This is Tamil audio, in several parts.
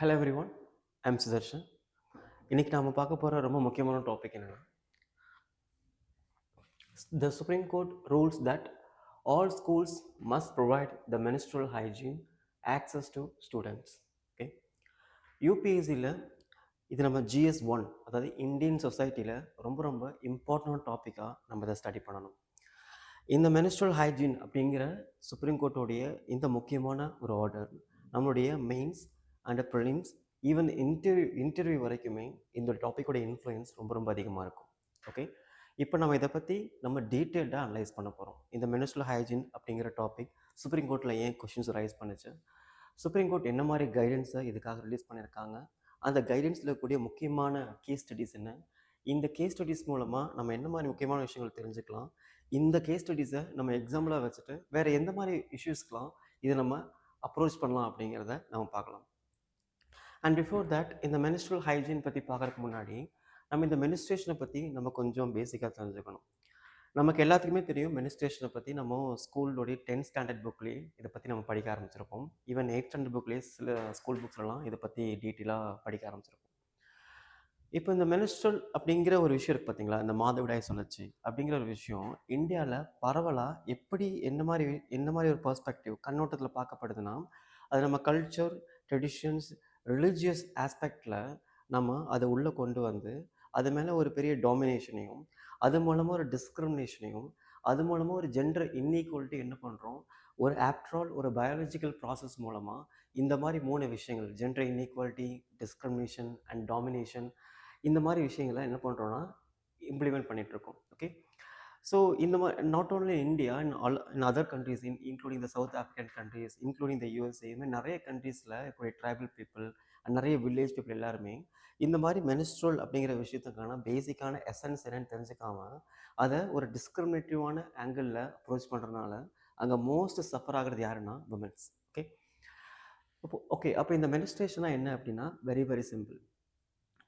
Hello everyone, I'm Sudarshan. இன்னைக்கு நாம பார்க்க போகிற ரொம்ப முக்கியமான டாபிக் என்னன்னா, the supreme court rules that all schools must provide the menstrual hygiene access to students. Okay, யூபிஎஸ்சியில் இது நம்ம GS1, அதாவது இந்தியன் சொசைட்டியில் ரொம்ப ரொம்ப இம்பார்ட்டன்ட் டாப்பிக்காக நம்ம இதை ஸ்டடி பண்ணணும். இந்த menstrual hygiene அப்படிங்கிற சுப்ரீம் கோர்ட்டோடைய இந்த முக்கியமான ஒரு ஆர்டர் நம்மளுடைய mains and prelims even interview வரைக்குமே இந்த டாப்பிக்கோட இன்ஃப்ளூயன்ஸ் ரொம்ப ரொம்ப அதிகமாக இருக்கும். ஓகே, இப்போ நம்ம இதை பற்றி நம்ம டீட்டெயில்டாக அனலைஸ் பண்ண போகிறோம். இந்த menstrual hygiene அப்படிங்கிற டாபிக் சுப்ரீம் கோர்ட்டில் ஏன் கொஷின்ஸ் ரைஸ் பண்ணுச்சு, சுப்ரீம் கோர்ட் என்ன மாதிரி கைடன்ஸை இதுக்காக ரிலீஸ் பண்ணியிருக்காங்க, அந்த கைடன்ஸில் இருக்கக்கூடிய முக்கியமான கேஸ் ஸ்டடீஸ் என்ன, இந்த கேஸ் ஸ்டடீஸ் மூலமாக நம்ம என்ன மாதிரி முக்கியமான விஷயங்கள் தெரிஞ்சுக்கலாம், இந்த கேஸ் ஸ்டடீஸை நம்ம எக்ஸாம்பிளாக வச்சுட்டு வேறு எந்த மாதிரி இஷ்யூஸ்க்கெலாம் இதை நம்ம அப்ரோச் பண்ணலாம் அப்படிங்கிறத நம்ம பார்க்கலாம். அண்ட் பிஃபோர் தட், இந்த menstrual hygiene பற்றி பார்க்குறதுக்கு முன்னாடி நம்ம இந்த மெனிஸ்ட்ரேஷனை பற்றி நம்ம கொஞ்சம் பேசிக்காக தெரிஞ்சுக்கணும். நமக்கு எல்லாத்துக்குமே தெரியும் மெனிஸ்ட்ரேஷனை பற்றி. நம்ம ஸ்கூலோடைய 10th ஸ்டாண்டர்ட் புக்லேயே இதை பற்றி நம்ம படிக்க ஆரம்பிச்சிருப்போம். ஈவன் 8th ஸ்டாண்டர்ட் புக்லேயே சில ஸ்கூல் புக்ஸ்லாம் இதை பற்றி டீட்டெயிலாக படிக்க ஆரம்பிச்சிருப்போம். இப்போ இந்த menstrual அப்படிங்கிற ஒரு விஷயம் இருக்குது பார்த்தீங்களா, இந்த மாதவிடாய் சுழற்சி அப்படிங்கிற ஒரு விஷயம் இந்தியாவில் பரவலாக எப்படி என்ன மாதிரி ஒரு பர்ஸ்பெக்டிவ் கண்ணோட்டத்தில் பார்க்கப்படுதுன்னா, அது நம்ம கல்ச்சர், ட்ரெடிஷன்ஸ், ரிலீஜியஸ் ஆஸ்பெக்டில் நம்ம அதை உள்ளே கொண்டு வந்து அது மேலே ஒரு பெரிய டாமினேஷனையும், அது மூலமாக ஒரு டிஸ்கிரிமினேஷனையும், அது மூலமாக ஒரு ஜெண்டர் இன்ஈக்குவலிட்டி என்ன பண்ணுறோம், ஒரு ஆஃப்டர் ஆல் ஒரு பயாலஜிக்கல் ப்ராசஸ் மூலமாக இந்த மாதிரி 3 விஷயங்கள், gender inequality, discrimination and domination, இந்த மாதிரி விஷயங்களை என்ன பண்ணுறோன்னா இம்ப்ளிமெண்ட் பண்ணிகிட்ருக்கோம். ஓகே, ஸோ இந்த மாதிரி not only India, in other countries, including the south African countries, including the USA, இதுமாதிரி நிறைய கண்ட்ரீஸில் இப்போ ட்ரைபல் பீப்புள் அண்ட் நிறைய வில்லேஜ் பீப்புள் எல்லாருமே இந்த மாதிரி menstrual அப்படிங்கிற விஷயத்துக்கான பேசிக்கான எசன்ஸ் என்னன்னு தெரிஞ்சுக்காம அதை ஒரு டிஸ்கிரிமினேட்டிவான ஆங்கிளில் அப்ரோச் பண்ணுறதுனால அங்கே மோஸ்ட் சஃபர் ஆகிறது யாருன்னா விமென்ஸ். ஓகே, அப்போ இந்த மெனிஸ்ட்ரேஷனாக என்ன அப்படின்னா வெரி வெரி சிம்பிள்.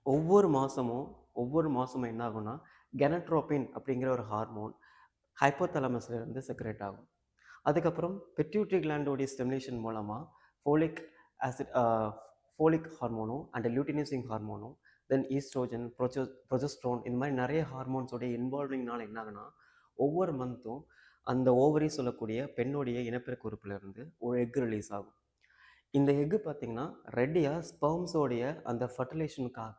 ஒவ்வொரு மாதமும் என்ன ஆகும்னா கெனட்ரோபின் அப்படிங்கிற ஒரு ஹார்மோன் ஹைப்போதலமஸ்லேருந்து செக்ரேட் ஆகும். அதுக்கப்புறம் பெட்யூட்ரி கிளாண்டோடைய ஸ்டிமுலேஷன் மூலமாக ஃபோலிக் ஆசிட் ஃபோலிக் ஹார்மோனும் அண்ட் லியூட்டினைசிங் ஹார்மோனும் தென் ஈஸ்ட்ரோஜன், ப்ரொஜெஸ்ட்ரோன், இந்த மாதிரி நிறைய ஹார்மோன்ஸோடைய இன்வால்விங்னால என்ன ஆகுனா ஒவ்வொரு மந்த்தும் அந்த ஓவரி சொல்லக்கூடிய பெண்ணுடைய இனப்பெருக்க உறுப்புலேருந்து ஒரு எக் ரிலீஸ் ஆகும். இந்த எக்கு பார்த்தீங்கன்னா ரெடியாக ஸ்பெர்ம்ஸோடைய அந்த ஃபர்டிலேஷனுக்காக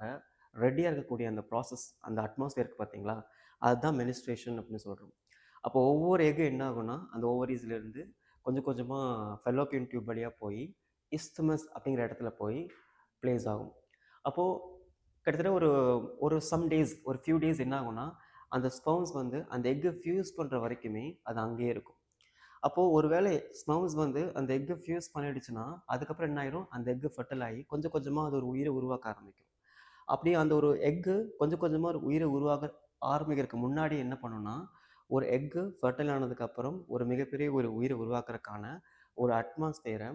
ரெடியாக இருக்கக்கூடிய அந்த ப்ராசஸ், அந்த அட்மாஸ்பியருக்கு பார்த்தீங்களா, அதுதான் மெனிஸ்ட்ரேஷன் அப்படின்னு சொல்கிறோம். அப்போ ஒவ்வொரு எக்கு என்ன ஆகும்னா அந்த ஓவரீஸ்லேருந்து கொஞ்சம் கொஞ்சமாக ஃபெலோப்பியன் டியூப் வழியாக போய் இஸ்தமஸ் அப்படிங்கிற இடத்துல போய் ப்ளேஸ் ஆகும். அப்போது கிட்டத்தட்ட ஒரு ஒரு சம் டேஸ், ஒரு ஃபியூ டேஸ் என்ன ஆகும்னா அந்த ஸ்பெர்ம்ஸ் வந்து அந்த எக்கை ஃபியூஸ் பண்ணுற வரைக்குமே அது அங்கேயே இருக்கும். அப்போது ஒரு வேளை ஸ்பெர்ம்ஸ் வந்து அந்த எக்கை ஃபியூஸ் பண்ணிடுச்சுன்னா அதுக்கப்புறம் என்ன ஆயிரும், அந்த எக்கு ஃபர்டில் ஆகி கொஞ்சம் கொஞ்சமாக அது ஒரு உயிரை உருவாக்க ஆரம்பிக்கும். அப்படியே அந்த ஒரு எக்கு கொஞ்சம் கொஞ்சமாக ஒரு உயிரை உருவாக்க ஆரம்பிக்கிறதுக்கு முன்னாடி என்ன பண்ணுன்னா, ஒரு எக்கு ஃபர்டைல் ஆனதுக்கப்புறம் ஒரு மிகப்பெரிய ஒரு உயிரை உருவாக்குறதுக்கான ஒரு அட்மாஸ்பியரை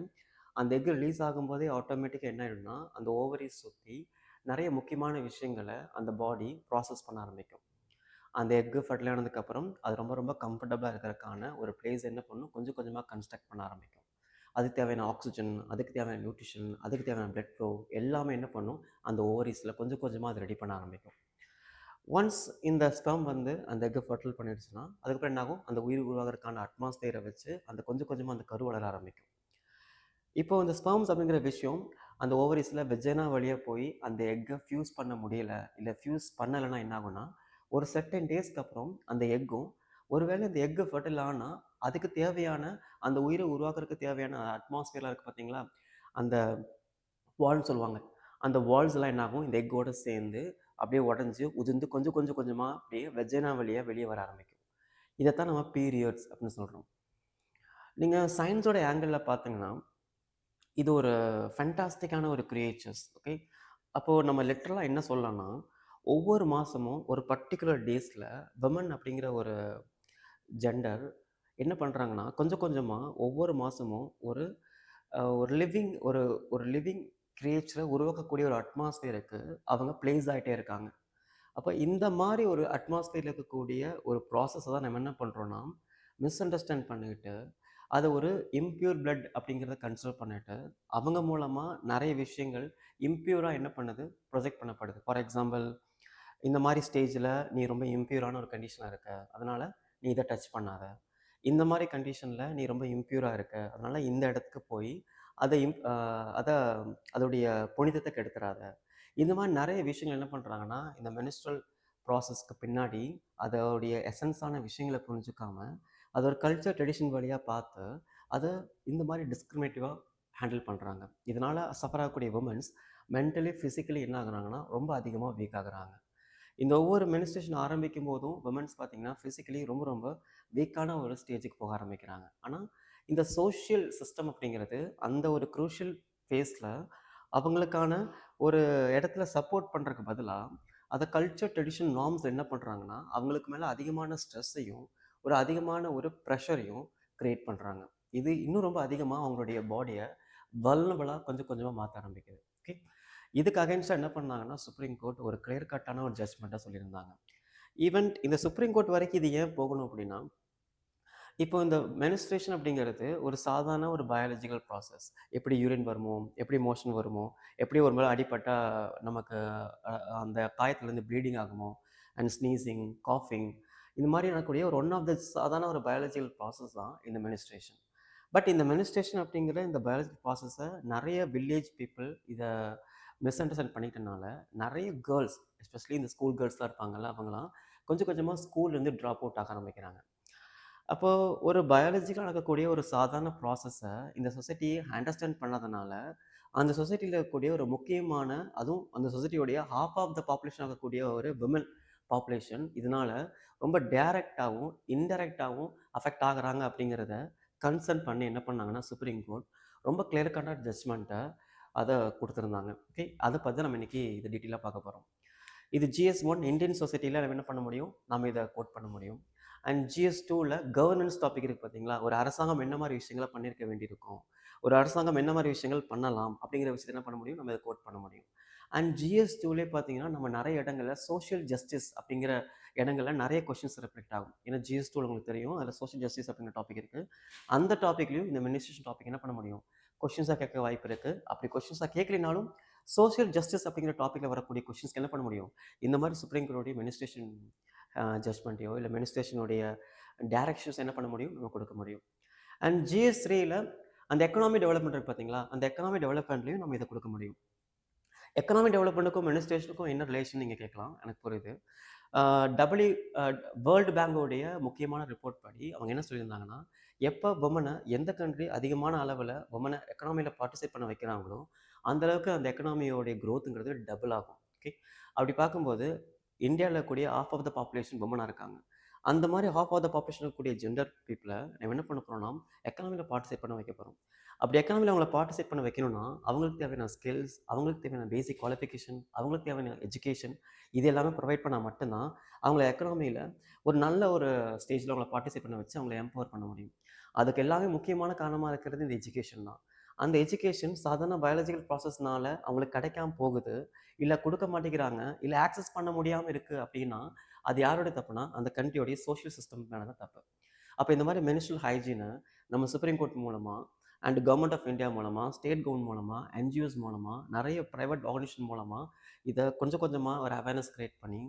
அந்த எக்கு ரிலீஸ் ஆகும்போதே ஆட்டோமேட்டிக்காக என்ன ஆகிடும்னா அந்த ஓவரிஸ் சுற்றி நிறைய முக்கியமான விஷயங்களை அந்த பாடி ப்ராசஸ் பண்ண ஆரம்பிக்கும். அந்த எக்கு ஃபர்டைல் ஆனதுக்கப்புறம் அது ரொம்ப ரொம்ப கம்ஃபர்டபுளாக இருக்கிறதுக்கான ஒரு பிளேஸ் என்ன பண்ணும், கொஞ்சம் கொஞ்சமாக கன்ஸ்ட்ரக்ட் பண்ண ஆரம்பிக்கும். அதுக்கு தேவையான ஆக்சிஜன், அதுக்கு தேவையான நியூட்ரிஷன், அதுக்கு தேவையான பிளட் ஃப்ளோ எல்லாமே என்ன பண்ணும், அந்த ஓவரிஸில் கொஞ்சம் கொஞ்சமாக அதை ரெடி பண்ண ஆரம்பிக்கும். ஒன்ஸ் இந்த ஸ்பெர்ம் வந்து அந்த எக்கை ஃபர்டில் பண்ணிடுச்சுன்னா அதுக்கப்புறம் என்ன ஆகும், அந்த உயிர் உருவாகிறதுக்கான அட்மாஸ்பியரை வச்சு அந்த கொஞ்சம் கொஞ்சமாக அந்த கரு வளர ஆரம்பிக்கும். இப்போ இந்த ஸ்பெர்ம்ஸ் அப்படிங்கிற விஷயம் அந்த ஓவரிஸில் வெஜைனா வழியாக போய் அந்த எக்கை ஃபியூஸ் பண்ண முடியலை, இல்லை ஃபியூஸ் பண்ணலைன்னா என்ன ஆகும்னா ஒரு செர்டன் டேஸ்க்கு அப்புறம் அந்த எக்கும் ஒருவேளை இந்த எக்கு ஃபர்டில் ஆனால் அதுக்கு தேவையான அந்த உயிரை உருவாக்குறதுக்கு தேவையான அட்மாஸ்பியர்லாம் இருக்குது பார்த்தீங்களா, அந்த வால்னு சொல்லுவாங்க, அந்த வால்ஸ் எல்லாம் என்ன ஆகும், இந்த எக்கோடு சேர்ந்து அப்படியே உடஞ்சி உதிர்ந்து கொஞ்சம் கொஞ்சம் கொஞ்சமாக அப்படியே வெஜைனா வழியாக வெளியே வர ஆரம்பிக்கும். இதைத்தான் நம்ம பீரியட்ஸ் அப்படின்னு சொல்கிறோம். நீங்கள் சயின்ஸோட ஆங்கிளில் பார்த்தீங்கன்னா இது ஒரு ஃபேண்டாஸ்டிக்கான ஒரு கிரியேச்சர்ஸ். ஓகே, அப்போது நம்ம லிட்டரலாக என்ன சொல்லலாம்னா ஒவ்வொரு மாதமும் ஒரு பர்டிகுலர் டேஸில் விமன் அப்படிங்கிற ஒரு ஜெண்டர் என்ன பண்ணுறாங்கன்னா கொஞ்சம் கொஞ்சமாக ஒவ்வொரு மாதமும் ஒரு ஒரு லிவிங் ஒரு ஒரு லிவிங் கிரியேச்சரை உருவாக்கக்கூடிய ஒரு அட்மாஸ்பியருக்கு அவங்க பிளேஸ் ஆகிட்டே இருக்காங்க. அப்போ இந்த மாதிரி ஒரு அட்மாஸ்பியரில் இருக்கக்கூடிய ஒரு ப்ராசஸை தான் நம்ம என்ன பண்ணுறோன்னா மிஸ் அண்டர்ஸ்டாண்ட் பண்ணிக்கிட்டு அதை ஒரு இம்பியூர் பிளட் அப்படிங்கிறத கன்சிடர் பண்ணிட்டு அவங்க மூலமாக நிறைய விஷயங்கள் இம்பியூராக என்ன பண்ணுது, ப்ரொஜெக்ட் பண்ணப்படுது. ஃபார் எக்ஸாம்பிள், இந்த மாதிரி ஸ்டேஜில் நீ ரொம்ப இம்பியூரான ஒரு கண்டிஷனாக இருக்க, அதனால் நீ இதை டச் பண்ணாத. இந்த மாதிரி கண்டிஷனில் நீ ரொம்ப இம்பியூராக இருக்க, அதனால் இந்த இடத்துக்கு போய் அதை அதை அதோடைய புனிதத்தை கெடுத்துறாத. இந்த மாதிரி நிறைய விஷயங்கள் என்ன பண்ணுறாங்கன்னா, இந்த மெனிஸ்ட்ரல் ப்ராசஸ்க்கு பின்னாடி அதோடைய எசன்ஸான விஷயங்களை புரிஞ்சுக்காம, அது ஒரு கல்ச்சர் ட்ரெடிஷன் வழியாக பார்த்து அதை இந்த மாதிரி டிஸ்கிரிமினேட்டிவாக ஹேண்டில் பண்ணுறாங்க. இதனால் சஃபர் ஆகக்கூடிய உமன்ஸ் மென்டலி ஃபிசிக்கலி என்ன ஆகுறாங்கன்னா ரொம்ப அதிகமாக வீக் ஆகுறாங்க. இந்த ஒவ்வொரு மெனிஸ்ட்ரேஷன் ஆரம்பிக்கும் போதும் விமன்ஸ் பார்த்தீங்கன்னா ஃபிசிக்கலி ரொம்ப ரொம்ப வீக்கான ஒரு ஸ்டேஜுக்கு போக ஆரம்பிக்கிறாங்க. ஆனால் இந்த சோஷியல் சிஸ்டம் அப்படிங்கிறது அந்த ஒரு க்ரூஷியல் ஃபேஸில் அவங்களுக்கான ஒரு இடத்துல சப்போர்ட் பண்ணுறதுக்கு பதிலாக அதை கல்ச்சர் ட்ரெடிஷன் நார்ம்ஸ் என்ன பண்ணுறாங்கன்னா அவங்களுக்கு மேலே அதிகமான ஸ்ட்ரெஸ்ஸையும் ஒரு அதிகமான ஒரு ப்ரெஷரையும் க்ரியேட் பண்ணுறாங்க. இது இன்னும் ரொம்ப அதிகமாக அவங்களுடைய பாடியை வல்னபிளாக கொஞ்சம் கொஞ்சமாக மாற்ற ஆரம்பிக்குது. ஓகே, இதுக்கு அகைன்ஸ்டாக என்ன பண்ணாங்கன்னா சுப்ரீம் கோர்ட் ஒரு கிளியர் கட்டான ஒரு ஜட்ஜ்மெண்ட்டாக சொல்லியிருந்தாங்க. ஈவன் இந்த சுப்ரீம் கோர்ட் வரைக்கும் இது ஏன் போகணும் அப்படின்னா, இப்போ இந்த மெனிஸ்ட்ரேஷன் அப்படிங்கிறது ஒரு சாதாரண ஒரு பயாலஜிக்கல் ப்ராசஸ். எப்படி யூரின் வருமோ, எப்படி மோஷன் வருமோ, எப்படி ஒரு மேலே அடிபட்டா நமக்கு அந்த காயத்துலேருந்து ப்ளீடிங் ஆகுமோ, அண்ட் ஸ்னீசிங், காஃபிங், இந்த மாதிரி எனக்கூடிய ஒரு ஒன் ஆஃப் த சாதாரண ஒரு பயாலஜிக்கல் ப்ராசஸ் தான் இந்த மெனிஸ்ட்ரேஷன். பட் இந்த மெனிஸ்ட்ரேஷன் அப்படிங்கிற இந்த பயாலஜிக்கல் ப்ராசஸை நிறைய வில்லேஜ் பீப்புள் இதை மிஸ் அண்டர்ஸ்டாண்ட் பண்ணிட்டனால நிறைய கேர்ள்ஸ், எஸ்பெஷலி இந்த ஸ்கூல் கேர்ள்ஸ்லாம் இருப்பாங்கல்ல, அவங்களாம் கொஞ்சம் கொஞ்சமாக ஸ்கூல்லேருந்து ட்ராப் அவுட் ஆக ஆரம்பிக்கிறாங்க. அப்போது ஒரு பயாலஜிக்கலாக நடக்கக்கூடிய ஒரு சாதாரண ப்ராசஸை இந்த சொசைட்டி அண்டர்ஸ்டாண்ட் பண்ணாதனால அந்த சொசைட்டியில் இருக்கக்கூடிய ஒரு முக்கியமான, அதுவும் அந்த சொசைட்டியோடைய ஹாஃப் ஆஃப் த பாப்புலேஷன் ஆகக்கூடிய ஒரு விமன் பாப்புலேஷன் இதனால் ரொம்ப டைரக்டாகவும் இன்டைரக்டாகவும் அஃபெக்ட் ஆகுறாங்க அப்படிங்கிறத கன்சர்ன் பண்ணி என்ன பண்ணாங்கன்னா சுப்ரீம் கோர்ட் ரொம்ப கிளியர் கட்டாக ஜட்ஜ்மெண்ட்டை அதை கொடுத்துருந்தாங்க. ஓகே, அதை பற்றி நம்ம இன்றைக்கி இதை டீட்டெயிலாக பார்க்க போகிறோம். இது GS1 இந்தியன் சொசைட்டியில் நம்ம என்ன பண்ண முடியும், நம்ம இதை கோட் பண்ண முடியும். அண்ட் GS2ல கவர்னன்ஸ் டாபிக் இருக்குது பார்த்தீங்களா, ஒரு அரசாங்கம் என்ன மாதிரி விஷயங்களை பண்ணியிருக்க வேண்டியிருக்கும், ஒரு அரசாங்கம் என்ன மாதிரி விஷயங்கள் பண்ணலாம் அப்படிங்கிற விஷயத்தை என்ன பண்ண முடியும், நம்ம இதை கோட் பண்ண முடியும். அண்ட் GS2லே பார்த்தீங்கன்னா நம்ம நிறைய இடங்களில் சோஷியல் ஜஸ்டிஸ் அப்படிங்கிற இடங்களில் நிறைய கொஷின்ஸ் ரிஃப்ளெக்ட் ஆகும். ஏன்னா GS2 உங்களுக்கு தெரியும், அதில் சோஷியல் ஜஸ்டிஸ் அப்படிங்கிற டாபிக் இருக்குது. அந்த டாப்பிக்லையும் இந்த மினிஸ்ட்ரேஷன் டாபிக் என்ன பண்ண முடியும், கொஷின்ஸாக கேட்க வாய்ப்பு இருக்குது. அப்படி கொஷின்ஸாக கேட்கலினாலும் சோஷியல் ஜஸ்டிஸ் அப்படிங்கிற டாப்பிக்கில் வரக்கூடிய கொஷின்ஸ்க்கு என்ன பண்ண முடியும், இந்த மாதிரி சுப்ரீம் கோர்ட்டுடைய மினிஸ்ட்ரேஷன் ஜட்ஜ்மெண்ட்டையோ இல்லை மினிஸ்ட்ரேஷனுடைய டைரக்ஷன்ஸ் என்ன பண்ண முடியும், நம்ம கொடுக்க முடியும். அண்ட் GS3ல அந்த எக்கனாமி டெவலப்மெண்ட் இருக்குது பார்த்தீங்களா, அந்த எக்கனாமி டெவலப்மெண்ட்லையும் நம்ம இதை கொடுக்க முடியும். எக்கனாமி டெவலப்மெண்ட்டுக்கும் மினிஸ்ட்ரேஷனுக்கும் என்ன ரிலேஷன் நீங்கள் கேட்கலாம், எனக்கு புரியுது. டபிள்யூ வேர்ல்டு பேங்கோடைய முக்கியமான ரிப்போர்ட் படி அவங்க என்ன சொல்லியிருந்தாங்கன்னா, எப்போ உமனை எந்த கண்ட்ரி அதிகமான அளவில் உமனை எக்கனாமியில் பார்ட்டிசிபேட் பண்ண வைக்கிறாங்களோ அந்தளவுக்கு அந்த எக்கனாமியோடைய க்ரோத்துங்கிறது டபுள் ஆகும். ஓகே, அப்படி பார்க்கும்போது இந்தியாவில் கூடிய ஹாஃப் ஆஃப் த பாப்புலேஷன் உமனாக இருக்காங்க. அந்த மாதிரி ஹாஃப் ஆஃப் த பாப்புலேஷன் இருக்கக்கூடிய ஜெண்டர் பீப்புளை நம்ம என்ன பண்ண போகிறோம்னா எக்கனாமியில் பார்ட்டிசிபேட் பண்ண வைக்க போகிறோம். அப்படி எக்கனாமியில் அவங்கள பார்ட்டிசிபேட் பண்ண வைக்கணும்னா அவங்களுக்கு தேவையான ஸ்கில்ஸ், அவங்களுக்கு தேவையான பேசிக் குவாலிஃபிகேஷன், அவங்களுக்கு தேவையான எஜுகேஷன், இது எல்லாமே ப்ரொவைட் பண்ணால் மட்டும்தான் அவங்கள எக்கனாமியில் ஒரு நல்ல ஒரு ஸ்டேஜில் அவங்கள பார்ட்டிசிபேட் பண்ண வச்சு அவங்கள எம்பவர் பண்ண முடியும். அதுக்கு எல்லாமே முக்கியமான காரணமாக இருக்கிறது இந்த எஜுகேஷன் தான். அந்த எஜுகேஷன் சாதாரண பயாலஜிக்கல் ப்ராசஸ்னால அவங்களுக்கு கிடைக்காம போகுது, இல்லை கொடுக்க மாட்டேங்கிறாங்க, இல்லை ஆக்சஸ் பண்ண முடியாமல் இருக்குது அப்படின்னா அது யாரோட தப்புனா அந்த கண்ட்ரியோடைய சோஷியல் சிஸ்டம் மேலே தான் தப்பு. அப்போ இந்த மாதிரி மெனிஸ்ட்ரல் ஹைஜீனை நம்ம சுப்ரீம் கோர்ட் மூலமாக அண்ட் கவர்மெண்ட் ஆஃப் இந்தியா மூலமாக, ஸ்டேட் கவர்மெண்ட் மூலமாக, NGOs மூலமாக, நிறைய ப்ரைவேட் ஆர்கனைசேஷன் மூலமாக இதை கொஞ்சம் கொஞ்சமாக ஒரு அவேர்னஸ் க்ரியேட் பண்ணி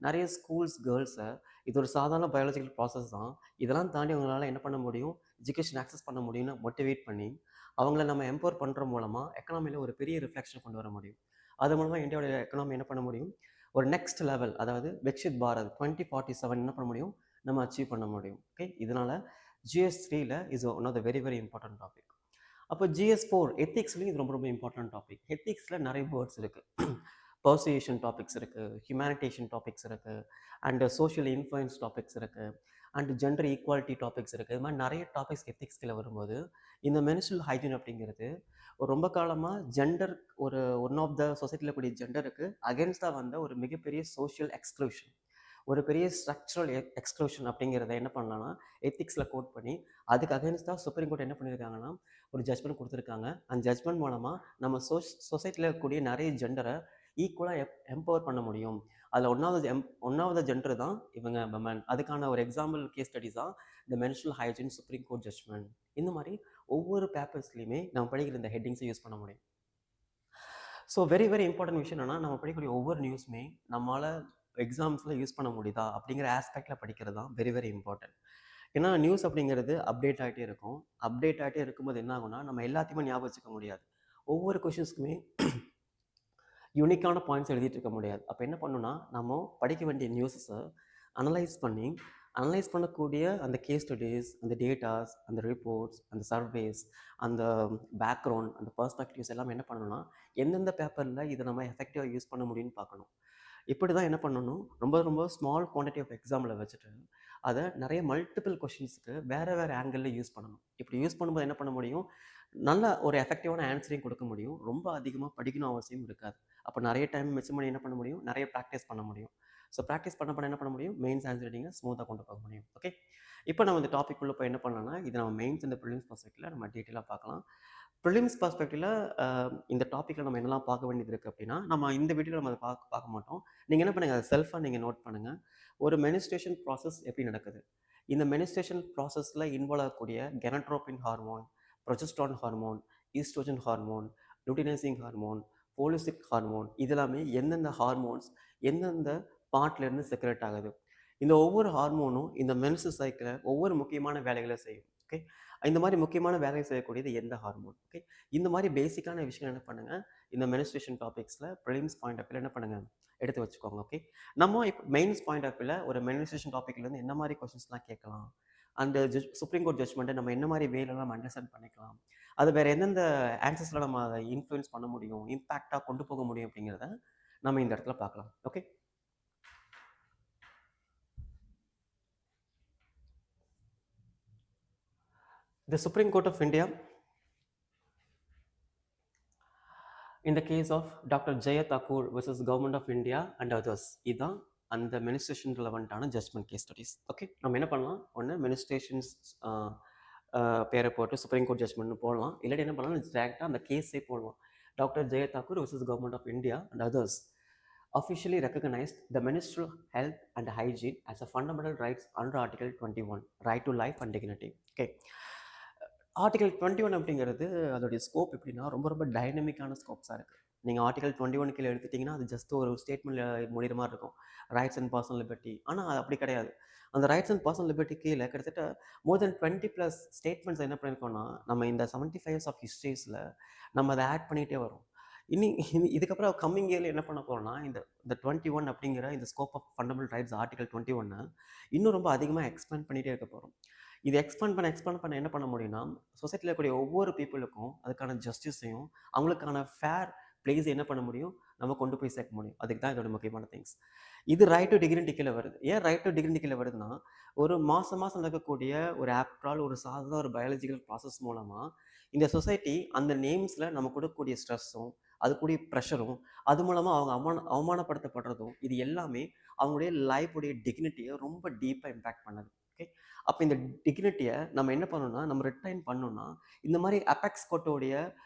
நிறைய ஸ்கூல்ஸ் கேர்ள்ஸை இது ஒரு சாதாரண பயாலஜிக்கல் ப்ராசஸ் தான், இதெல்லாம் தாண்டி அவங்களால என்ன பண்ண முடியும், எஜுகேஷன் ஆக்சஸ் பண்ண முடியும்னு மோட்டிவேட் பண்ணி அவங்கள நம்ம எம்பவர் பண்ணுற மூலமாக எக்கனாமியில் ஒரு பெரிய ரிஃப்ளெக்ஷன் கொண்டு வர முடியும். அது மூலமாக இந்தியாவோட எக்கனாமி என்ன பண்ண முடியும், ஒரு நெக்ஸ்ட் லெவல், அதாவது விக்ஷித் பாரத் 2047 என்ன பண்ண முடியும், நம்ம அச்சீவ் பண்ண முடியும். ஓகே, இதனால் GS3ல is one of the very very important topic. அப்போ GS4 எத்திக்ஸ்லையும் இது ரொம்ப ரொம்ப இம்பார்ட்டன்ட் டாபிக். எத்திக்ஸில் நிறைய வேர்ட்ஸ் இருக்குது. பர்சுவேஷன் டாபிக்ஸ் இருக்குது, ஹியூமனிட்டேஷன் டாபிக்ஸ் இருக்குது, அண்டு சோஷியல் இன்ஃப்ளூயன்ஸ் டாபிக்ஸ் இருக்குது, அண்ட் ஜெண்டர் ஈக்குவாலிட்டி டாபிக்ஸ் இருக்குது. இது மாதிரி நிறைய டாபிக்ஸ் எத்திக்ஸ் கீழே வரும்போது இந்த மெனிஸ்ட்ரல் ஹைஜீன் அப்படிங்கிறது ஒரு ரொம்ப காலமாக ஜெண்டர் ஒரு ஒன் ஆஃப் த சொசைட்டியில் கூடிய ஜெண்டருக்கு அகேன்ஸ்டாக வந்த ஒரு மிகப்பெரிய சோஷியல் எக்ஸ்க்ளூஷன், ஒரு பெரிய ஸ்ட்ரக்சரல் எக்ஸ்க்ளூஷன் அப்படிங்கிறத என்ன பண்ணலாம்னா எத்திக்ஸில் கோட் பண்ணி அதுக்கு அகேன்ஸ்டாக சுப்ரீம் கோர்ட் என்ன பண்ணியிருக்காங்கன்னா ஒரு ஜட்ஜ்மெண்ட் கொடுத்துருக்காங்க. அந்த ஜட்ஜ்மெண்ட் மூலமாக நம்ம சொசைட்டியில் இருக்கக்கூடிய நிறைய ஜெண்டரை ஈக்குவலாக எம்பவர் பண்ண முடியும். அதில் ஒன்றாவது ஜெண்டர் தான் இவங்க விமன். அதுக்கான ஒரு எக்ஸாம்பிள் கேஸ் ஸ்டடிஸ் தான் இந்த menstrual hygiene Supreme Court judgment. இந்த மாதிரி ஒவ்வொரு பேப்பர்ஸ்லையுமே நம்ம படிக்கிற இந்த ஹெட்டிங்ஸை யூஸ் பண்ண முடியும். ஸோ வெரி வெரி இம்பார்ட்டன்ட் விஷயம் என்னன்னா, நம்ம படிக்கக்கூடிய ஒவ்வொரு நியூஸுமே நம்மளால் எக்ஸாம்ஸில் யூஸ் பண்ண முடியுதா அப்படிங்கிற ஆஸ்பெக்டில் படிக்கிறது தான் வெரி வெரி இம்பார்ட்டன்ட். ஏன்னா நியூஸ் அப்படிங்கிறது அப்டேட் ஆகிட்டே இருக்கும். அப்டேட் ஆகிட்டே இருக்கும்போது என்ன ஆகும்னா, நம்ம எல்லாத்தையுமே ஞாபகம் வச்சுக்க முடியாது. ஒவ்வொரு கொஷின்ஸ்க்குமே யூனிக்கான பாயிண்ட்ஸ் எழுதிட்டு இருக்க முடியாது. அப்போ என்ன பண்ணணும்னா, நம்ம படிக்க வேண்டிய நியூஸஸை அனலைஸ் பண்ணக்கூடிய அந்த கேஸ் ஸ்டடீஸ், அந்த டேட்டாஸ், அந்த ரிப்போர்ட்ஸ், அந்த சர்வேஸ், அந்த பேக்ரவுண்ட், அந்த பர்ஸ்பெக்டிவ்ஸ் எல்லாமே என்ன பண்ணணும்னா, எந்தெந்த பேப்பரில் இதை நம்ம எஃபெக்டிவாக யூஸ் பண்ண முடியும்னு பார்க்கணும். இப்படி தான் என்ன பண்ணணும், ரொம்ப ரொம்ப ஸ்மால் குவான்டிட்டி ஆஃப் எக்ஸாம்பிளை வச்சுட்டு அதை நிறைய மல்டிபிள் கொஷின்ஸுக்கு வேறு வேறு ஆங்கிளில் யூஸ் பண்ணணும். இப்படி யூஸ் பண்ணும்போது என்ன பண்ண முடியும், நல்ல ஒரு எஃபெக்டிவான ஆன்சரையும் கொடுக்க முடியும். ரொம்ப அதிகமாக படிக்கணும் அவசியம் இருக்காது. அப்போ நிறைய டைம் மிச்சம் பண்ணி என்ன பண்ண முடியும், நிறைய ப்ராக்டிஸ் பண்ண முடியும். ஸோ ப்ராக்டிஸ் பண்ண என்ன பண்ண முடியும், மெயின்ஸ் ஆன்சர் ரைட்டிங்கை ஸ்மூத்தாக கொண்டு போக முடியும். ஓகே, இப்போ நம்ம இந்த டாபிக் உள்ள போய் என்ன பண்ணலாம்னா, இது நம்ம மெயின்ஸ் இந்த ப்ரிலிம்ஸ் பர்ஸ்பெக்டிவ்ல நம்ம டீட்டெயிலாக பார்க்கலாம். ப்ரிலிம்ஸ் பர்ஸ்பெக்டிவ்ல இந்த டாப்பிக்கில் நம்ம என்னெல்லாம் பார்க்க வேண்டியது இருக்குது அப்படின்னா, நம்ம இந்த வீடியோவில் நம்ம அதை பார்க்க மாட்டோம். நீங்கள் என்ன பண்ணுங்கள், அதை செல்ஃபாக நீங்கள் நோட் பண்ணுங்கள். ஒரு மெனிஸ்ட்ரேஷன் ப்ராசஸ் எப்படி நடக்குது, இந்த மெனிஸ்ட்ரேஷன் ப்ராசஸில் இன்வால்வ் ஆகக்கூடிய gonadotropin hormone, progesterone hormone, oestrogen hormone, luteinising hormone, follicle hormone, இதெல்லாமே எந்தெந்த ஹார்மோன்ஸ் எந்தெந்த பார்ட்லேருந்து செக்ரெட் ஆகுது. இந்த ஒவ்வொரு ஹார்மோனும் இந்த மென்சஸ் சைக்கிளில் ஒவ்வொரு முக்கியமான வேலைகளை செய்யும். ஓகே, இந்த மாதிரி முக்கியமான வேலையை செய்யக்கூடியது எந்த ஹார்மோன். ஓகே, இந்த மாதிரி பேசிக்கான விஷயம் என்ன பண்ணுங்கள், இந்த மெனிஸ்ட்ரேஷன் டாபிக்ஸில் ப்ரிலிம்ஸ் பாயிண்ட் ஆஃப் வியூவில் என்ன பண்ணுங்கள், எடுத்து வச்சுக்கோங்க. ஓகே, நம்ம இப்போ மெயின்ஸ் பாயிண்ட் ஆஃப் வியூவில் ஒரு மெனிஸ்ட்ரேஷன் டாப்பிக்லேருந்து என்ன மாதிரி கொஸ்டின்ஸ்லாம் கேட்கலாம், அந்த சுப்ரீம் கோர்ட் ஜட்ஜ்மெண்ட்டை நம்ம என்ன மாதிரி வேலைலாம் நம்ம அண்டர்ஸ்டாண்ட் பண்ணிக்கலாம், அது வேறு எந்தெந்த ஆன்சர்ஸில் நம்ம அதை இன்ஃப்ளூயன்ஸ் பண்ண முடியும், இம்பேக்டாக கொண்டு போக முடியும் அப்படிங்கிறத நம்ம இந்த இடத்துல பார்க்கலாம். Okay, the Supreme Court of India in the case of Dr. Jaya Thakur versus Government of India and others, இதுதான் அந்த மெனிஸ்ட்ரேஷன் ரிலவெண்ட்டான ஜட்ஜ்மெண்ட் கேஸ் ஸ்டடீஸ். ஓகே, நம்ம என்ன பண்ணலாம், ஒன்று மெனிஸ்ட்ரேஷன்ஸ் பேரை போட்டு சுப்ரீம் கோர்ட் ஜட்ஜ்மெண்ட்னு போடலாம், இல்லாட்டி என்ன பண்ணலாம், டேரெக்டாக அந்த கேஸே போடலாம். டாக்டர் ஜெய Thakur versus Government of India and others officially recognized the menstrual health and hygiene as a fundamental rights under Article 21, right to life and dignity. Okay, article 21 அப்படிங்கிறது அதோடைய ஸ்கோப் எப்படின்னா ரொம்ப ரொம்ப டைனமிக்கான ஸ்கோப்ஸாக இருக்குது. நீங்கள் ஆர்டிகல் 21 கீழே எடுத்துட்டிங்கன்னா அது ஜஸ்ட் ஒரு ஸ்டேட்மெண்ட் முடிகிற மாதிரி இருக்கும், ரைட்ஸ் அண்ட் பர்சனல் லிபர்ட்டி. ஆனால் அது அப்படி கிடையாது. அந்த ரைட்ஸ் அண்ட் பர்சனல் லிபர்ட்டி கீழே கிட்டத்தட்ட மோர் தென் 20+ ஸ்டேட்மெண்ட்ஸ் என்ன பண்ணியிருக்கோம்னா, நம்ம இந்த 75 years ஆஃப் ஹிஸ்ட்ரிஸில் நம்ம அதை ஆட் பண்ணிகிட்டே வரோம். இதுக்கப்புறம் கம்மிங் இயரில் என்ன பண்ண போகிறோம்னா, இந்த 21 அப்படிங்கிற இந்த scope of fundamental rights article 21 இன்னும் ரொம்ப அதிகமாக எக்ஸ்பேண்ட் பண்ணிகிட்டே இருக்க போகிறோம். இது எக்ஸ்பேண்ட் பண்ண என்ன பண்ண முடியும்னா, சொசைட்டியில் இருக்கக்கூடிய ஒவ்வொரு பீப்புளுக்கும் அதுக்கான ஜஸ்டிஸையும் அவங்களுக்கான ஃபேர் பிளேஸ் என்ன பண்ண முடியும், நம்ம கொண்டு போய் சேர்க்க முடியும். அதுக்கு தான் இதோட முக்கியமான திங்ஸ். இது ரைட் டு டிகினிட்டி கீழே வருது. ஏன் ரைட் டு டிகினிட்டி கீழே வருதுன்னா, ஒரு மாதம் நடக்கக்கூடிய ஒரு ஆப்ட்ரால் ஒரு சாதாரண ஒரு பயாலஜிக்கல் ப்ராசஸ் மூலமாக இந்த சொசைட்டி அந்த நேம்ஸில் நம்ம கொடுக்கக்கூடிய ஸ்ட்ரெஸ்ஸும் அதுக்கூடிய ப்ரெஷரும் அது மூலமாக அவங்க அவமானப்படுத்தப்படுறதும் இது எல்லாமே அவங்களுடைய லைஃபுடைய டிக்னிட்டியை ரொம்ப டீப்பாக இம்பேக்ட் பண்ணுது. ஓகே, அப்போ இந்த டிக்னிட்டியை நம்ம என்ன பண்ணணும்னா, நம்ம ரிட்டைன் பண்ணணும்னா இந்த மாதிரி அபெக்ஸ் கோர்ட்டோடைய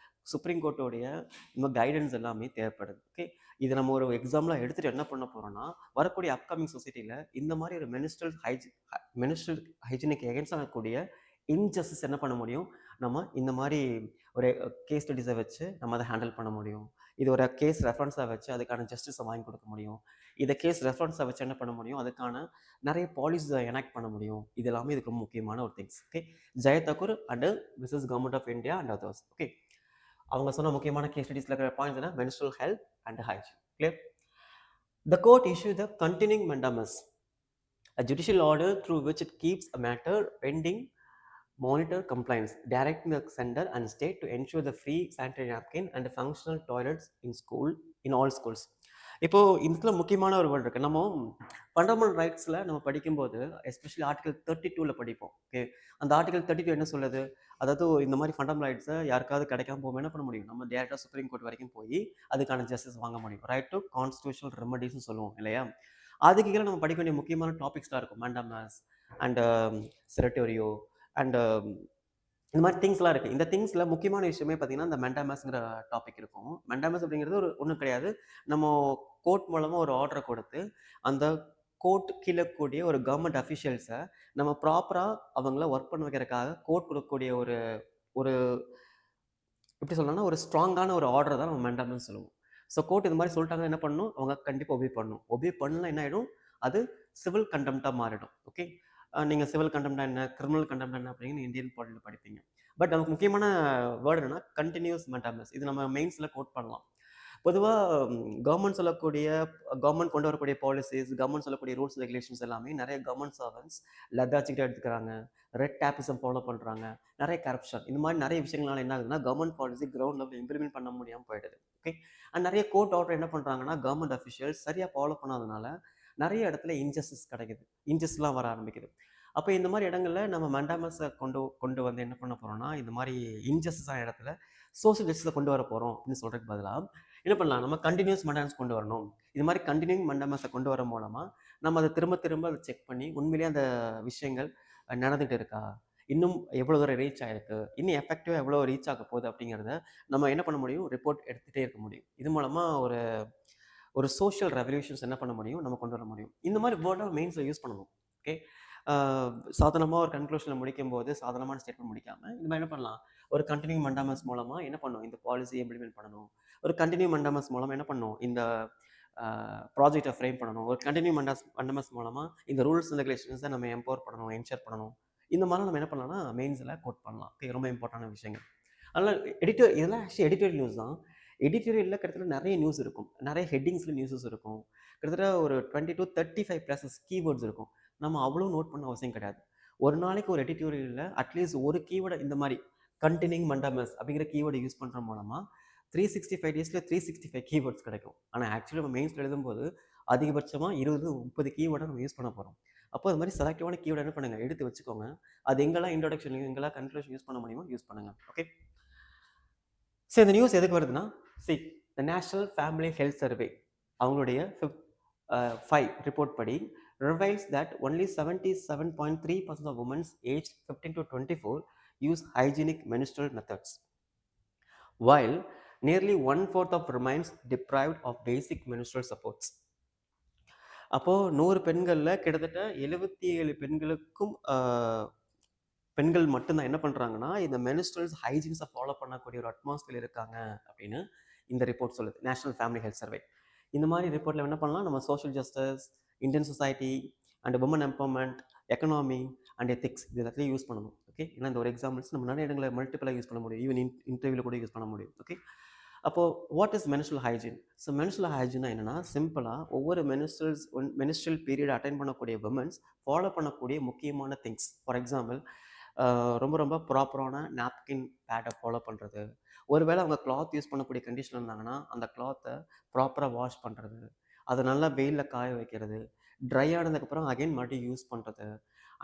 சுப்ரீம் கோர்ட்டோடைய இந்த கைடன்ஸ் எல்லாமே தேவைப்படுது. ஓகே, இது நம்ம ஒரு எக்ஸாம்பிளாக எடுத்துகிட்டு என்ன பண்ண போகிறோம்னா, வரக்கூடிய அப்கமிங் சொசைட்டியில் இந்த மாதிரி ஒரு மினிஸ்ட்ரல் ஹைஜீனிக் எகென்ஸ்ட் ஆகக்கூடிய இன்ஜஸ்டிஸ் என்ன பண்ண முடியும், நம்ம இந்த மாதிரி ஒரு கேஸ் ஸ்டடீஸை வச்சு நம்ம அதை ஹேண்டில் பண்ண முடியும். இது ஒரு கேஸ் ரெஃபரன்ஸாக வச்சு அதுக்கான ஜஸ்டிஸை வாங்கி கொடுக்க முடியும். இதை கேஸ் ரெஃபரன்ஸை வச்சு என்ன பண்ண முடியும், அதுக்கான நிறைய பாலிசிஸை எனாக்ட் பண்ண முடியும். இது எல்லாமே இதுக்கு ரொம்ப முக்கியமான ஒரு things. Okay, Jaya Thakur and versus government of India and others. Okay, அவங்க சொன்ன முக்கியமான கேஸ் ஸ்டடீஸில் இருக்கிற பாயிண்ட்ஸ் என்ன, menstrual health and hygiene. Clear? The court issued the continuing mandamus, a judicial order through which it keeps a matter pending, monitor compliance, directing the sender and state to ensure the free sanitary napkin and functional toilets in all schools. இப்போது இதுல முக்கியமான ஒரு வேர்டு இருக்குது. நம்ம ஃபண்டமெண்டல் ரைட்ஸில் நம்ம படிக்கும்போது எஸ்பெஷலி ஆர்டிகல் 32 படிப்போம். ஓகே, அந்த ஆர்டிகல் 32 என்ன சொல்லுது, அதாவது இந்த மாதிரி ஃபண்டமெண்டல் ரைட்ஸை யாருக்காவது கிடைக்காம போகும் என்ன பண்ண முடியும், நம்ம டேரெக்டாக சுப்ரீம் கோர்ட் வரைக்கும் போய் அதுக்கான ஜஸ்டிஸ் வாங்க முடியும். ரைட் டு கான்ஸ்டியூஷனல் ரெமடிஸ்னு சொல்லுவோம் இல்லையா. அதுக்கு கீழே நம்ம படிக்க வேண்டிய முக்கியமான டாபிக்ஸ்லாம் இருக்கும், மேண்டமஸ் அண்ட் செரட்டோரியோ அண்ட் இந்த மாதிரி திங்ஸ்லாம் இருக்குது. இந்த திங்ஸில் முக்கியமான விஷயமே பார்த்தீங்கன்னா இந்த மெண்டாமஸ்ங்கிற டாபிக் இருக்கும். மெண்டாமஸ் அப்படிங்கிறது ஒன்றும் கிடையாது, நம்ம கோர்ட் மூலமாக ஒரு ஆர்டரை கொடுத்து அந்த கோர்ட் கீழ கூடிய ஒரு கவர்மெண்ட் அஃபிஷியல்ஸை நம்ம ப்ராப்பராக அவங்கள ஒர்க் பண்ண வைக்கிறதுக்காக கோர்ட் கொடுக்கக்கூடிய ஒரு ஒரு எப்படி சொல்லலாம்னா ஒரு ஸ்ட்ராங்கான ஒரு ஆர்டர் தான் நம்ம மெண்டாமன்னு சொல்லுவோம். ஸோ கோர்ட் இது மாதிரி சொல்லிட்டாங்கன்னா என்ன பண்ணணும், அவங்க கண்டிப்பாக ஒபே பண்ணணும். ஒபே பண்ணலாம் என்ன ஆகிடும், அது சிவில் கண்டெம்ட்டாக மாறிடும். ஓகே, நீங்கள் சிவில் கண்டெம்ட்டா என்ன, கிரிமினல் கண்டெம்ட் என்ன அப்படிங்கிற இந்தியன் பாலிட்டியில் படிப்பீங்க. பட் நமக்கு முக்கியமான வேர்டு என்னன்னா கண்டினியூஸ் மெண்டாமஸ். இது நம்ம மெயின்ஸில் கோட் பண்ணலாம். பொதுவாக கவர்மெண்ட் சொல்லக்கூடிய கவர்மெண்ட் கொண்டு வரக்கூடிய பாலிசிஸ், கவர்மெண்ட் சொல்லக்கூடிய ரூல்ஸ் ரெகுலேஷன்ஸ் எல்லாமே நிறைய கவர்மெண்ட் சர்வன்ட்ஸ் லெத்தாச்சிக்கிட்ட எடுத்துக்கிறாங்க, ரெட் டேப்பிசம் ஃபாலோ பண்ணுறாங்க, நிறைய கரப்ஷன், இந்த மாதிரி நிறைய விஷயங்களால என்ன ஆகுதுன்னா கவர்மெண்ட் பாலிசி கிரவுண்ட் லெவலில் இம்ப்ளிமெண்ட் பண்ண முடியாமல் போயிடுது. ஓகே, அண்ட் நிறைய கோர்ட் ஆர்டர் என்ன பண்ணுறாங்கன்னா கவர்மெண்ட் அஃபிஷியல்ஸ் சரியாக ஃபாலோ பண்ணாதனால நிறைய இடத்துல இன்ஜஸ்டிஸ் கிடைக்குது, இன்ஜஸ்ட்லாம் வர ஆரம்பிக்குது. அப்போ இந்த மாதிரி இடங்கள்ல நம்ம மண்டாமஸை கொண்டு கொண்டு வந்து என்ன பண்ண போகிறோம்னா, இந்த மாதிரி இன்ஜஸ்டிஸான இடத்துல சோஷியல் ஜஸ்டிஸை கொண்டு வர போகிறோம் அப்படின்னு சொல்கிறதுக்கு பதிலாக என்ன பண்ணலாம், நம்ம கண்டினியூஸ் மண்டாமஸ் கொண்டு வரணும். இது மாதிரி கண்டினியூங் மண்டாமஸை கொண்டு வர மூலமாக நம்ம அதை திரும்ப திரும்ப அதை செக் பண்ணி உண்மையிலேயே அந்த விஷயங்கள் நடந்துகிட்டு இருக்கா, இன்னும் எவ்வளோ தூரம் ரீச் ஆகிருக்கு, இன்னும் எஃபெக்டிவாக எவ்வளோ ரீச் ஆக போகுது அப்படிங்கிறத நம்ம என்ன பண்ண முடியும், ரிப்போர்ட் எடுத்துகிட்டே இருக்க முடியும். இது மூலமாக ஒரு ஒரு சோஷியல் ரெவல்யூஷன்ஸ் என்ன பண்ண முடியும், நம்ம கொண்டு வர முடியும். இந்த மாதிரி வேர்டை மெயின்ஸில் யூஸ் பண்ணணும். ஓகே, சாதாரணமாக ஒரு கன்க்ளூஷனில் முடிக்கும் போது சாதாரணமான ஸ்டேட்மெண்ட் முடிக்காமல் இந்த மாதிரி என்ன பண்ணலாம், ஒரு கண்டினியூ மண்டாமஸ் மூலமாக என்ன பண்ணணும், இந்த பாலிசி இம்ப்ளிமெண்ட் பண்ணணும். ஒரு கண்டினியூ மண்டாமஸ் மூலமாக என்ன பண்ணணும், இந்த ப்ராஜெக்டை ஃப்ரேம் பண்ணணும். ஒரு கண்டினியூ மண்டமஸ் மூலமாக இந்த ரூல்ஸ் அண்ட் ரெகுலேஷன்ஸை நம்ம எம்பவர் பண்ணணும், என்ஷர் பண்ணணும். இந்த மாதிரி நம்ம என்ன பண்ணலாம்னா மெயின்ஸில் கோட் பண்ணலாம். ஓகே, ரொம்ப இம்பார்ட்டண்டான விஷயங்கள். அதனால் இதெல்லாம் ஆக்சுவலி எடிட்டோரியல் நியூஸ் தான். எடிட்டோரியலில் கிட்டத்தட்ட நிறைய நியூஸ் இருக்கும், நிறைய ஹெட்டிங்ஸில் நியூஸஸ் இருக்கும். கிட்டத்தட்ட ஒரு 20 to 35 ப்ளஸஸ் கீவேர்ட்ஸ் இருக்கும். நம்ம அவ்வளோ நோட் பண்ண அவசியம் கிடையாது. ஒரு நாளைக்கு ஒரு எடிட்டோரியலில் அட்லீஸ்ட் ஒரு கீவேர்டை இந்த மாதிரி கண்டினியூங் மண்டமஸ் அப்படிங்கிற கீவேர்டை யூஸ் பண்ணுற மூலமாக 365 டேஸில் 365 கீவேர்ட்ஸ் கிடைக்கும். ஆனால் ஆக்சுவலி நம்ம மெயின்ஸில் எழுதும்போது அதிகபட்சமாக 20-30 கீவேர்டை நம்ம யூஸ் பண்ண போகிறோம். அப்போ அது மாதிரி செலக்டிவான கீவேர்டு என்ன பண்ணுங்கள், எடுத்து வச்சுக்கோங்க. அது எங்கெல்லாம் இன்ட்ரோடக்ஷன், எங்கெல்லாம் கன்க்ளூஷன் யூஸ் பண்ண முடியுமோ யூஸ் பண்ணுங்கள். ஓகே, சரி, இந்த நியூஸ் எதுக்கு வருதுன்னா, the national family health survey அவங்களுடைய 5 ரிப்போர்ட் படி reveals that only 77.3% of women aged 15 to 24 use hygienic menstrual methods, while nearly 1/4 of remains deprived of basic menstrual supports. அப்போது 100 பெண்களில் கிட்டத்தட்ட 77 பெண்களுக்கும் பெண்கள் மட்டும்தான் என்ன பண்ணுறாங்கன்னா இந்த மெனிஸ்ட்ரல்ஸ் ஹைஜீன்ஸை ஃபாலோ பண்ணக்கூடிய ஒரு அட்மாஸ்பியர் இருக்காங்க அப்படின்னு இந்த ரிப்போர்ட் சொல்லுது, நேஷனல் ஃபேமிலி ஹெல்த் சர்வே. இந்த மாதிரி ரிப்போர்ட்டில் என்ன பண்ணலாம், நம்ம social justice, Indian society and women empowerment, economy and ethics இது எல்லாத்தையும் யூஸ் பண்ணணும். ஓகே, ஏன்னா இந்த ஒரு எக்ஸாம்பிள்ஸ் நம்ம நிறைய இடங்களில் மல்டிபிளாக யூஸ் பண்ண முடியும், ஈவன் இன்டர்வியூவில் கூட யூஸ் பண்ண முடியும். ஓகே, அப்போது வாட் இஸ் மெனிஸ்ட்ரல் ஹைஜீன்? ஸோ மெனிஸ்ட்ரல் ஹைஜீனா என்னென்னா, சிம்பிளாக ஒவ்வொரு மெனிஸ்ட்ரல் பீரியட் அட்டைன் பண்ணக்கூடிய விமன்ஸ் ஃபாலோ பண்ணக்கூடிய முக்கியமான திங்ஸ். ஃபார் எக்ஸாம்பிள், ரொம்ப ரொம்ப ப்ராப்பரான நாப்கின் பேடை ஃபாலோ பண்ணுறது, ஒருவேளை அவங்க கிளாத் யூஸ் பண்ணக்கூடிய கண்டிஷன் இருந்தாங்கன்னா அந்த கிளாத்தை ப்ராப்பராக வாஷ் பண்ணுறது, அதை நல்லா வெயிலில் காய வைக்கிறது, ட்ரை ஆனதுக்கப்புறம் அகைன் மறுபடியும் யூஸ் பண்ணுறது,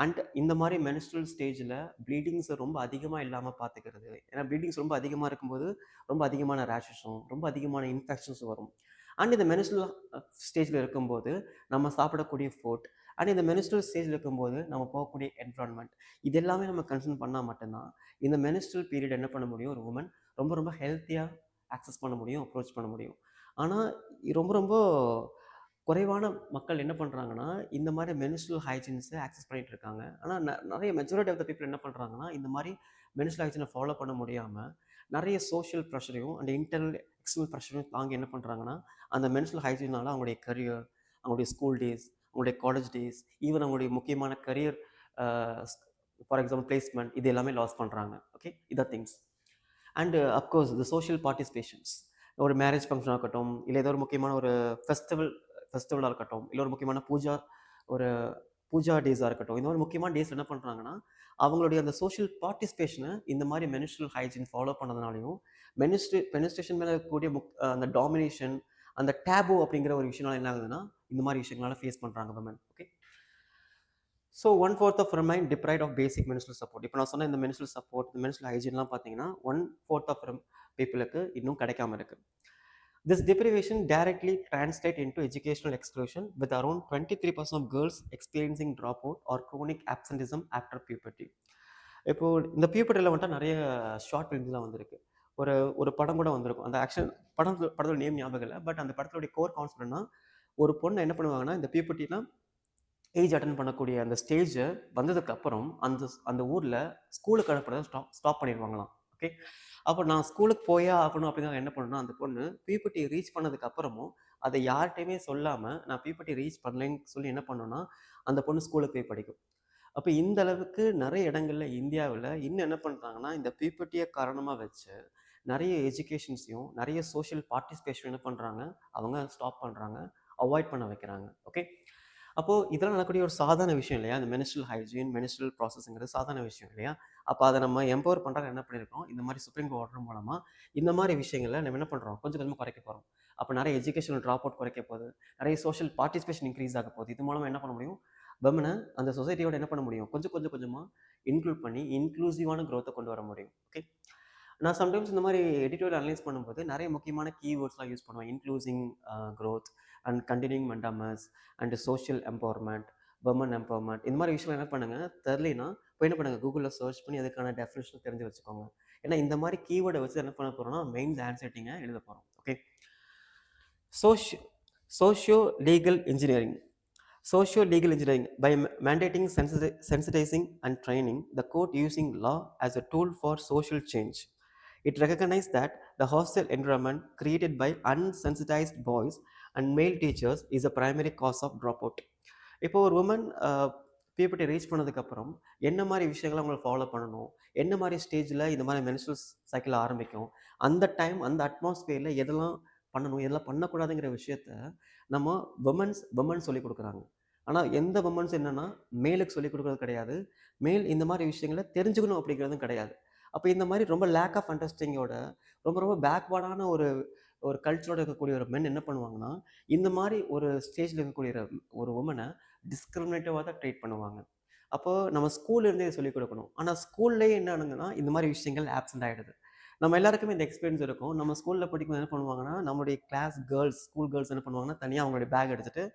அண்ட் இந்த மாதிரி மெனிஸ்ட்ரல் ஸ்டேஜில் ப்ளீடிங்ஸ் ரொம்ப அதிகமாக இல்லாமல் பார்த்துக்கிறது. ஏன்னா ப்ளீடிங்ஸ் ரொம்ப அதிகமாக இருக்கும்போது ரொம்ப அதிகமான ரேஷஸும் ரொம்ப அதிகமான இன்ஃபெக்ஷன்ஸும் வரும். அண்ட் இந்த மெனிஸ்ட்ரல் ஸ்டேஜில் இருக்கும்போது நம்ம சாப்பிடக்கூடிய ஃபுட், அண்ட் இந்த மெனிஸ்ட்ரல் ஸ்டேஜில் இருக்கும்போது நம்ம போகக்கூடிய என்விரான்மெண்ட், இது எல்லாமே நம்ம கன்சர்ன் பண்ணால் மட்டும்தான் இந்த மெனிஸ்ட்ரல் பீரியட் என்ன பண்ண முடியும், ஒரு உமன் ரொம்ப ரொம்ப ஹெல்த்தியாக ஆக்சஸ் பண்ண முடியும், அப்ரோச் பண்ண முடியும். ஆனால் ரொம்ப ரொம்ப குறைவான மக்கள் என்ன பண்ணுறாங்கன்னா இந்த மாதிரி மெனிஸ்ட்ரல் ஹைஜீன்ஸை ஆக்சஸ் பண்ணிகிட்டு இருக்காங்க. ஆனால் நிறைய மெஜாரிட்டி ஆஃப் த பீப்புள் என்ன பண்ணுறாங்கன்னா இந்த மாதிரி மெனிஸ்ட்ரல் ஹைஜீனை ஃபாலோ பண்ண முடியாமல் நிறைய சோஷியல் ப்ரெஷரையும் அந்த இன்டர்னல் எக்ஸ்டர்னல் ப்ரெஷரையும் தாங்கி என்ன பண்ணுறாங்கன்னா அந்த மெனிஸ்ட்ரல் ஹைஜீனால் அவங்களுடைய கரியர், அவங்களுடைய ஸ்கூல் டேஸ், அவங்களுடைய காலேஜ் டேஸ், ஈவன் அவங்களுடைய முக்கியமான கரியர், ஃபார் எக்ஸாம்பிள் பிளேஸ்மெண்ட், இது எல்லாமே லாஸ் பண்ணுறாங்க. ஓகே, இதான் திங்ஸ். அண்டு அஃப்கோர்ஸ் இந்த சோஷியல் பார்ட்டிசிபேஷன்ஸ், ஒரு மேரேஜ் ஃபங்க்ஷனாக இருக்கட்டும், இல்லை ஏதோ ஒரு முக்கியமான ஒரு ஃபெஸ்டிவலாக இருக்கட்டும், இல்லை ஒரு முக்கியமான பூஜா டேஸாக இருக்கட்டும், இந்த மாதிரி முக்கியமான டேஸ் என்ன பண்ணுறாங்கன்னா அவங்களுடைய அந்த சோஷியல் பார்ட்டிசிபேஷனை இந்த மாதிரி மெனிஸ்ட்ரல் ஹைஜீன் ஃபாலோ பண்ணதுனாலையும் மெனிஸ்ட்ரேஷன் மேலே இருக்கக்கூடிய அந்த டாமினேஷன், அந்த டேபு அப்படிங்கிற ஒரு விஷயம்னால என்ன ஆகுதுன்னா இந்த மாதிரி விஷயங்களால ஃபேஸ் பண்ணுறாங்க women. Okay, so 1/4 of remain deprived of basic menstrual support. இப்போ நான் சொன்ன இந்த மெனிஸ்ட்ரல் சப்போர்ட், இந்த மெனிஸ்ட்ரல் ஹைஜீன்லாம் பார்த்தீங்கன்னா 1/4 ஆஃப் பீப்புளுக்கு இன்னும் கிடைக்காம இருக்குது. This deprivation directly translates into educational exclusion, with around 23% of girls experiencing dropout or chronic absenteeism after puberty. இப்போது இந்த பியூபர்ட்டியில் வந்துட்டு நிறைய ஷார்ட் ஃபிலிம்ஸ்லாம் வந்திருக்கு. ஒரு ஒரு படம் கூட வந்திருக்கும். அந்த படத்தோட நேம் ஞாபகம் இல்லை. பட் அந்த படத்தோடைய கோர் கான்செப்ட்னா ஒரு பொண்ணு என்ன பண்ணுவாங்கன்னா இந்த பியூபர்ட்டினா ஏஜ் அட்டன் பண்ணக்கூடிய அந்த ஸ்டேஜ் வந்ததுக்கப்புறம் அந்த அந்த ஊரில் ஸ்கூலுக்கு அனுப்புறத ஸ்டாப் பண்ணிடுவாங்களாம். ஓகே. அப்போ நான் ஸ்கூலுக்கு போயே ஆகணும் அப்படின்னு என்ன பண்ணணும்னா, அந்த பொண்ணு பியூபர்ட்டி ரீச் பண்ணதுக்கு அப்புறமும் அதை யார்கிட்டையுமே சொல்லாமல் நான் பியூபர்ட்டி ரீச் பண்ணலைன்னு சொல்லி என்ன பண்ணணும்னா அந்த பொண்ணு ஸ்கூலுக்கு போய் படிக்கும். அப்போ இந்த அளவுக்கு நிறைய இடங்கள்ல இந்தியாவில் இன்னும் என்ன பண்ணுறாங்கன்னா, இந்த பியூபர்ட்டியை காரணமாக வச்சு நிறைய எஜுகேஷன்ஸையும் நிறைய சோஷியல் பார்ட்டிசிபேஷன் என்ன பண்ணுறாங்க, அவங்க ஸ்டாப் பண்ணுறாங்க, அவாய்ட் பண்ண வைக்கிறாங்க. ஓகே. அப்போது இதெல்லாம் நடக்கக்கூடிய ஒரு சாதாரண விஷயம் இல்லையா? அந்த மெனிஸ்ட்ரல் ஹைஜீன், மெனிஸ்ட்ரல் ப்ராசஸ்ங்கிறது சாதாரண விஷயம் இல்லையா? அப்போ அதை நம்ம எம்பவர் பண்ணுறாங்க என்ன பண்ணியிருக்கோம், இந்த மாதிரி சுப்ரீம் கோர்ட் ஆர்டர் மூலமாக இந்த மாதிரி விஷயங்களை நம்ம என்ன பண்ணுறோம், கொஞ்சம் கொஞ்சமாக குறைக்க போகிறோம். அப்போ நிறைய எஜுகேஷனல் ட்ராப் அவுட் குறைக்க போகுது, நிறைய சோஷியல் பார்ட்டிசிபேஷன் இன்க்ரீஸ் ஆக போகுது. இது மூலமாக என்ன பண்ண முடியும், விமனை அந்த சொசைட்டியோட என்ன பண்ண முடியும், கொஞ்சமாக இன்க்ளூட் பண்ணி இன்க்ளூசிவான க்ரோத்தை கொண்டு வர முடியும். ஓகே. நான் சம்டைம்ஸ் இந்த மாதிரி எடிட்டோரியல் அனலைஸ் பண்ணும்போது நிறைய முக்கியமான கீவேர்ட்ஸ்லாம் யூஸ் பண்ணுவேன். Inclusive growth and continuing momentum and social empowerment, women empowerment, இந்த மாதிரி விஷயம் என்ன பண்ணுங்க தெரியலனா இப்போ என்ன பண்ணுங்க, கூகுளில் சர்ச் பண்ணி அதுக்கான டெஃபினேஷன் தெரிஞ்சு வச்சுக்கோங்க. ஏன்னா இந்த மாதிரி கீவேர்டை வச்சு என்ன பண்ண போகிறோம்னா மெயின்ஸ் ஆன்சர்ட்டிங்க எழுத போகிறோம். Okay. Socio socio legal engineering. Socio-legal engineering. By mandating, sensitizing, and training, the court using law as a tool for social change. It recognized that the hostile environment created by unsensitized boys and male teachers is a primary cause of dropout. இப்போ ஒரு உமன் பியூபர்ட்டி ரீச் பண்ணதுக்கப்புறம் என்ன மாதிரி விஷயங்களை அவங்களை ஃபாலோ பண்ணணும், என்ன மாதிரி ஸ்டேஜில் இந்த மாதிரி மென்ஸ்ட்ரல் சைக்கிள் ஆரம்பிக்கும், அந்த டைம் அந்த அட்மாஸ்பியரில் எதெல்லாம் பண்ணணும் எதெல்லாம் பண்ணக்கூடாதுங்கிற விஷயத்த நம்ம விமன்ஸ் சொல்லிக் கொடுக்குறாங்க. ஆனால் எந்த விமன்ஸ் என்னென்னா மேலுக்கு சொல்லிக் கொடுக்குறது கிடையாது, மேல் இந்த மாதிரி விஷயங்களை தெரிஞ்சுக்கணும் அப்படிங்கிறதும் கிடையாது. அப்போ இந்த மாதிரி ரொம்ப லேக் ஆஃப் அண்டர்ஸ்டாண்டிங்கோட ரொம்ப ரொம்ப பேக்வேர்டான ஒரு ஒரு கல்ச்சரோட இருக்கக்கூடிய ஒரு மென் என்ன பண்ணுவாங்கன்னா, இந்த மாதிரி ஒரு ஸ்டேஜில் இருக்கக்கூடிய ஒரு உமனை டிஸ்கிரிமினேட்டிவாக தான் ட்ரீட் பண்ணுவாங்க. அப்போது நம்ம ஸ்கூல்லேருந்தே இதை சொல்லிக் கொடுக்கணும். ஆனால் ஸ்கூல்லேயே என்ன ஆனுங்கன்னா இந்த மாதிரி விஷயங்கள் ஆப்சென்ட் ஆகிடுது. நம்ம எல்லாருக்குமே இந்த எக்ஸ்பீரியன்ஸ் இருக்கும். நம்ம ஸ்கூலில் படிக்கும்போது என்ன பண்ணுவாங்கன்னா, நம்மளுடைய கிளாஸ் கேர்ள்ஸ், ஸ்கூல் கேர்ள்ஸ் என்ன பண்ணுவாங்கன்னா, தனியாக அவங்களுடைய பேக் எடுத்துகிட்டு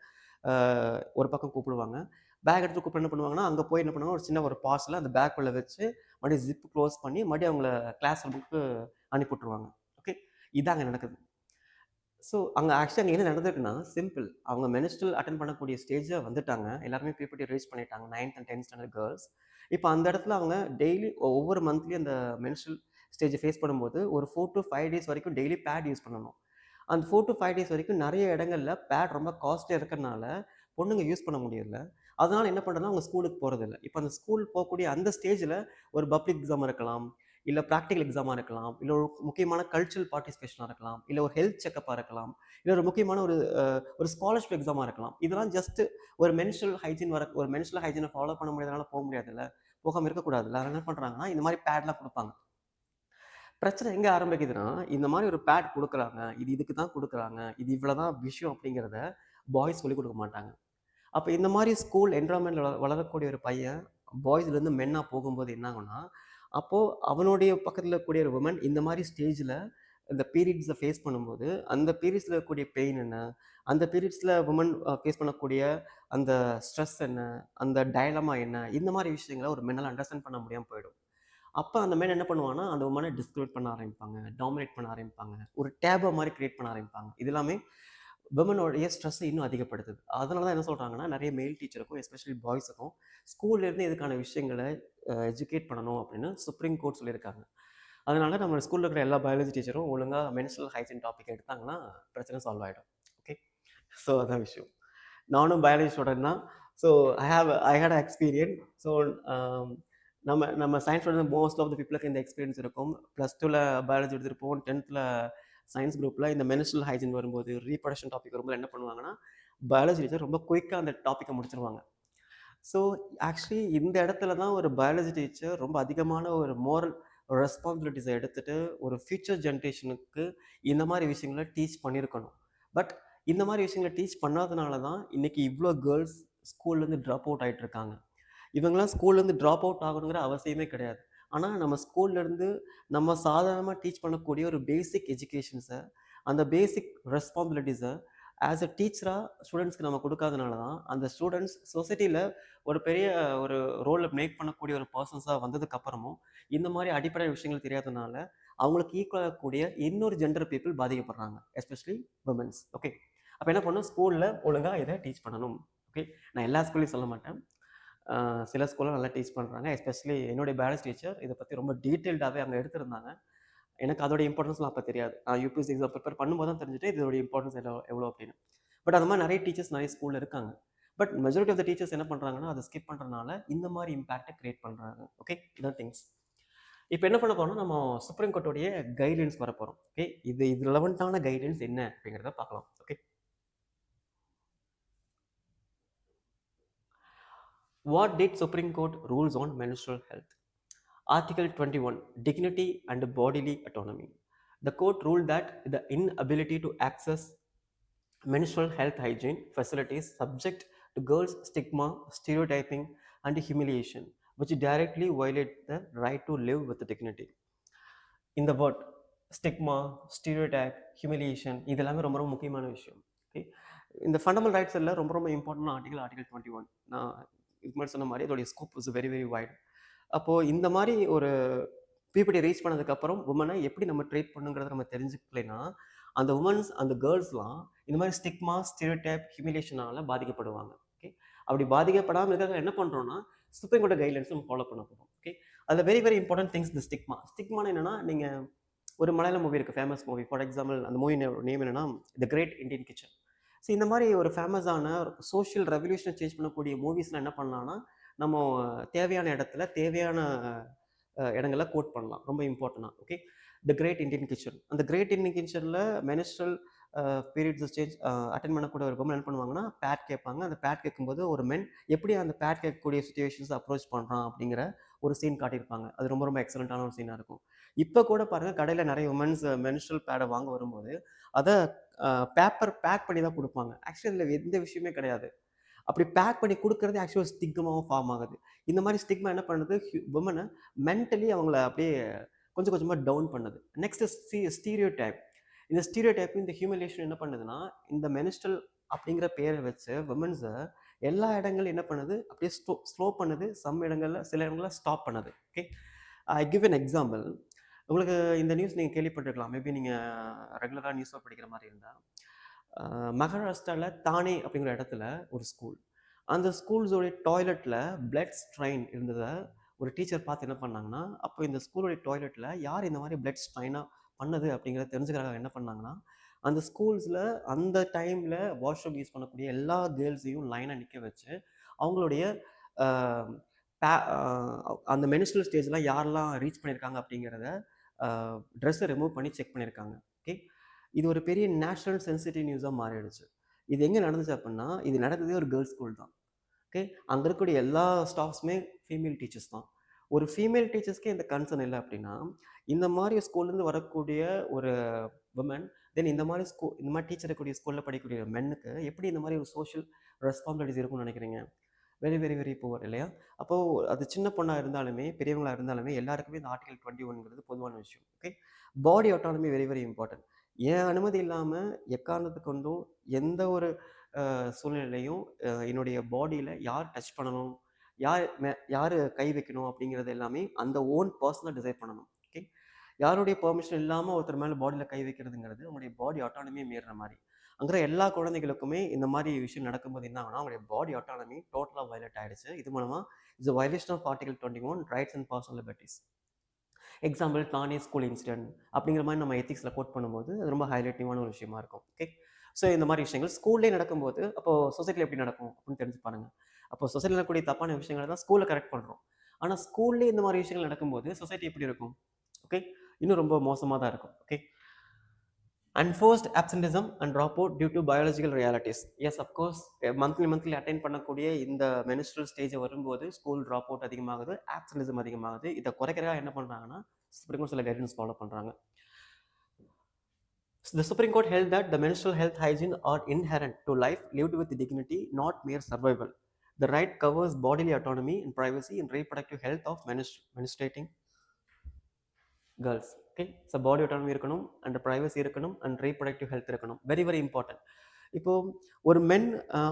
ஒரு பக்கம் கூப்பிடுவாங்க. பேக் எடுத்து கூப்பிட்டு என்ன பண்ணுவாங்கன்னா, அங்கே போய் என்ன பண்ணுவாங்க, ஒரு சின்ன ஒரு பார்சலை அந்த பேக்குள்ளே வச்சு மறுபடியும் ஜிப் க்ளோஸ் பண்ணி மறுபடியும் அவங்கள கிளாஸ் ரூமுக்கு அனுப்பி விட்ருவாங்க. ஓகே. இதாங்க நடக்குது. ஸோ அங்கே ஆக்சுவலி அங்கே என்ன நடந்திருக்குன்னா சிம்பிள். அவங்க மெனிஸ்ட்ரல் அட்டன் பண்ணக்கூடிய ஸ்டேஜில் வந்துட்டாங்க. எல்லாருமே பியூபர்ட்டி ரீச் பண்ணிட்டாங்க 9th and 10th standard girls. இப்போ அந்த இடத்துல அவங்க டெய்லி ஒவ்வொரு மந்த்லியும் அந்த மென்ஸ்ட்ரல் ஸ்டேஜை ஃபேஸ் பண்ணும்போது ஒரு 4 to 5 டேஸ் வரைக்கும் டெய்லி பேட் யூஸ் பண்ணணும். அந்த 4 to 5 டேஸ் வரைக்கும் நிறைய இடங்களில் பேட் ரொம்ப காஸ்ட்லியாக இருக்கிறனால பொண்ணுங்க யூஸ் பண்ண முடியல. அதனால் என்ன பண்ணுறதுனா அவங்க ஸ்கூலுக்கு போகிறதில்ல. இப்போ அந்த ஸ்கூல் போகக்கூடிய அந்த ஸ்டேஜில் ஒரு பப்ளிக் எக்ஸாம் இருக்கலாம், இல்லை ப்ராக்டிக்கல் எக்ஸாமாக இருக்கலாம், இல்லை ஒரு முக்கியமான கல்ச்சுரல் பார்ட்டிசிபேஷனாக இருக்கலாம், இல்லை ஒரு ஹெல்த் செக்கப்பாக இருக்கலாம், இல்லை ஒரு முக்கியமான ஒரு ஸ்காலர்ஷிப் எக்ஸாமாக இருக்கலாம். இதெல்லாம் ஜஸ்ட் ஒரு மென்ஸ்ட்ரல் ஹைஜீன் ஒரு மென்ஸ்ட்ரல் ஹைஜீனை ஃபாலோ பண்ண முடியாதனால போக முடியாதுல்ல, போகாமல் இருக்கக்கூடாதுல்ல. அதனால் என்ன பண்ணுறாங்கன்னா இந்த மாதிரி பேட்லாம் கொடுப்பாங்க. பிரச்சனை எங்கே ஆரம்பிக்குதுன்னா, இந்த மாதிரி ஒரு பேட் கொடுக்குறாங்க, இது இதுக்கு தான் கொடுக்குறாங்க, இது இவ்வளோ தான் விஷயம் அப்படிங்கிறத பாய்ஸ் சொல்லிக் கொடுக்க மாட்டாங்க. அப்போ இந்த மாதிரி ஸ்கூல் என்வரான்மெண்ட்டில் வளரக்கூடிய ஒரு பையன் பாய்ஸ்லேருந்து மென்னாக போகும்போது என்ன ஆகும்னா, அப்போது அவனுடைய பக்கத்தில் இருக்கக்கூடிய ஒரு உமன் இந்த மாதிரி ஸ்டேஜில் இந்த பீரியட்ஸை ஃபேஸ் பண்ணும்போது அந்த பீரியட்ஸில் இருக்கக்கூடிய பெயின் என்ன, அந்த பீரியட்ஸில் உமன் ஃபேஸ் பண்ணக்கூடிய அந்த ஸ்ட்ரெஸ் என்ன, அந்த டயலமா என்ன, இந்த மாதிரி விஷயங்களை ஒரு மென்னால் அண்டர்ஸ்டாண்ட் பண்ண முடியாமல் போயிடும். அப்போ அந்த மேன் என்ன பண்ணுவான்னா அந்த உமனை டிஸ்கிரிமினேட் பண்ண ஆரம்பிப்பாங்க, டாமினேட் பண்ண ஆரம்பிப்பாங்க, ஒரு டேபோ மாதிரி கிரியேட் பண்ண ஆரம்பிப்பாங்க. இது எல்லாமே விமனோடைய ஸ்ட்ரெஸ்ஸை இன்னும் அதிகப்படுத்துது. அதனால தான் என்ன சொல்கிறாங்கன்னா, நிறைய மெயில் டீச்சருக்கும் எஸ்பெஷலி பாய்ஸுக்கும் ஸ்கூல்லேருந்து இதுக்கான விஷயங்களை எஜுகேட் பண்ணணும் அப்படின்னு சுப்ரீம் கோர்ட் சொல்லியிருக்காங்க. அதனால நம்ம ஸ்கூலில் இருக்கிற எல்லா பயாலஜி டீச்சரும் ஒழுங்காக மென்ஸ்ட்ரல் ஹைஜீன் டாபிக் எடுத்தாங்கன்னா பிரச்சனை சால்வ் ஆகிடும். ஓகே. ஸோ அதான் விஷயம். நானும் பயாலஜி ஸ்டூடெண்ட் தான். So I had experience. So நம்ம நம்ம science student most of the பீப்புளுக்கு இந்த எக்ஸ்பீரியன்ஸ் இருக்கும். +2ல் பயாலஜி எடுத்துருப்போம், 10th சயின்ஸ் குரூப்பில் இந்த மென்ஸ்ட்ரல் ஹைஜீன் வரும்போது, ரீப்ரொடக்ஷன் டாபிக் வரும்போது என்ன பண்ணுவாங்கன்னா, பயாலஜி டீச்சர் ரொம்ப குயிக்காக அந்த டாப்பிக்கை முடிச்சிருவாங்க. ஸோ ஆக்சுவலி இந்த இடத்துல தான் ஒரு பயாலஜி டீச்சர் ரொம்ப அதிகமான ஒரு மோரல் ரெஸ்பான்சிபிலிட்டிஸை எடுத்துகிட்டு ஒரு ஃப்யூச்சர் ஜென்ரேஷனுக்கு இந்த மாதிரி விஷயங்களை டீச் பண்ணியிருக்கணும். பட் இந்த மாதிரி விஷயங்களை டீச் பண்ணாதனால தான் இன்றைக்கி இவ்வளோ கேர்ள்ஸ் ஸ்கூல்லேருந்து ட்ராப் அவுட் ஆகிட்டு இருக்காங்க. இவங்களாம் ஸ்கூல்லேருந்து ட்ராப் அவுட் ஆகணுங்கிற அவசியமே கிடையாது. ஆனால் நம்ம ஸ்கூல்லேருந்து நம்ம சாதாரணமாக டீச் பண்ணக்கூடிய ஒரு பேசிக் எஜுகேஷன்ஸை, அந்த பேசிக் ரெஸ்பான்சிபிலிட்டிஸை ஆஸ் அ டீச்சராக ஸ்டூடெண்ட்ஸ்க்கு நம்ம கொடுக்காதனால தான் அந்த ஸ்டூடெண்ட்ஸ் சொசைட்டியில் ஒரு பெரிய ஒரு ரோலில் மேக் பண்ணக்கூடிய ஒரு பர்சன்ஸாக வந்ததுக்கப்புறமும் இந்த மாதிரி அடிப்படை விஷயங்கள் தெரியாதனால அவங்களுக்கு ஈக்குவலாக கூடிய இன்னொரு ஜெண்டர் பீப்புள் பாதிக்கப்படுறாங்க, எஸ்பெஷலி விமன்ஸ். ஓகே. அப்போ என்ன பண்ணணும், ஸ்கூலில் ஒழுங்காக இதை டீச் பண்ணணும். ஓகே, நான் எல்லா ஸ்கூல்லையும் சொல்ல மாட்டேன். சில ஸ்கூலில் நல்லா டீச் பண்ணுறாங்க. எஸ்பெஷலி என்னுடைய பயாலஜி டீச்சர் இதை பற்றி ரொம்ப டீட்டெயில்டாகவே அங்கே எடுத்திருந்தாங்க. எனக்கு அதோட இம்பார்ட்டன்ஸ்லாம் அப்போ தெரியாது. நான் யூபிஎஸ்சி எக்ஸாம் ப்ரிப்பேர் பண்ணும்போது தான் தெரிஞ்சுட்டு இதோட இம்பார்ட்டன்ஸ் எவ்வளோ அப்படின்னு. பட் அந்த மாதிரி நிறைய டீச்சர்ஸ் நிறைய ஸ்கூலில் இருக்காங்க. But majority of the teachers என்ன பண்ணுறாங்கன்னா அதை ஸ்கிப் பண்ணுறதுனால இந்த மாதிரி இம்பாக்டை கிரியேட் பண்ணுறாங்க. ஓகே, இதான் திங்ஸ். இப்போ என்ன பண்ண போறோம்னா நம்ம சுப்ரீம் கோர்ட்டோடைய கைட்லைன்ஸ் வர போகிறோம். ஓகே, இது ரிலவெண்ட்டான கைட்லைன்ஸ் என்ன அப்படிங்கிறத பார்க்கலாம். Okay, what did Supreme Court rules on menstrual health? Article 21, dignity and bodily autonomy. The court ruled that the inability to access menstrual health hygiene facilities subject to girls' stigma, stereotyping, and humiliation, which directly violate the right to live with dignity. இந்த வேர்ட் ஸ்டிக்மா, ஸ்டீரியோடைப், ஹியூமிலியேஷன் இதெல்லாமே ரொம்ப ரொம்ப முக்கியமான விஷயம். ஓகே, இந்த ஃபண்டமெண்டல் ரைட்ஸ் எல்லாம் ரொம்ப ரொம்ப இம்பார்ட்டன்ட் ஆர்டிகல் 21. நான் இது மாதிரி சொன்ன மாதிரி இதோடைய scope is very very white. அப்போது இந்த மாதிரி ஒரு பிபிடி ரீச் பண்ணதுக்கப்புறம் உமனை எப்படி நம்ம ட்ரீட் பண்ணுங்கிறத நம்ம தெரிஞ்சுக்கலைன்னா அந்த உமன்ஸ் அந்த கேர்ள்ஸ்லாம் இந்த மாதிரி ஸ்டிக்மா, ஸ்டீரியோடைப், ஹியூமிலியேஷனால பாதிக்கப்படுவாங்க. ஓகே, அப்படி பாதிக்கப்படாமல் இருக்கிறது என்ன பண்ணுறோம்னா சுப்ரீம் கோர்ட் கைட்லைன்ஸ் நம்ம ஃபாலோ பண்ண போகிறோம். ஓகே, அதில் வெரி வெரி இம்பார்ட்டன்ட் திங்ஸ் இந்த ஸ்டிக்மா. ஸ்டிக்மான்னு என்னன்னா, நீங்கள் ஒரு மலையாள மூவி இருக்குது, ஃபேமஸ் மூவி. ஃபார் எக்ஸாம்பிள் அந்த மூவி நேம் என்னன்னா the great Indian kitchen. So இந்த மாதிரி ஒரு ஃபேமஸான சோஷியல் ரெவல்யூஷனை சேஞ்ச் பண்ணக்கூடிய மூவிஸ்லாம் என்ன பண்ணலாம்னா நம்ம தேவையான இடத்துல தேவையான இடங்களை கோட் பண்ணலாம். ரொம்ப இம்பார்ட்டண்டாக. Okay, the great Indian kitchen. அந்த கிரேட் இண்டியன் கிச்சனில் மெனிஸ்ட்ரல் பீரியட்ஸ் சேஞ்ச் அட்டன் பண்ணக்கூடிய ஒரு கவர்மெண்ட் என்ன பண்ணுவாங்கன்னா பேட் கேட்பாங்க. அந்த பேட் கேட்கும்போது ஒரு மென் எப்படி அந்த பேட் கேட்கக்கூடிய சுச்சுவேஷன்ஸ் அப்ரோச் பண்ணுறான் அப்படிங்கிற ஒரு சீன் காட்டியிருப்பாங்க. அது ரொம்ப ரொம்ப எக்ஸலண்ட்டான ஒரு சீனாக இருக்கும். இப்போ கூட பாருங்கள், கடையில் நிறைய உமன்ஸ் மென்ஸ்ட்ரல் பேடை வாங்க வரும்போது அதை பேப்பர் பேக் பண்ணி தான் கொடுப்பாங்க. ஆக்சுவலி அதில் எந்த விஷயமே கிடையாது. அப்படி பேக் பண்ணி கொடுக்கறது ஆக்சுவலாக ஸ்டிக்மாவும் ஃபார்ம் ஆகுது. இந்த மாதிரி ஸ்டிக்மா என்ன பண்ணுது, உமனை மென்டலி அவங்கள அப்படியே கொஞ்சம் கொஞ்சமாக டவுன் பண்ணுது. Next stereo type. இந்த ஸ்டீரியோ டைப், இந்த ஹியூமிலேஷன் என்ன பண்ணுதுன்னா இந்த மெனிஸ்ட்ரல் அப்படிங்கிற பேரை வச்சு விமன்ஸை எல்லா இடங்களும் என்ன பண்ணுது, அப்படியே ஸ்லோ பண்ணுது. சில இடங்களில் ஸ்டாப் பண்ணுது. Okay, I give an example. உங்களுக்கு இந்த நியூஸ் நீங்கள் கேள்விப்பட்டிருக்கலாம். மேபி நீங்கள் ரெகுலராக நியூஸ் படிக்கிற மாதிரி இருந்தால், மகாராஷ்டிராவில் தானே அப்படிங்கிற இடத்துல ஒரு ஸ்கூல். அந்த ஸ்கூல்ஸோடைய டாய்லெட்டில் பிளட் ஸ்ட்ரைன் இருந்ததை ஒரு டீச்சர் பார்த்து என்ன பண்ணாங்கன்னா, அப்போ இந்த ஸ்கூலோடைய டாய்லெட்டில் யார் இந்த மாதிரி பிளட் ஸ்ட்ரைனாக பண்ணது அப்படிங்கிறத தெரிஞ்சுக்கிறதுக்காக என்ன பண்ணாங்கன்னா, அந்த ஸ்கூல்ஸில் அந்த டைமில் வாஷ்ரூம் யூஸ் பண்ணக்கூடிய எல்லா கேர்ள்ஸையும் லைனாக நிற்க வச்சு அவங்களுடைய அந்த மெனிஸ்ட்ரல் ஸ்டேஜ்லாம் யாரெல்லாம் ரீச் பண்ணியிருக்காங்க அப்படிங்கிறத ட்ரெஸ்ஸை ரிமூவ் பண்ணி செக் பண்ணியிருக்காங்க. ஓகே, இது ஒரு பெரிய நேஷனல் சென்சிட்டிவ் நியூஸாக மாறிடுச்சு. இது எங்கே நடந்துச்சு அப்படின்னா, இது நடந்ததே ஒரு கேர்ள்ஸ் ஸ்கூல் தான். ஓகே, அங்கே இருக்கக்கூடிய எல்லா ஸ்டாஃப்ஸுமே ஃபீமேல் டீச்சர்ஸ் தான். ஒரு ஃபீமேல் டீச்சர்ஸ்க்கே இந்த கன்சர்ன் இல்லை அப்படின்னா, இந்த மாதிரி ஸ்கூல்லேருந்து வரக்கூடிய ஒரு விமன், தென் இந்த மாதிரி டீச்சர் இருக்கக்கூடிய ஸ்கூலில் படிக்கக்கூடிய மென்னுக்கு எப்படி இந்த மாதிரி ஒரு சோஷியல் ரெஸ்பான்சிபிலிட்டிஸ் இருக்கும்னு நினைக்கிறீங்க? வெரி வெரி வெரி புவர் இல்லையா? அப்போது அது சின்ன பொண்ணாக இருந்தாலுமே பெரியவங்களாக இருந்தாலுமே எல்லாருக்குமே இந்த ஆர்டிகல் 21ங்கிறது பொதுவான விஷயம். ஓகே, பாடி ஆட்டானமி வெரி வெரி இம்பார்ட்டன்ட். என் அனுமதி இல்லாமல் எக்காரணத்து கொண்டும் எந்த ஒரு சூழ்நிலையும் என்னுடைய பாடியில் யார் டச் பண்ணணும், யார் கை வைக்கணும் அப்படிங்கிறது எல்லாமே அந்த ஓன் பர்சனல் டிசைட் பண்ணணும். ஓகே, யாருடைய பெர்மிஷன் இல்லாமல் ஒருத்தர் மேலே பாடியில் கை வைக்கிறதுங்கிறது உங்களுடைய பாடி ஆட்டானமியை மீறுற மாதிரி. அங்கே எல்லா குழந்தைகளுக்குமே இந்த மாதிரி விஷயம் நடக்கும்போது என்ன ஆகுனா அவங்களுடைய பாடி ஆட்டானமி டோட்டலாக வயலேட் ஆகிடுச்சு. இது மூலமாக it's violation of article 21 rights and personal liberties. Example தானே ஸ்கூல் இன்சிடென்ட் அப்படிங்கிற மாதிரி நம்ம எத்திக்ஸில் கோட் பண்ணும்போது அது ரொம்ப ஹைலைட்டிவான ஒரு விஷயமா இருக்கும். ஓகே, ஸோ இந்த மாதிரி விஷயங்கள் ஸ்கூல்லேயே நடக்கும்போது அப்போது சொசைட்டியில் எப்படி நடக்கும் அப்படின்னு தெரிஞ்சு பாருங்க. அப்போ சொசைட்டியில் நடக்கக்கூடிய தப்பான விஷயங்களை தான் ஸ்கூலில் கரெக்ட் பண்ணுறோம். ஆனால் ஸ்கூல்லேயே இந்த மாதிரி விஷயங்கள் நடக்கும்போது சொசைட்டி எப்படி இருக்கும்? ஓகே, இன்னும் ரொம்ப மோசமாக தான் இருக்கும். Okay, enforced absenteeism and dropout due to biological realities. Yes, of course, monthly attain பண்ணக்கூடிய இந்த menstrual ஸ்டேஜ் வரும்போது ஸ்கூல் ட்ராப் அவுட் அதிகமாகுது, ஆப்சன்டிசம் அதிகமாகுது. இதை குறைக்கிறதுக்காக என்ன பண்ணுறாங்கன்னா சுப்ரீம் கோர்ட் சில கைடன்ஸ் ஃபாலோ பண்ணுறாங்க. The Supreme Court held that the menstrual health hygiene are inherent to life lived with dignity, not mere survival. The right covers bodily autonomy and privacy and reproductive health of menstruating girls. Okay, so body autonomy இருக்கணும், அண்ட் ப்ரைவசி இருக்கணும், அண்ட் ரீப்ரொடக்டிவ் ஹெல்த் இருக்கணும். Very very important. இப்போது ஒரு மென்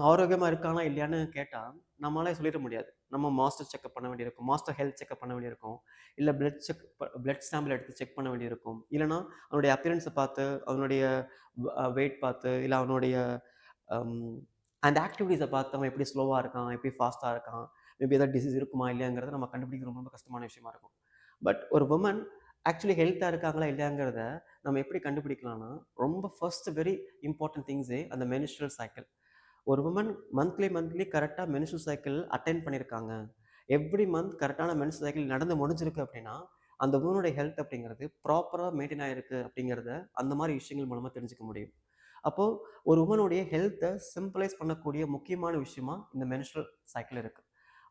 ஆரோக்கியமாக இருக்கானா இல்லையான்னு கேட்டால் நம்மளாலே சொல்லிட முடியாது. நம்ம மாஸ்டர் செக்அப் பண்ண வேண்டியிருக்கும், மாஸ்டர் ஹெல்த் செக்அப் பண்ண வேண்டியிருக்கும், இல்லை பிளட் சாம்பிள் எடுத்து செக் பண்ண வேண்டியிருக்கும், இல்லைனா அவனுடைய அப்பியரன்ஸை பார்த்து அவனுடைய வெயிட் பார்த்து, இல்லை அவனுடைய அந்த ஆக்டிவிட்டீஸை பார்த்து அவன் எப்படி ஸ்லோவாக இருக்கான், எப்படி ஃபாஸ்ட்டாக இருக்கான், மேபி ஏதாவது டிசீஸ் இருக்குமா இல்லையாங்கிறத நம்ம கண்டுபிடிக்க ரொம்ப ரொம்ப கஷ்டமான விஷயமா இருக்கும். பட் ஒரு உமன் ஆக்சுவலி ஹெல்த்தாக இருக்காங்களா இல்லையாங்கிறத நம்ம எப்படி கண்டுபிடிக்கலாம்னா, ரொம்ப ஃபர்ஸ்ட் வெரி இம்பார்ட்டன்ட் திங்ஸே அந்த மெனிஸ்ட்ரல் சைக்கிள். ஒரு உமன் மந்த்லி கரெக்டாக மென்ஸ்ட்ரல் சைக்கிள் அட்டென்ட் பண்ணியிருக்காங்க, எவ்ரி மந்த் கரெக்டான மென்ஸ்ட்ரல் சைக்கிள் நடந்து முடிஞ்சிருக்கு அப்படின்னா, அந்த உமனுடைய ஹெல்த் அப்படிங்கிறது ப்ராப்பராக மெயின்டைன் ஆகிருக்கு அப்படிங்கிறத அந்த மாதிரி விஷயங்கள் மூலமாக தெரிஞ்சுக்க முடியும். அப்போது ஒரு உமனுடைய ஹெல்த்தை சிம்பிளைஸ் பண்ணக்கூடிய முக்கியமான விஷயமா இந்த மென்ஸ்ட்ரல் சைக்கிள் இருக்குது.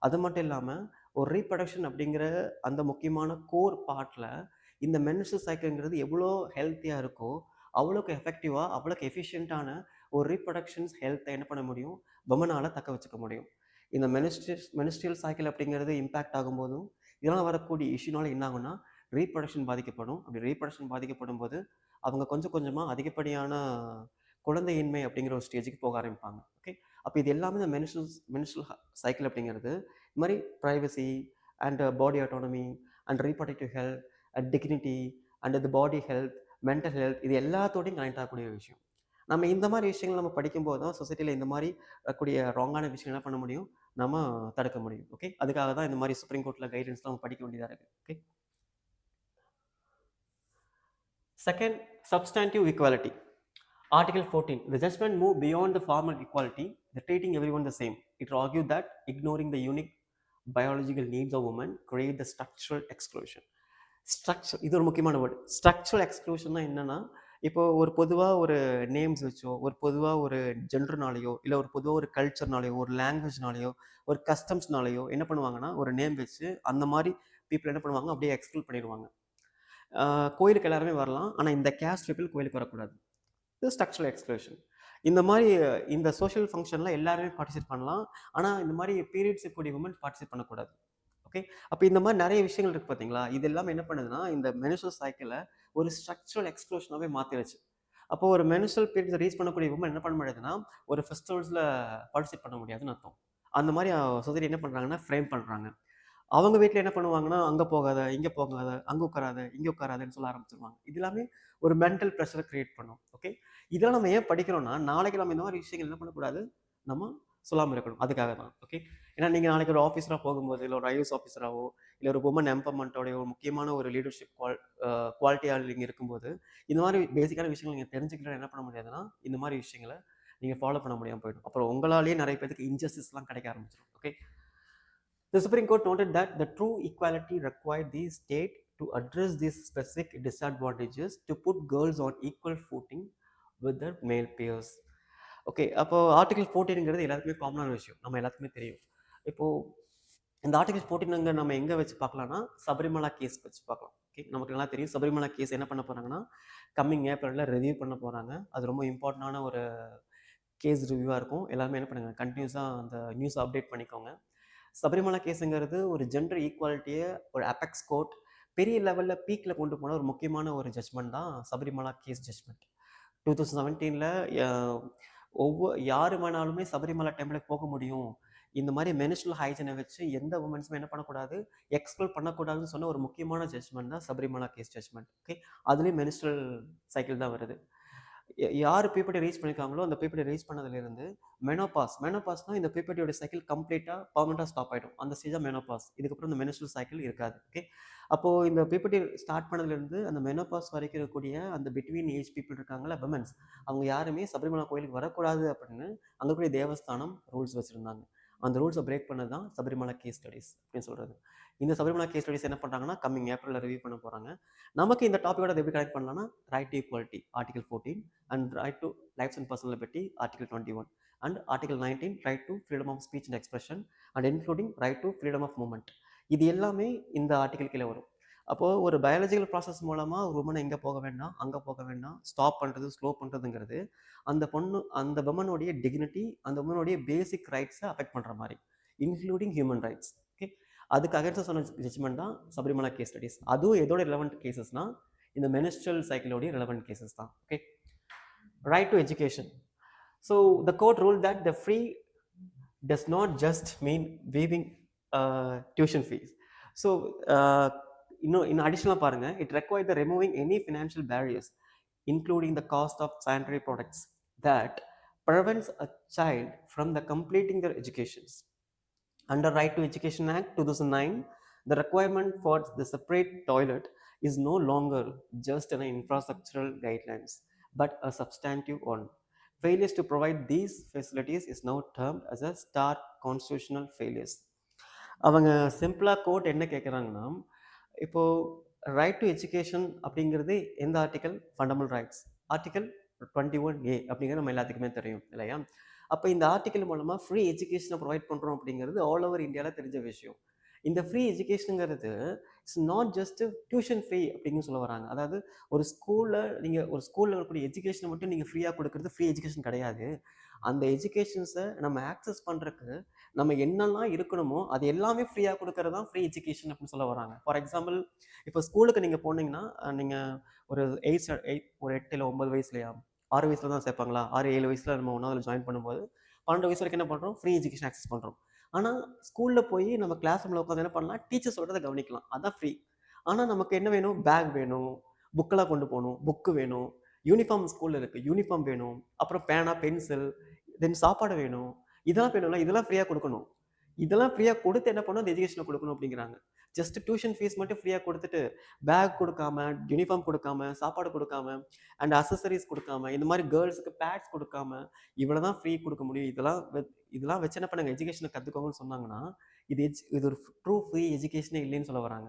அது மட்டும் இல்லாமல் ஒரு ரீப்ரொடக்ஷன் அப்படிங்கிற அந்த முக்கியமான கோர் பார்ட்டில் இந்த மென்ஸ்ட்ரல் சைக்கிள்ங்கிறது எவ்வளோ ஹெல்த்தியாக இருக்கோ அவ்வளோக்கு எஃபெக்டிவாக அவ்வளோக்கு எஃபிஷியண்ட்டான ஒரு ரீப்ரொடக்ஷன்ஸ் ஹெல்த்தை என்ன பண்ண முடியும், விமனால் தக்க வச்சுக்க முடியும். இந்த மெனிஸ்ட்ரியல் சைக்கிள் அப்படிங்கிறது இம்பேக்ட் ஆகும்போதும் இதனால் வரக்கூடிய இஷ்யூனால என்ன ஆகும்னா ரீப்ரொடக்ஷன் பாதிக்கப்படும். அப்படி ரீப்ரொடக்ஷன் பாதிக்கப்படும் போது அவங்க கொஞ்சம் கொஞ்சமாக அதிகப்படியான குழந்தையின்மை அப்படிங்கிற ஒரு ஸ்டேஜுக்கு போக ஆரம்பிப்பாங்க. ஓகே, அப்போ இது எல்லாமே இந்த மென்ஸ்ட்ரல் சைக்கிள் அப்படிங்கிறது இது மாதிரி privacy and body autonomy and reproductive health and dignity and the body health mental health இது எல்லாத்தோடையும் கனெக்ட் ஆகக்கூடிய விஷயம். நம்ம இந்த மாதிரி விஷயங்கள் நம்ம படிக்கும்போது தான் சொசைட்டியில் இந்த மாதிரி கூடிய ராங்கான விஷயம் என்ன பண்ண முடியும், நம்ம தடுக்க முடியும். ஓகே, அதுக்காக தான் இந்த மாதிரி சுப்ரீம் கோர்ட்டில் கைடன்ஸ்லாம் நம்ம படிக்க வேண்டியதாக இருக்குது. Okay, second, substantive equality. Article 14. The judgment moved beyond the formal equality, the treating everyone the same. It argued that ignoring the unique biological needs of women create the structural exclusion. Structure, இது ஒரு முக்கியமான வேர்டு. ஸ்ட்ரக்சரல் எக்ஸ்க்ளூஷன்னா என்னென்னா, இப்போ ஒரு பொதுவாக ஒரு நேம்ஸ் வச்சோ, ஒரு பொதுவாக ஒரு ஜென்டர்னாலேயோ, இல்லை ஒரு பொதுவாக ஒரு கல்ச்சர்னாலேயோ, ஒரு லாங்குவேஜ்னாலேயோ, ஒரு கஸ்டம்ஸ்னாலேயோ என்ன பண்ணுவாங்கன்னா, ஒரு நேம் வச்சு அந்த மாதிரி பீப்புள் என்ன பண்ணுவாங்க, அப்படியே எக்ஸ்க்ளூட் பண்ணிடுவாங்க. கோயிலுக்கு எல்லாருமே வரலாம், ஆனால் இந்த கேஸ்ட் பீப்புள் கோயிலுக்கு வரக்கூடாது. இது ஸ்ட்ரக்சரல் எக்ஸ்க்ளூஷன். இந்த மாதிரி இந்த சோஷியல் ஃபங்க்ஷனில் எல்லாருமே பார்ட்டிசிபேட் பண்ணலாம், ஆனால் இந்த மாதிரி பீரியட்ஸ் இருக்கக்கூடிய உமன் பார்ட்டிசிபேட் பண்ணக்கூடாது. ஓகே, அப்போ இந்த மாதிரி நிறைய விஷயங்கள் இருக்குது பார்த்தீங்களா, இது எல்லாமே என்ன பண்ணுதுன்னா இந்த மென்ஸ்ட்ரல் சைக்கிளை ஒரு ஸ்ட்ரக்சரல் எக்ஸ்க்ளூஷனாகவே மாற்றிடுச்சு. அப்போது ஒரு மென்ஸ்ட்ரல் பீரியட்ஸ் ரீச் பண்ணக்கூடிய உமன் என்ன பண்ண முடியாதுன்னா ஒரு ஃபெஸ்டிவல்ஸில் பார்ட்டிசிபேட் பண்ண முடியாதுன்னு அர்த்தம். அந்த மாதிரி சொசைட்டி என்ன பண்ணுறாங்கன்னா ஃப்ரேம் பண்ணுறாங்க. அவங்க வீட்டில் என்ன பண்ணுவாங்கன்னா, அங்கே போகாத, இங்கே போகாத, அங்கே உட்காராத, இங்கே உட்காராதன்னு சொல்ல ஆரம்பிச்சிருவாங்க. இது எல்லாமே ஒரு மென்டல் ப்ரெஷரை கிரியேட் பண்ணும். ஓகே, இதெல்லாம் நம்ம ஏன் படிக்கிறோம்னா, நாளைக்கு நம்ம இந்த மாதிரி விஷயங்கள் என்ன பண்ணக்கூடாது, நம்ம சொல்லாமல் இருக்கணும். அதுக்காக தான். ஓகே, ஏன்னா நீங்கள் நாளைக்கு ஒரு ஆஃபீஸராக போகும்போது, இல்லை ஒரு ஐஎஸ் ஆஃபீஸராகவோ, இல்லை ஒரு உமன் எம்பவர்மெண்ட்டோடைய ஒரு முக்கியமான ஒரு லீடர்ஷிப் குவாலிட்டியாக நீங்கள் இருக்கும்போது, இந்த மாதிரி பேசிக்கான விஷயங்கள் நீங்கள் தெரிஞ்சுக்கிட்டு என்ன பண்ண முடியாதுன்னா, இந்த மாதிரி விஷயங்களை நீங்கள் ஃபாலோ பண்ண முடியாமல் போயிடும். அப்புறம் உங்களாலேயே நிறைய பேருக்கு இன்ஜஸ்டிஸ்லாம் கிடைக்க ஆரம்பிச்சிடும். Okay, the Supreme Court noted that the true equality required the state to address these specific disadvantages to put girls on equal footing with their male peers. Okay, அப்போ ஆர்டிகல் 14ங்கிறது எல்லாருக்குமே காமனான விஷயம், நம்ம எல்லாத்துக்குமே தெரியும். இப்போது இந்த ஆர்டிகல் 14 நம்ம எங்கே வச்சு பார்க்கலாம்னா, சபரிமலா கேஸ் வச்சு பார்க்கலாம். ஓகே, நமக்கு நல்லா தெரியும் சபரிமலா கேஸ் என்ன பண்ண போகிறாங்கன்னா, கம்மிங் ஏப்ரலில் ரிவ்யூ பண்ண போகிறாங்க. அது ரொம்ப இம்பார்ட்டண்டான ஒரு கேஸ் ரிவ்யூவாக இருக்கும். எல்லாருமே என்ன பண்ணுங்க, கண்டினியூஸாக அந்த நியூஸ் அப்டேட் பண்ணிக்கோங்க. சபரிமலா கேஸுங்கிறது ஒரு ஜெண்டர் ஈக்குவாலிட்டியை ஒரு அபெக்ஸ் கோர்ட் பெரிய லெவலில் பீக்கில் கொண்டு போன ஒரு முக்கியமான ஒரு ஜட்ஜ்மெண்ட் தான் சபரிமலா கேஸ் ஜட்ஜ்மெண்ட். 2017 யார் வேணாலுமே சபரிமலா டெம்பிளுக்கு போக முடியும், இந்த மாதிரி மென்ஸ்ட்ரல் ஹைஜனை வச்சு எந்த உமன்ஸுமே என்ன பண்ணக்கூடாது, எக்ஸ்க்ளூட் பண்ணக்கூடாதுன்னு சொன்ன ஒரு முக்கியமான ஜட்ஜ்மெண்ட் தான் சபரிமலா கேஸ் ஜட்ஜ்மெண்ட். ஓகே, அதுலேயும் மென்ஸ்ட்ரல் சைக்கிள் தான் வருது. யார் பீப்புளை ரீச் பண்ணியிருக்காங்களோ அந்த பீப்புளை ரீச் பண்ணதுலேருந்து மெனோபாஸ்னால் இந்த பீப்புளோட சைக்கிள் கம்ப்ளீட்டாக பர்மனெண்ட்டாக ஸ்டாப் ஆகிடும். அந்த ஸ்டேஜ் தான் மெனோபாஸ். இதுக்கப்புறம் இந்த மென்ஸ்ட்ரல் சைக்கிள் இருக்காது. ஓகே, அப்போது இந்த பீப்புளி ஸ்டார்ட் பண்ணதுலேருந்து அந்த மெனோபாஸ் வரைக்கும் இருக்கக்கூடிய அந்த பிட்வீன் ஏஜ் பீப்புள் இருக்காங்களா விமன்ஸ், அவங்க யாருமே சபரிமலா கோயிலுக்கு வரக்கூடாது அப்படின்னு அங்கே கூடிய தேவஸ்தானம் ரூல்ஸ் வச்சுருந்தாங்க. அந்த ரூல்ஸை பிரேக் பண்ணது தான் சபரிமலா கேஸ் ஸ்டடிஸ் அப்படின்னு சொல்கிறது. இந்த சபரிமலா கேஸ் ஸ்டடிஸ் என்ன பண்ணுறாங்கன்னா கம்மிங் ஏப்ரலில் ரிவ்யூ பண்ண போகிறாங்க. நமக்கு இந்த டாப்பிக்கோட எப்படி கனெக்ட் பண்ணலாம்னா, right to equality article 14 and right to life's and personal liberty article 21 and article 19 right to freedom of speech and expression and including right to freedom of movement. இது எல்லாமே இந்த ஆர்டிகல் கீழே வரும். அப்போது ஒரு பயாலஜிக்கல் ப்ராசஸ் மூலமாக ஒரு உமனை எங்கே போக வேண்டாம், அங்கே போக வேண்டாம், ஸ்டாப் பண்ணுறது, ஸ்லோ பண்ணுறதுங்கிறது அந்த விமனுடைய டிக்னிட்டி, அந்த விமனுடைய பேசிக் ரைட்ஸை அஃபெக்ட் பண்ணுற மாதிரி, இன்க்ளூடிங் ஹியூமன் ரைட்ஸ். ஓகே, அதுக்கு அகேன்ஸ்டாக சொன்ன ஜட்ஜ்மெண்ட் தான் சபரிமலா கேஸ் ஸ்டடிஸ். அதுவும் எதோட ரிலவெண்ட் கேசஸ்னால் இந்த மெனிஸ்ட்ரல் சைக்கிளோடைய ரிலவெண்ட் கேசஸ் தான். Okay, right to education. So the court rule that the free does not just mean waiving tuition fees. So இன்னும் அடிஷ்னலாக பாருங்கள், it required the removing any financial barriers including the cost of sanitary products that prevents a child from the completing their educations. Under Right to Education Act 2009, the requirement for the separate toilet is no longer just an infrastructural guidelines, but a substantive one. Failures to provide these facilities is now termed as a stark constitutional failures. அவங்க சிம்பிளாக கோட் என்ன கேட்குறாங்கன்னா, இப்போது ரைட் டு எஜுகேஷன் அப்படிங்கிறது எந்த article? Fundamental rights article 21A அப்படிங்கிறது நம்ம எல்லாத்துக்குமே தெரியும் இல்லையா? அப்போ இந்த ஆர்டிக்கல் மூலமாக ஃப்ரீ எஜுகேஷனை ப்ரொவைட் பண்ணுறோம் அப்படிங்கிறது ஆல் ஓவர் இந்தியாவில் தெரிஞ்ச விஷயம். இந்த ஃப்ரீ எஜுகேஷனுங்கிறது it's not just tuition free அப்படின்னு சொல்ல வராங்க. அதாவது ஒரு ஸ்கூலில் இருக்கக்கூடிய எஜுகேஷனை மட்டும் நீங்கள் ஃப்ரீயாக கொடுக்குறது ஃப்ரீ எஜுகேஷன் கிடையாது. அந்த எஜுகேஷன்ஸை நம்ம ஆக்சஸ் பண்ணுறதுக்கு நம்ம என்னெல்லாம் இருக்கணுமோ அது எல்லாமே ஃப்ரீயாக கொடுக்கறது தான் ஃப்ரீ எஜுகேஷன் அப்படின்னு சொல்ல வராங்க. ஃபார் எக்ஸாம்பிள், இப்போ ஸ்கூலுக்கு நீங்கள் போனீங்கன்னா நீங்கள் ஒரு ஒரு 8 இல்லை 9 வயசுலையா 6 வயசுல தான் சேர்ப்பாங்களா? 6 7 வயசுல நம்ம 1வது ஜாயின் பண்ணும்போது 12 வயசு வரைக்கும் என்ன பண்ணுறோம்? ஃப்ரீ எஜுகேஷன் ஆக்சஸ் பண்ணுறோம். ஆனால் ஸ்கூலில் போய் நம்ம கிளாஸ் ரூமில் உட்காந்து என்ன பண்ணலாம்? டீச்சர் சொல்கிறத கவனிக்கலாம், அதான் ஃப்ரீ. ஆனால் நமக்கு என்ன வேணும்? பேக் வேணும், புக்கெல்லாம் கொண்டு போகணும், புக்கு வேணும், யூனிஃபார்ம் ஸ்கூலில் இருக்குது, யூனிஃபார்ம் வேணும், அப்புறம் பேனா பென்சில், தென் சாப்பாடு வேணும், இதெல்லாம் வேணும்ல, இதெல்லாம் ஃப்ரீயாக கொடுக்கணும். இதெல்லாம் ஃப்ரீயாக கொடுத்து என்ன பண்ணணும்? அந்த எஜுகேஷனை கொடுக்கணும் அப்படிங்கிறாங்க. ஜஸ்ட் டியூஷன் ஃபீஸ் மட்டும் ஃப்ரீயாக கொடுத்துட்டு பேக் கொடுக்காம, யூனிஃபார்ம் கொடுக்காம, சாப்பாடு கொடுக்காம, அண்ட் அசசரிஸ் கொடுக்காம, இந்த மாதிரி கேர்ள்ஸுக்கு பேட்ஸ் கொடுக்காம இவ்வளோ தான் ஃப்ரீ கொடுக்க முடியும். இதெல்லாம் வச்சு என்ன பண்ணுங்க, எஜுகேஷனை கற்றுக்கோங்கன்னு சொன்னாங்கன்னா இது ஒரு ட்ரூ ஃப்ரீ எஜுகேஷனே இல்லைன்னு சொல்ல வராங்க.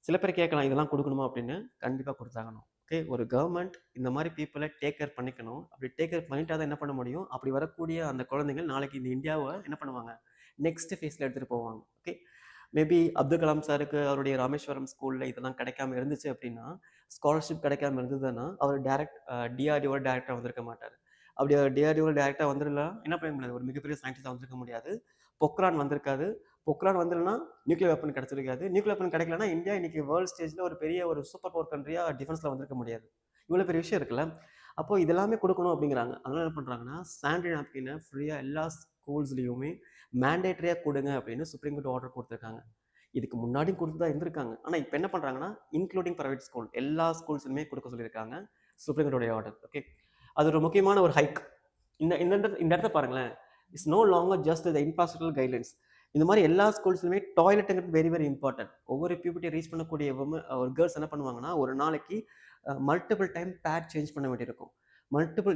சில பேர் கேட்கலாம், இதெல்லாம் கொடுக்கணுமா அப்படின்னு. கண்டிப்பாக கொடுத்தாகணும். ஓகே, ஒரு கவர்மெண்ட் இந்த மாதிரி பீப்புளை டேக் கேர் பண்ணிக்கணும். அப்படி டேக் கேர் பண்ணிட்டா தான் என்ன பண்ண முடியும்? அப்படி வரக்கூடிய அந்த குழந்தைகள் நாளைக்கு இந்த இந்தியாவை என்ன பண்ணுவாங்க? நெக்ஸ்ட் ஃபேஸில் எடுத்துகிட்டு போவாங்க. ஓகே, மேபி அப்துல் கலாம் சாருக்கு அவருடைய ராமேஸ்வரம் ஸ்கூலில் இதெல்லாம் கிடைக்காம இருந்துச்சு அப்படின்னா, ஸ்காலர்ஷிப் கிடைக்காம இருந்ததுன்னா அவர் டிஆர்டிஓ டேரக்டராக வந்திருக்க மாட்டார். அப்படி டிஆர்டிஓ டேரக்டராக வந்துடலாம் என்ன பண்ண முடியாது? ஒரு மிகப்பெரிய சயின்டிஸ்டாக வந்திருக்க முடியாது. பொக்ரான் வந்திருக்காது. பொக்ரான் வந்துருன்னா நியூக்ளியர் வெப்பன் கிடைச்சிருக்காது. நியூக்ளியர் வெப்பன் கிடைக்கலன்னா இந்தியா இன்னைக்கு வேர்ல்டு ஸ்டேஜில் ஒரு பெரிய ஒரு சூப்பர் பவர் கண்ட்ரியாக டிஃபென்ஸில் வந்திருக்க முடியாது. இவ்வளோ பெரிய விஷயம் இருக்குல்ல. அப்போது இதெல்லாமே கொடுக்கணும் அப்படிங்கிறாங்க. அதனால என்ன பண்ணுறாங்கன்னா, சானிடரி நாப்கினை ஃப்ரீயாக எல்லா ஸ்கூல்ஸ்லேயுமே மேண்டேட்டரியாக கொடுங்க அப்படின்னு சுப்ரீம் கோர்ட் ஆர்டர் கொடுத்துருக்காங்க. இதுக்கு முன்னாடியும் கொடுத்து தான் இருந்திருக்காங்க. ஆனால் இப்போ என்ன பண்ணுறாங்கன்னா, இன்க்ளூடிங் ப்ரைவேட் ஸ்கூல் எல்லா ஸ்கூல்ஸுமே கொடுக்க சொல்லியிருக்காங்க சுப்ரீம் கோர்ட்டோடைய ஆர்டர். ஓகே, அது ஒரு முக்கியமான ஒரு ஹைக். இந்த இடத்த பாருங்களேன். It's no longer just the infrastructural guidelines. இந்த மாதிரி எல்லா ஸ்கூல்ஸ்லையுமே டாய்லெட்டுங்கிறது வெரி வெரி இம்பார்ட்டன்ட். ஒவ்வொரு பியூபிட்டி ரீச் பண்ணக்கூடிய ஒரு கேர்ள்ஸ் என்ன பண்ணுவாங்கன்னா, ஒரு நாளைக்கு மல்டிபிள் டைம் பேட் சேஞ்ச் பண்ண வேண்டியிருக்கும்.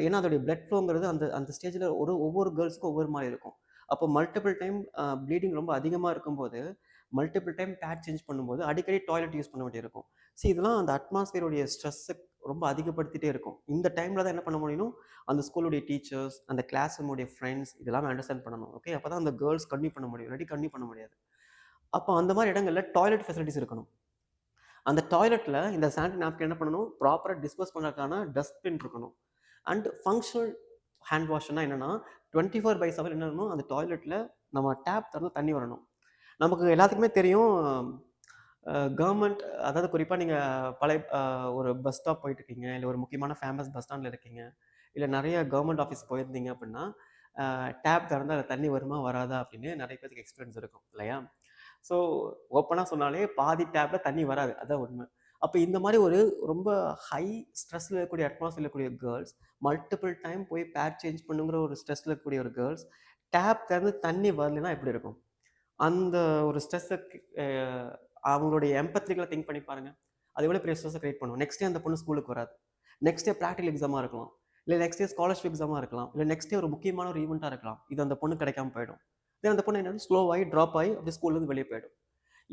ஏன்னா அதோடைய பிளட் ஃப்ளோங்கிறது அந்த அந்த ஸ்டேஜில் ஒவ்வொரு கேர்ள்ஸுக்கும் ஒவ்வொரு மாதிரி இருக்கும். அப்போ மல்டிபிள் டைம் ப்ளீடிங் ரொம்ப அதிகமாக இருக்கும்போது மல்டிபிள் டைம் பேட் சேஞ்ச் பண்ணும்போது அடிக்கடி டாய்லெட் யூஸ் பண்ண வேண்டியிருக்கும். இதெல்லாம் அந்த அட்மாஸ்பியருடைய ஸ்ட்ரெஸ்ஸை ரொம்ப அதிகப்படுத்திகிட்டே இருக்கும். இந்த டைமில் தான் என்ன பண்ண முடியும்? அந்த ஸ்கூலுடைய டீச்சர்ஸ், அந்த கிளாஸ் ரூமுடைய ஃப்ரெண்ட்ஸ் இதெல்லாம் அண்டர்ஸ்டாண்ட் பண்ணணும். ஓகே, அப்போ தான் அந்த கேர்ள்ஸ் கன்டினியூ பண்ண முடியும். இல்லாட்டி கன்டினியூ பண்ண முடியாது. அப்போ அந்த மாதிரி இடங்களில் டாய்லெட் ஃபெசிலிட்டிஸ் இருக்கணும். அந்த டாய்லெட்டில் இந்த சானிடரி நாப்கின் என்ன பண்ணணும்? ப்ராப்பராக டிஸ்போஸ் பண்ணுறதுக்கான டஸ்ட்பின் இருக்கணும். அண்ட் ஃபங்க்ஷனல் ஹேண்ட் வாஷ்னா என்னென்னா 24/7 என்ன பண்ணணும்? அந்த டாய்லெட்டில் நம்ம டேப் திறந்து தண்ணி வரணும். நமக்கு எல்லாத்துக்குமே தெரியும், கவர்மெண்ட், அதாவது குறிப்பாக நீங்கள் பழைய ஒரு பஸ் ஸ்டாப் போயிட்டுருக்கீங்க, இல்லை ஒரு முக்கியமான ஃபேமஸ் பஸ் ஸ்டாண்டில் இருக்கீங்க, இல்லை நிறைய கவர்மெண்ட் ஆஃபீஸ் போயிருந்தீங்க அப்படின்னா டேப் திறந்தால் அதில் தண்ணி வருமா வராதா அப்படின்னு நிறைய பேருக்கு எக்ஸ்பீரியன்ஸ் இருக்கும் இல்லையா? ஸோ ஓப்பனாக சொன்னாலே பாதி டேப்பில் தண்ணி வராது, அதான் உண்மை. அப்போ இந்த மாதிரி ஒரு ரொம்ப ஹை ஸ்ட்ரெஸ்ஸில் இருக்கக்கூடிய அட்மாஸ்பியர் இருக்கக்கூடிய கேர்ள்ஸ் மல்டிபிள் டைம் போய் பேட் சேஞ்ச் பண்ணுங்கிற ஒரு ஸ்ட்ரெஸ்ஸில் இருக்கக்கூடிய ஒரு கேர்ள்ஸ் டேப் திறந்து தண்ணி வரலைன்னா எப்படி இருக்கும்? அந்த ஒரு ஸ்ட்ரெஸ்ஸை அவங்களுடைய எம்பத்திகளை திங்க் பண்ணி பாருங்கள். அது எவ்வளோ பெரிய ஸ்ட்ரெஸ்ஸை கிரியேட் பண்ணுவோம். நெக்ஸ்ட் டே அந்த பொண்ணு ஸ்கூலுக்கு வராது. நெக்ஸ்ட் டே ப்ராக்டிகல் எக்ஸாமாக இருக்கலாம், இல்லை நெக்ஸ்ட் டே ஸ்காலர்ஷிப் எக்ஸாமாக இருக்கலாம், இல்லை நெக்ஸ்ட் டே ஒரு முக்கியமான ஒரு ஈவெண்ட்டாக இருக்கலாம். இது அந்த பொண்ணு கிடைக்காம போயிடும். தென் அந்த பொண்ணு என்னென்னா ஸ்லோவாகி ட்ராப் ஆகி அப்படி ஸ்கூல்லேருந்து வெளியே போயிடும்.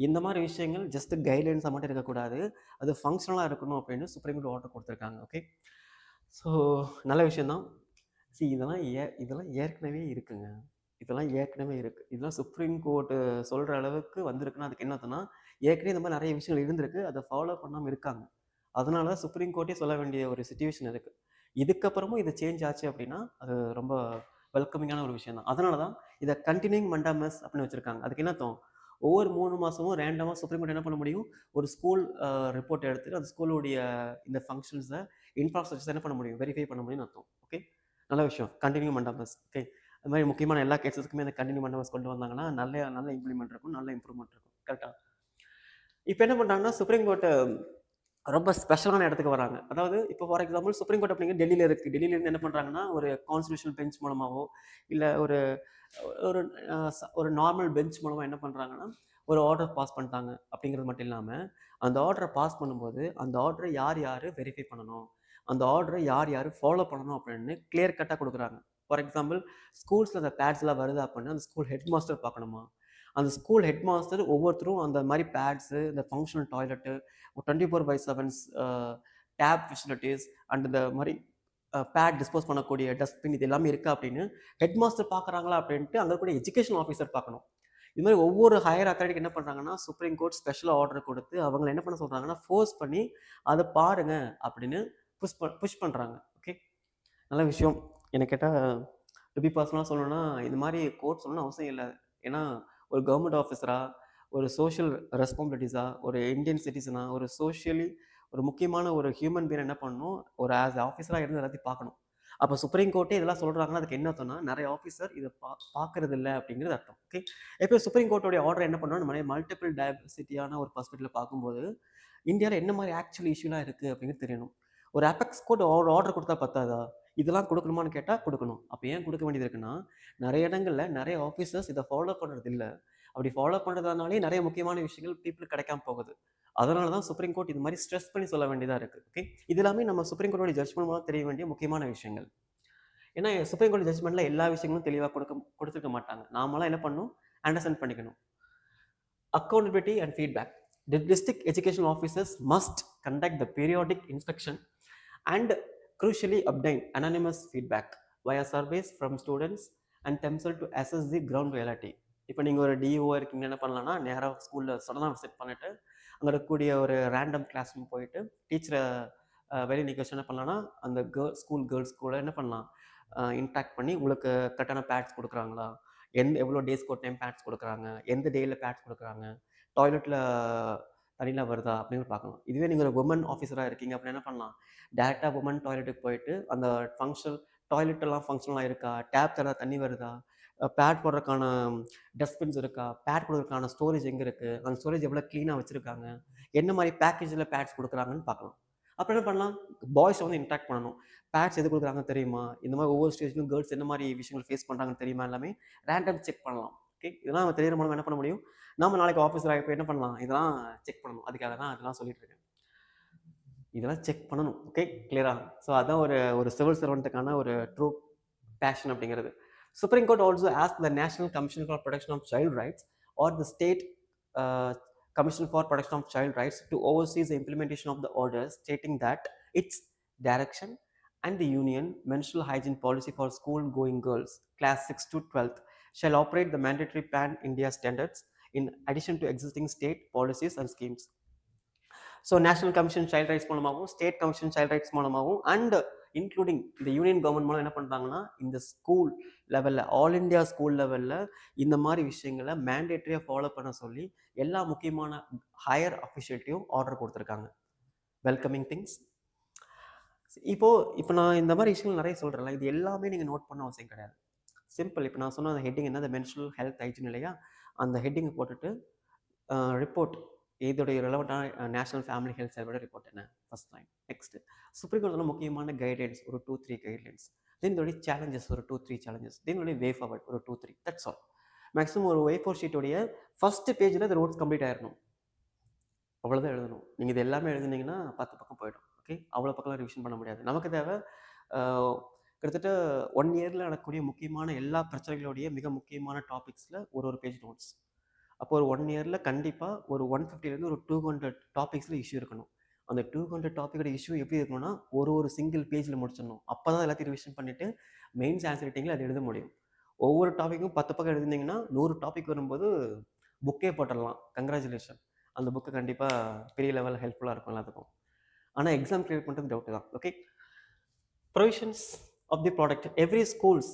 இந்த மாதிரி விஷயங்கள் ஜஸ்ட் கைட்லைன்ஸாக மட்டும் இருக்கக்கூடாது, அது ஃபங்க்ஷனலாக இருக்கணும் அப்படின்னு சுப்ரீம் கோர்ட் ஆர்டர் கொடுத்துருக்காங்க. ஓகே, ஸோ நல்ல விஷயந்தான். இதெல்லாம் ஏற்கனவே இருக்குங்க. இதெல்லாம் சுப்ரீம் கோர்ட்டு சொல்கிற அளவுக்கு வந்திருக்குன்னா அதுக்கு என்னதுன்னா, ஏற்கனவே இந்த மாதிரி நிறைய விஷயங்கள் இருந்திருக்கு, அதை ஃபாலோ பண்ணாமல் இருக்காங்க. அதனால தான் சுப்ரீம் கோர்ட்டே சொல்ல வேண்டிய ஒரு சிச்சுவேஷன் இருக்குது. இதுக்கப்புறமும் இது சேஞ்ச் ஆச்சு அப்படின்னா அது ரொம்ப வெல்கமிங்கான ஒரு விஷயம் தான். அதனால தான் இதை கண்டினியூங் மண்டாமஸ் அப்படின்னு வச்சுருக்காங்க. அதுக்கு என்ன அர்த்தம்? ஒவ்வொரு 3 மாதமும் ரேண்டமாக சுப்ரீம் கோர்ட் என்ன பண்ண முடியும்? ஒரு ஸ்கூல் ரிப்போர்ட் எடுத்துட்டு அந்த ஸ்கூலுடைய இந்த ஃபங்க்ஷன்ஸை இன்ஃப்ராஸ்ட்ரக்சர்ஸ் என்ன பண்ண முடியும்? வெரிஃபை பண்ண முடியும்னு அர்த்தம். ஓகே, நல்ல விஷயம். கண்டினியூ மண்டாமஸ். ஓகே, அது மாதிரி முக்கியமான எல்லா கேசஸ்க்குமே அந்த கண்டினியூ மண்டாமஸ் கொண்டு வந்தாங்கன்னா நல்ல இம்ப்ளிமெண்ட் இருக்கும், நல்ல இம்ப்ரூவ்மெண்ட் இருக்கும். கரெக்டாக இப்போ என்ன பண்ணுறாங்கன்னா சுப்ரீம் கோர்ட்டு ரொம்ப ஸ்பெஷலான இடத்துக்கு வராங்க. அதாவது இப்போ ஃபார் எக்ஸாம்பிள் சுப்ரீம் கோர்ட் அப்படிங்கிறது டெல்லியில இருக்கு. டெல்லியில இருந்து என்ன பண்றாங்கன்னா, ஒரு கான்ஸ்டிடியூஷனல் பெஞ்ச் மூலமாவோ, இல்ல ஒரு ஒரு ஒரு நார்மல் பெஞ்ச் மூலமா என்ன பண்றாங்கன்னா, ஒரு ஆர்டர் பாஸ் பண்ணிட்டாங்க அப்படிங்கிறது மட்டும் இல்லாம, அந்த ஆர்டர பாஸ் பண்ணும்போது, அந்த ஆர்டர யார் யாரு வெரிஃபை பண்ணணும்? அந்த ஆர்டர யார் யாரு ஃபாலோ பண்ணணும் அப்படின்னு கிளியர் கட்டா குடுக்குறாங்க. ஃபார் எக்ஸாம்பிள் ஸ்கூல்ஸ்ல அந்த பேட்ஸ்லாம் வருது அப்படின்னா, அந்த ஸ்கூல் ஹெட் மாஸ்டர் பார்க்கணுமா? அந்த ஸ்கூல் ஹெட் மாஸ்டர் ஒவ்வொருத்தரும் அந்த மாரி பேட்ஸு, இந்த functional toilet, 24/7 tap facilities and இந்த மாரி பேட் டிஸ்போஸ் பண்ணக்கூடிய டஸ்ட்பின் இது எல்லாமே இருக்கா அப்படின்னு ஹெட் மாஸ்டர் பார்க்குறாங்களா அப்படின்ட்டு அங்கே இருக்கக்கூடிய எஜுகேஷன் ஆஃபீஸர் பார்க்கணும். இது மாதிரி ஒவ்வொரு ஹையர் அத்தாரிட்டிக்கு என்ன பண்ணுறாங்கன்னா, சுப்ரீம் கோர்ட் ஸ்பெஷல் ஆர்டர் கொடுத்து அவங்கள என்ன பண்ண சொல்கிறாங்கன்னா, ஃபோர்ஸ் பண்ணி அதை பாருங்க அப்படின்னு புஷ் பண்ணுறாங்க. ஓகே, நல்ல விஷயம். என்ன கேட்டால் டு பி பர்சனலாக சொல்லணும்னா இது மாதிரி கோர்ட் சொல்லணும்னு அவசியம் இல்லை. ஏன்னா ஒரு கவர்மெண்ட் ஆஃபீஸரா, ஒரு சோஷியல் ரெஸ்பான்சிபிலிட்டிஸா, ஒரு இந்தியன் சிட்டிசனா, ஒரு சோஷியலி ஒரு முக்கியமான ஒரு ஹியூமன் பீன் என்ன பண்ணணும், ஒரு ஆஸ் ஆஃபீஸராக இருந்து எல்லாத்தையும் பார்க்கணும். அப்போ சுப்ரீம் கோர்ட்டே இதெல்லாம் சொல்கிறாங்கன்னா அதுக்கு என்ன அர்த்தம்னா, நிறைய ஆஃபீஸர் இதை பார்க்கறது இல்லை அப்படிங்கிறது அர்த்தம். ஓகே, இப்போ சுப்ரீம் கோர்ட்டோடைய ஆர்டர் என்ன பண்ணணும், நம்ம மல்டிபிள் டைவர்சிட்டியான ஒரு பர்ஸ்பெக்டிவில் பார்க்கும்போது இந்தியாவில் என்ன மாதிரி ஆக்சுவல் இஷ்யூலாம் இருக்குது அப்படிங்கிறது தெரியணும். ஒரு அபெக்ஸ் கோர்ட் ஆர்டர் கொடுத்தா பத்தாதா? இதெல்லாம் கொடுக்கணுமான்னு கேட்டால் கொடுக்கணும். அப்போ ஏன் கொடுக்க வேண்டியது இருக்குன்னா, நிறைய இடங்களில் நிறைய ஆஃபீஸர்ஸ் இதை ஃபாலோ பண்ணுறது இல்லை. அப்படி ஃபாலோ பண்ணுறதுனாலே நிறைய முக்கியமான விஷயங்கள் பீப்புள் கிடைக்காம போகுது. அதனால தான் சுப்ரீம் கோர்ட் இது மாதிரி ஸ்ட்ரெஸ் பண்ணி சொல்ல வேண்டியதாக இருக்குது. ஓகே, இது எல்லாமே நம்ம சுப்ரீம் கோர்ட்டோட ஜட்ஜ்மெண்ட் மூலம் தெரிய வேண்டிய முக்கியமான விஷயங்கள். ஏன்னா சுப்ரீம் கோர்ட் ஜட்ஜ்மெண்ட்டில் எல்லா விஷயங்களும் தெளிவாக கொடுத்துருக்க மாட்டாங்க. நாமெல்லாம் என்ன பண்ணணும், அண்டர்ஸ்டாண்ட் பண்ணிக்கணும். Accountability and feedback. The district education officers must conduct the periodic inspection and crucially obtain anonymous feedback via surveys from students and themselves to assess the ground reality. இப்போ நீங்கள் ஒரு டிஓ இருக்கீங்க, என்ன பண்ணலாம்னா நேராக ஸ்கூலில் சடனாக விசிட் பண்ணிவிட்டு அங்கே இருக்கக்கூடிய ஒரு ரேண்டம் கிளாஸ் ரூம் போயிட்டு டீச்சரை வெளியே நிற்க என்ன பண்ணலாம்னா அந்த ஸ்கூல் கேர்ள்ஸ் கூட என்ன பண்ணலாம், இன்ட்ராக்ட் பண்ணி உங்களுக்கு கரெக்டான பேட்ஸ் கொடுக்குறாங்களா, எவ்வளோ டேஸ்க்கு ஒரு டைம் பேட்ஸ் கொடுக்குறாங்க, எந்த டேயில் பேட்ஸ் கொடுக்குறாங்க, டாய்லெட்டில் தண்ணிலாம் வருதா அப்படின்னு பார்க்கணும். இதுவே நீங்கள் ஒரு உமன் ஆஃபீஸராக இருக்கீங்க அப்படின்னா என்ன பண்ணலாம், டேரெக்டாக உமன் டாய்லெட்டுக்கு போயிட்டு அந்த டாய்லெட்டெல்லாம் ஃபங்க்ஷனலாக இருக்கா, டேப் தர தண்ணி வருதா, பேட் போடுறதுக்கான டஸ்ட்பின்ஸ் இருக்கா, பேட் கொடுக்குறதுக்கான ஸ்டோரேஜ் எங்கே இருக்குது, அந்த ஸ்டோரேஜ் எவ்வளோ க்ளீனாக வச்சுருக்காங்க, என்ன மாதிரி பேக்கேஜில் பேட்ஸ் கொடுக்குறாங்கன்னு பார்க்கலாம். அப்புறம் என்ன பண்ணலாம், பாய்ஸை வந்து இன்ட்ராக்ட் பண்ணணும். பேட்ஸ் எது கொடுக்குறாங்கன்னு தெரியுமா, இந்த மாதிரி ஒவ்வொரு ஸ்டேஜ்லையும் கேர்ள்ஸ் என்ன மாதிரி விஷயங்கள் ஃபேஸ் பண்ணுறாங்கன்னு தெரியுமா, எல்லாமே ரேண்டம் செக் பண்ணலாம். ஓகே, இதெல்லாம் நம்ம தெரியுற மூலம் என்ன பண்ண முடியும், நம்ம நாளைக்கு ஆஃபீஸராக இப்போ என்ன பண்ணலாம், இதெல்லாம் செக் பண்ணணும். அதுக்காக தான் அதெல்லாம் சொல்லிட்டு இருக்கேன். இதெல்லாம் செக் பண்ணணும். ஓகே, கிளியரா? ஸோ அதான் ஒரு சிவில் சர்வெண்ட்டுக்கான ஒரு ட்ரூ பேஷன் அப்படிங்கிறது. Supreme Court also asked the National Commission for Protection of Child Rights or the State Commission for Protection of Child Rights to oversee the implementation of the orders, stating that its direction and the Union Menstrual Hygiene Policy for School-going girls, class 6 to 12th, shall operate the mandatory pan-India standards in addition to existing state policies and schemes. So national commission child rights மூலமாகவும், ஸ்டேட் கமிஷன் சைல்ட் ரைட்ஸ் மூலமாகவும் அண்ட் இன்க்ளூடிங் இந்த யூனியன் கவர்மெண்ட் மூலம் என்ன பண்ணுறாங்கன்னா, இந்த ஸ்கூல் லெவலில், ஆல் இண்டியா ஸ்கூல் லெவலில் இந்த மாதிரி விஷயங்களை மேண்டேட்டரியாக ஃபாலோ பண்ண சொல்லி எல்லா முக்கியமான ஹையர் அஃபிஷியல்ட்டையும் ஆர்டர் கொடுத்துருக்காங்க. Welcoming things. இப்போ நான் இந்த மாதிரி விஷயங்கள் நிறைய சொல்கிறேன்ல, இது எல்லாமே நீங்கள் நோட் பண்ண அவசியம் கிடையாது. சிம்பிள். இப்போ நான் சொன்ன அந்த ஹெட்டிங் என்ன, மென்ஸ்ட்ரல் ஹெல்த் ஹைஜீன் இல்லையா, அந்த ஹெட்டிங்கை போட்டுட்டு ரிப்போர்ட் இதோடைய ரிலவெண்ட்டான நேஷனல் ஃபேமிலி ஹெல்த் சர்வேட ரிப்போர்ட் என்ன, ஃபர்ஸ்ட் லைன். நெக்ஸ்ட் சுப்ரீம் கோர்ட்டில் முக்கியமான கைட்லைன்ஸ் ஒரு 2-3 கைட்லைன்ஸ், தென் இதோடைய சேலஞ்சஸ் ஒரு 2-3 சேலஞ்சஸ், தென் இதோடைய வே ஃபார்வர்ட் ஒரு 2-3, தட்ஸ் ஆல். மேக்ஸிமம் ஒரு A4 ஷீட்டோடைய ஃபர்ஸ்ட் பேஜில் இந்த ரோட்ஸ் கம்ப்ளீட் ஆயிடணும். அவ்வளோதான் எழுதணும். நீங்கள் இது எல்லாமே எழுதுனீங்கன்னா 10 பக்கம் போயிடும். ஓகே, அவ்வளோ பக்கம்லாம் ரிவிஷன் பண்ண முடியாது. நமக்கு தேவை கிட்டத்தட்ட 1 இயரில் நடக்கக்கூடிய முக்கியமான எல்லா பிரச்சனைகளுடைய மிக முக்கியமான டாபிக்ஸில் ஒரு பேஜ் நோட்ஸ். அப்போ ஒரு 1 இயரில் கண்டிப்பாக ஒரு 150லேருந்து ஒரு 200 டாபிக்ஸில் இஷ்யூ இருக்கணும். அந்த 200 டாப்பிக்கோட இஷ்யூ எப்படி இருக்கணும்னா ஒரு சிங்கிள் பேஜில் முடிச்சிடணும். அப்போ தான் எல்லாத்தையும் ரிவிஷன் பண்ணிவிட்டு மெயின்ஸ் ஆன்சர் ரைட்டிங்கில் அது எழுத முடியும். ஒவ்வொரு டாப்பிக்கும் 10 பக்கம் எழுதினீங்கன்னா 100 டாபிக் வரும்போது புக்கே போட்டுடலாம். கங்க்ராச்சுலேஷன், அந்த புக்கு கண்டிப்பாக பெரிய லெவலில் ஹெல்ப்ஃபுல்லாக இருக்கும் எல்லாத்துக்கும். ஆனால் எக்ஸாம் கிளியர் பண்ணுறது டவுட்டு தான். Okay, provisions of the product. Every schools,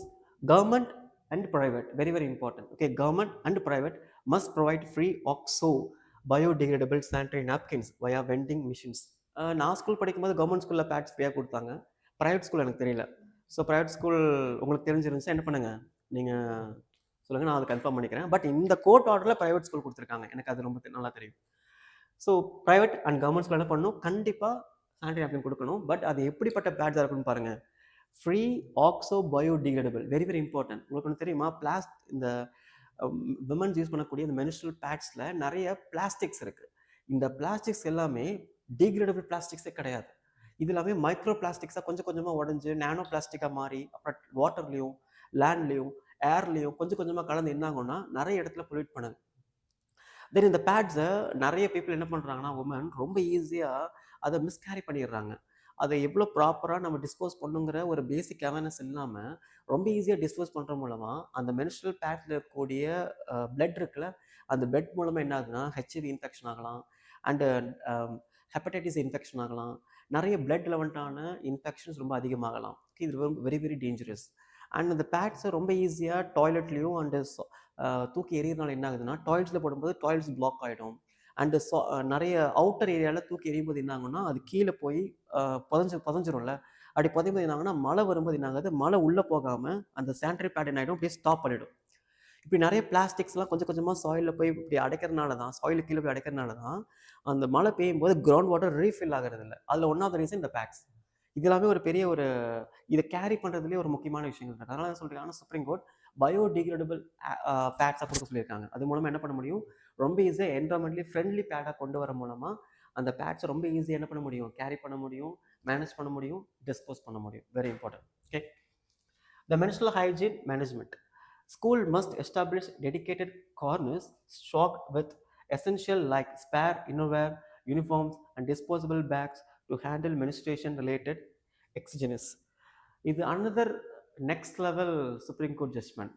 government and private, very very important. Okay, government and private must provide free OXO biodegradable sanitary napkins via vending machines. நான் ஸ்கூல் படிக்கும்போது கவர்மெண்ட் ஸ்கூலில் பேட்ஸ் ஃப்ரீயாக கொடுத்தாங்க. ப்ரைவேட் ஸ்கூல் எனக்கு தெரியல. ஸோ ப்ரைவேட் ஸ்கூல் உங்களுக்கு தெரிஞ்சிருந்துச்சா என்ன பண்ணுங்கள், நீங்கள் சொல்லுங்கள், நான் அதை கன்ஃபார்ம் பண்ணிக்கிறேன். பட் இந்த கோர்ட் ஆர்டரில் ப்ரைவேட் ஸ்கூல் கொடுத்துருக்காங்க, எனக்கு அது ரொம்ப நல்லா தெரியும். So private and government school என்ன பண்ணணும், கண்டிப்பாக சானிடரி நாப்கின் கொடுக்கணும். பட் அது எப்படிப்பட்ட பேட்ஸாக இருக்குன்னு பாருங்கள். Free oxo biodegradable, very very important. உங்களுக்கு ஒன்று தெரியுமா, இந்த விமன்ஸ் யூஸ் பண்ணக்கூடிய இந்த மென்ஸ்ட்ரல் பேட்ஸில் நிறைய பிளாஸ்டிக்ஸ் இருக்குது. இந்த பிளாஸ்டிக்ஸ் எல்லாமே டிகிரேடபிள் பிளாஸ்டிக்ஸே கிடையாது. இது எல்லாமே மைக்ரோ பிளாஸ்டிக்ஸாக கொஞ்சம் கொஞ்சமாக உடஞ்சி நானோ பிளாஸ்டிக்காக மாறி அப்புறம் வாட்டர்லேயும் லேண்ட்லேயும் ஏர்லேயும் கொஞ்சம் கொஞ்சமாக கலந்து என்னாகும்னா நிறைய இடத்துல பொல்யூட் பண்ணுது. தென் இந்த பேட்ஸை நிறைய பீப்புள் என்ன பண்ணுறாங்கன்னா, உமன் ரொம்ப ஈஸியாக அதை மிஸ்கேரி பண்ணிடுறாங்க. அதை எவ்வளோ ப்ராப்பராக நம்ம டிஸ்போஸ் பண்ணுங்கிற ஒரு பேசிக் அவேர்னஸ் இல்லாமல் ரொம்ப ஈஸியாக டிஸ்போஸ் பண்ணுற மூலமாக அந்த மென்ஸ்ட்ரல் பேட்ல இருக்கக்கூடிய பிளட் இருக்குல்ல, அந்த பிளட் மூலமாக என்ன ஆகுதுன்னா ஹெச்ஐவி இன்ஃபெக்ஷன் ஆகலாம், அண்டு ஹெப்படைட்டிஸ் இன்ஃபெக்ஷன் ஆகலாம், நிறைய பிளட் லெவன்ட்டான இன்ஃபெக்ஷன்ஸ் ரொம்ப அதிகமாகலாம். இது வெரி வெரி டேஞ்சரஸ். அண்ட் இந்த பேட்ஸை ரொம்ப ஈஸியாக டாய்லெட்லேயும் அண்டு தூக்கி எறிகிறனால என்ன ஆகுதுன்னா, டாய்லெட்ஸில் போடும்போது டாய்லெட்ஸ் பிளாக் ஆகிடும். அண்டு நிறைய அவுட்டர் ஏரியாவில் தூக்கி எறியும்போது என்ன ஆகும்னா, அது கீழே போய் புதஞ்சிரும்ல. அப்படி புதையும்போது என்ன ஆகும்னா, மழை வரும்போது என்ன ஆகுது, மழை உள்ளே போகாமல் அந்த சானிடரி பேட் என்ன ஆகிடும், அப்படியே ஸ்டாப் பண்ணிடும். இப்படி நிறைய பிளாஸ்டிக்ஸ்லாம் கொஞ்சம் கொஞ்சமாக சாயிலில் போய் இப்படி அடைக்கிறனால தான், சாயிலுக்கு கீழே போய் அடைக்கிறனால தான் அந்த மழை பெய்யும் போது கிரவுண்ட் வாட்டர் ரீஃபில் ஆகிறது இல்லை. அதில் ஒன் ஆஃப் த ரீசன் இந்த பேக்ஸ். இது எல்லாமே ஒரு பெரிய ஒரு இதை கேரி பண்ணுறதுலேயே ஒரு முக்கியமான விஷயங்கள் இருக்குது. அதனால தான் சொல்லியிருக்காங்க சுப்ரீம் கோர்ட் பயோடிகிரேடபிள் பேட்ஸாக கொடுக்க சொல்லியிருக்காங்க. அது மூலமாக என்ன பண்ண முடியும், ரொம்ப ஈஸியாக என்வரன்மெண்ட்லி ஃப்ரெண்ட்லி பேடாக கொண்டு வர மூலமாக அந்த பேட்ஸை ரொம்ப ஈஸியாக என்ன பண்ண முடியும், கேரி பண்ண முடியும், மேனேஜ் பண்ண முடியும், டிஸ்போஸ் பண்ண முடியும். Very important. Okay. The menstrual hygiene management. School must establish dedicated corners stocked with essential like spare innerwear, uniforms, and disposable bags to handle menstruation related exogenous. இது another next level Supreme Court judgment.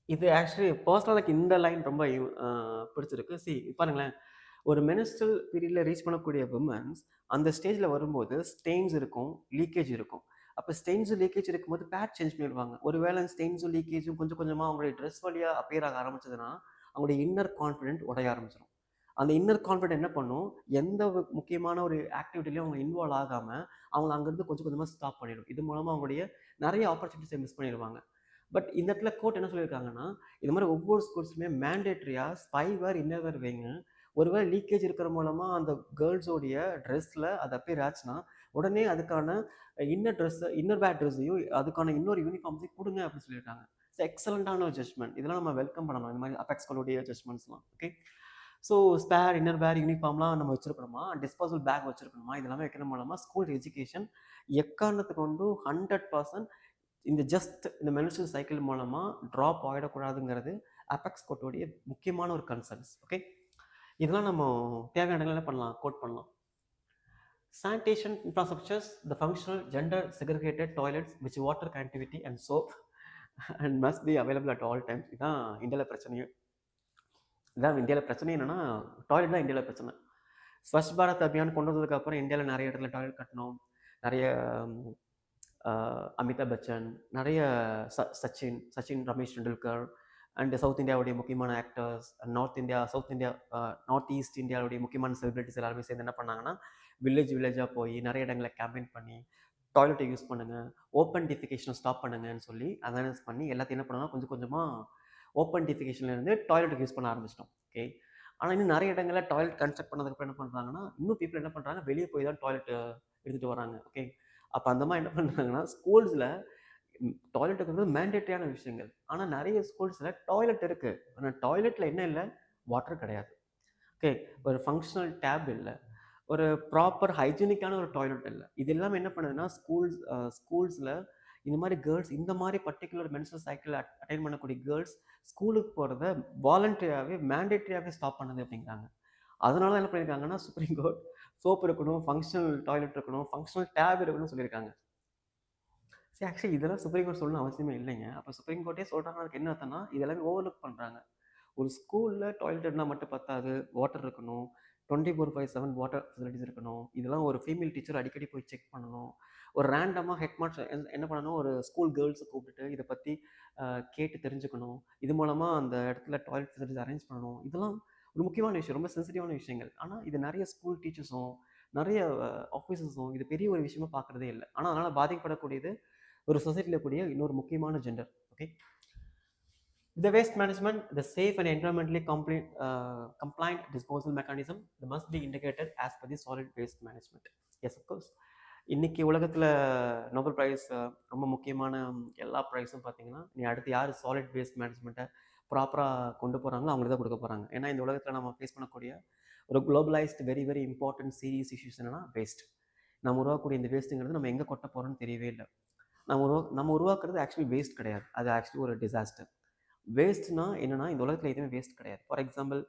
இது ஆக்சுவலி பர்சனலாக இந்த லைன் ரொம்ப பிடிச்சிருக்கு. பாருங்களேன், ஒரு மெனிஸ்ட்ரல் பீரியடில் ரீச் பண்ணக்கூடிய விமன்ஸ் அந்த ஸ்டேஜில் வரும்போது ஸ்டெயின்ஸ் இருக்கும், லீக்கேஜ் இருக்கும். அப்போ ஸ்டெயின்ஸும் லீக்கேஜ் இருக்கும்போது பேட் சேஞ்ச் பண்ணிடுவாங்க. ஒருவேளை ஸ்டெயின்ஸும் லீக்கேஜும் கொஞ்சம் கொஞ்சமாக அவங்களுடைய ட்ரெஸ் வழியாக அப்பியர் ஆக ஆரம்பிச்சதுன்னா அவங்களுடைய இன்னர் கான்ஃபிடென்ட் உடைய ஆரம்பிச்சிடும். அந்த இன்னர் கான்ஃபிடென்ட் என்ன பண்ணும், எந்த முக்கியமான ஒரு ஆக்டிவிட்டிலையும் அவங்க இன்வால்வ் ஆகாமல் அவங்களை அங்கேருந்து கொஞ்சம் கொஞ்சமாக ஸ்டாப் பண்ணிடும். இது மூலமாக அவங்களுடைய நிறைய ஆப்பர்ச்சுனிட்டிஸை மிஸ் பண்ணிடுவாங்க. பட் இந்த இடத்துல கோர்ட் என்ன சொல்லியிருக்காங்கன்னா, இது மாதிரி ஒவ்வொரு ஸ்கூல்ஸுமே மேண்டேட்ரியாக ஸ்பைவேர் இன்னர்வேர் வைங்க. ஒருவேளை லீக்கேஜ் இருக்கிற மூலமாக அந்த கேர்ள்ஸோடைய ட்ரெஸ்ஸில் அது அப்பியர் ஆச்சுன்னா உடனே அதுக்கான இன்னர் பேட் ட்ரெஸ்ஸையும் அதுக்கான இன்னொரு யூனிஃபார்ம்ஸையும் கொடுங்க அப்படின்னு சொல்லியிருக்காங்க. ஸோ எக்ஸலண்ட்டான ஒரு ஜட்மெண்ட். இதெல்லாம் நம்ம வெல்கம் பண்ணணும், இந்த மாதிரி அபெக்ஸ்களுடைய ஜட்மெண்ட்ஸ்லாம். Okay. So spare inner wear யூனிஃபார்ம்லாம் நம்ம வச்சிருக்கணுமா, டிஸ்போசல் பேக் வச்சிருக்கணுமா, இதெல்லாமே வைக்கிற மூலமாக ஸ்கூல் எஜுகேஷன் எக்காரணத்துக்கு கொண்டு 100% இந்த மென்ஸ்ட்ரல் சைக்கிள் மூலமாக ட்ராப் ஆகிடக்கூடாதுங்கிறது அபெக்ஸ் கோர்ட்டோடைய முக்கியமான ஒரு கன்சர்ன்ஸ். ஓகே. இதெல்லாம் நம்ம தேவையான இடங்கள் என்ன பண்ணலாம், கோட் பண்ணலாம். Sanitation infrastructures, the functional gender segregated toilets which water connectivity and soap and must be available at all times. இதுதான் இந்தியாவில் பிரச்சனையே. என்னன்னா டாய்லெட் தான் இந்தியாவில் பிரச்சனை. ஸ்வச் பாரத் அபியான் கொண்டு வந்ததுக்கப்புறம் இந்தியாவில் நிறைய இடத்துல டாய்லெட் கட்டணும். நிறைய அமிதாப் பச்சன், நிறைய சச்சின் ரமேஷ் டெண்டுல்கர் அண்ட் சவுத் இந்தியாவுடைய முக்கியமான ஆக்டர்ஸ், நார்த் ஈஸ்ட் இந்தியாவுடைய முக்கியமான செலிபிரிட்டிஸ் எல்லாருமே சேர்ந்து என்ன பண்ணாங்கன்னா, வில்லேஜாக போய் நிறைய இடங்களில் கேம்பெயின் பண்ணி டாய்லெட்டை யூஸ் பண்ணுங்கள், ஓப்பன் டிஃபிகேஷனை ஸ்டாப் பண்ணுங்கன்னு சொல்லி அவேர்னஸ் பண்ணி எல்லாத்தையும் என்ன பண்ணாங்கன்னா கொஞ்சம் கொஞ்சமாக ஓப்பன் டிஃபிகேஷன்லேருந்து டாய்லெட்டுக்கு யூஸ் பண்ண ஆரம்பிச்சிட்டோம். ஓகே. ஆனால் இன்னும் நிறைய இடங்களில் டாய்லெட் கன்ஸ்ட்ரக்ட் பண்ணதுக்கப்புறம் என்ன பண்ணுறாங்கன்னா, இன்னும் பீப்புள் என்ன பண்ணுறாங்க, வெளியே போய் தான் டாய்லெட் எடுத்துகிட்டு வராங்க. ஓகே. அப்போ அந்த மாதிரி என்ன பண்ணுறாங்கன்னா, ஸ்கூல்ஸில் டாய்லெட்டுக்கு மேண்டேட்டரியான விஷயங்கள். ஆனால் நிறைய ஸ்கூல்ஸில் டாய்லெட் இருக்குது, ஆனால் டாய்லெட்டில் என்ன இல்லை, வாட்டர் கிடையாது. ஓகே. ஒரு ஃபங்க்ஷனல் டேப் இல்லை, ஒரு ப்ராப்பர் ஹைஜீனிக்கான ஒரு டாய்லெட் இல்லை. இது எல்லாமே என்ன பண்ணுதுன்னா ஸ்கூல்ஸில் இந்த மாதிரி கேர்ள்ஸ், இந்த மாதிரி பர்டிகுலர் மென்ஸ்ட்ரல் சைக்கிள் அட்டைன் பண்ணக்கூடிய கேர்ள்ஸ் ஸ்கூலுக்கு போகிறத வாலண்டரியாகவே மேண்டேட்டரியாகவே ஸ்டாப் பண்ணுது அப்படிங்கிறாங்க. அதனால என்ன பண்ணியிருக்காங்கன்னா, சுப்ரீம் கோர்ட் சோப் இருக்கணும், ஃபங்க்ஷனல் டாய்லெட் இருக்கணும், ஃபங்க்ஷனல் டேப் இருக்கணும்னு சொல்லியிருக்காங்க. சரி, ஆக்சுவலி இதெல்லாம் சுப்ரீம் கோர்ட் சொல்லணும் அவசியமே இல்லைங்க. அப்போ சுப்ரீம் கோர்ட்டே சொல்கிறாங்க, அதுக்கு என்ன அர்த்தம்னா இதெல்லாமே ஓவர்லுக் பண்ணுறாங்க. ஒரு ஸ்கூலில் டாய்லெட் இருந்தால் மட்டும் பத்தாது, வாட்டர் இருக்கணும், 24/7 வாட்டர் ஃபெசிலிட்டிஸ் இருக்கணும். இதெல்லாம் ஒரு ஃபீமேல் டீச்சர் அடிக்கடி போய் செக் பண்ணணும். ஒரு ரேண்டமாக ஹெட் மாஸ்டர் என்ன பண்ணணும், ஒரு ஸ்கூல் கேர்ள்ஸை கூப்பிட்டுட்டு இதை பற்றி கேட்டு தெரிஞ்சுக்கணும். இது மூலமாக அந்த இடத்துல டாய்லெட் ஃபெசிலிட்டிஸ் அரேஞ்ச் பண்ணணும். இதெல்லாம் ஒரு முக்கியமான விஷயம், ரொம்ப சென்சிட்டிவான விஷயங்கள். ஆனால் இது நிறைய ஸ்கூல் டீச்சர்ஸும் நிறைய ஆஃபீஸர்ஸும் இது பெரிய ஒரு விஷயமா பார்க்குறதே இல்லை. ஆனால் அதனால் பாதிக்கப்படக்கூடியது ஒரு சொசைட்டியில் கூடிய இன்னொரு முக்கியமான gender. Okay. The waste management, the safe and environmentally compliant disposal mechanism must be integrated as per the solid waste management. Yes, of course. இன்னைக்கு உலகத்தில் நோபல் ப்ரைஸ் ரொம்ப முக்கியமான எல்லா ப்ரைஸும் பார்த்தீங்கன்னா நீ அடுத்து யார் சாலிட் வேஸ்ட் மேனேஜ்மெண்ட்டை ப்ராப்பராக கொண்டு போகிறாங்களோ அவங்களுக்கு தான் கொடுக்க போகிறாங்க. ஏன்னா இந்த உலகத்தில் நம்ம ஃபேஸ் பண்ணக்கூடிய ஒரு globalised very very important serious issues என்னன்னா வேஸ்ட். நம்ம உருவாக்கக்கூடிய இந்த வேஸ்ட்டுங்கிறது நம்ம எங்கே கொட்ட போகிறோம்னு தெரியவே இல்லை. நம்ம உருவாக்குறது ஆக்சுவலி வேஸ்ட் கிடையாது, அது ஆக்சுவலி ஒரு டிசாஸ்டர். வேஸ்ட்னா என்னன்னா இந்த உலகத்தில் எதுவுமே வேஸ்ட் கிடையாது. ஃபார் எக்ஸாம்பிள்,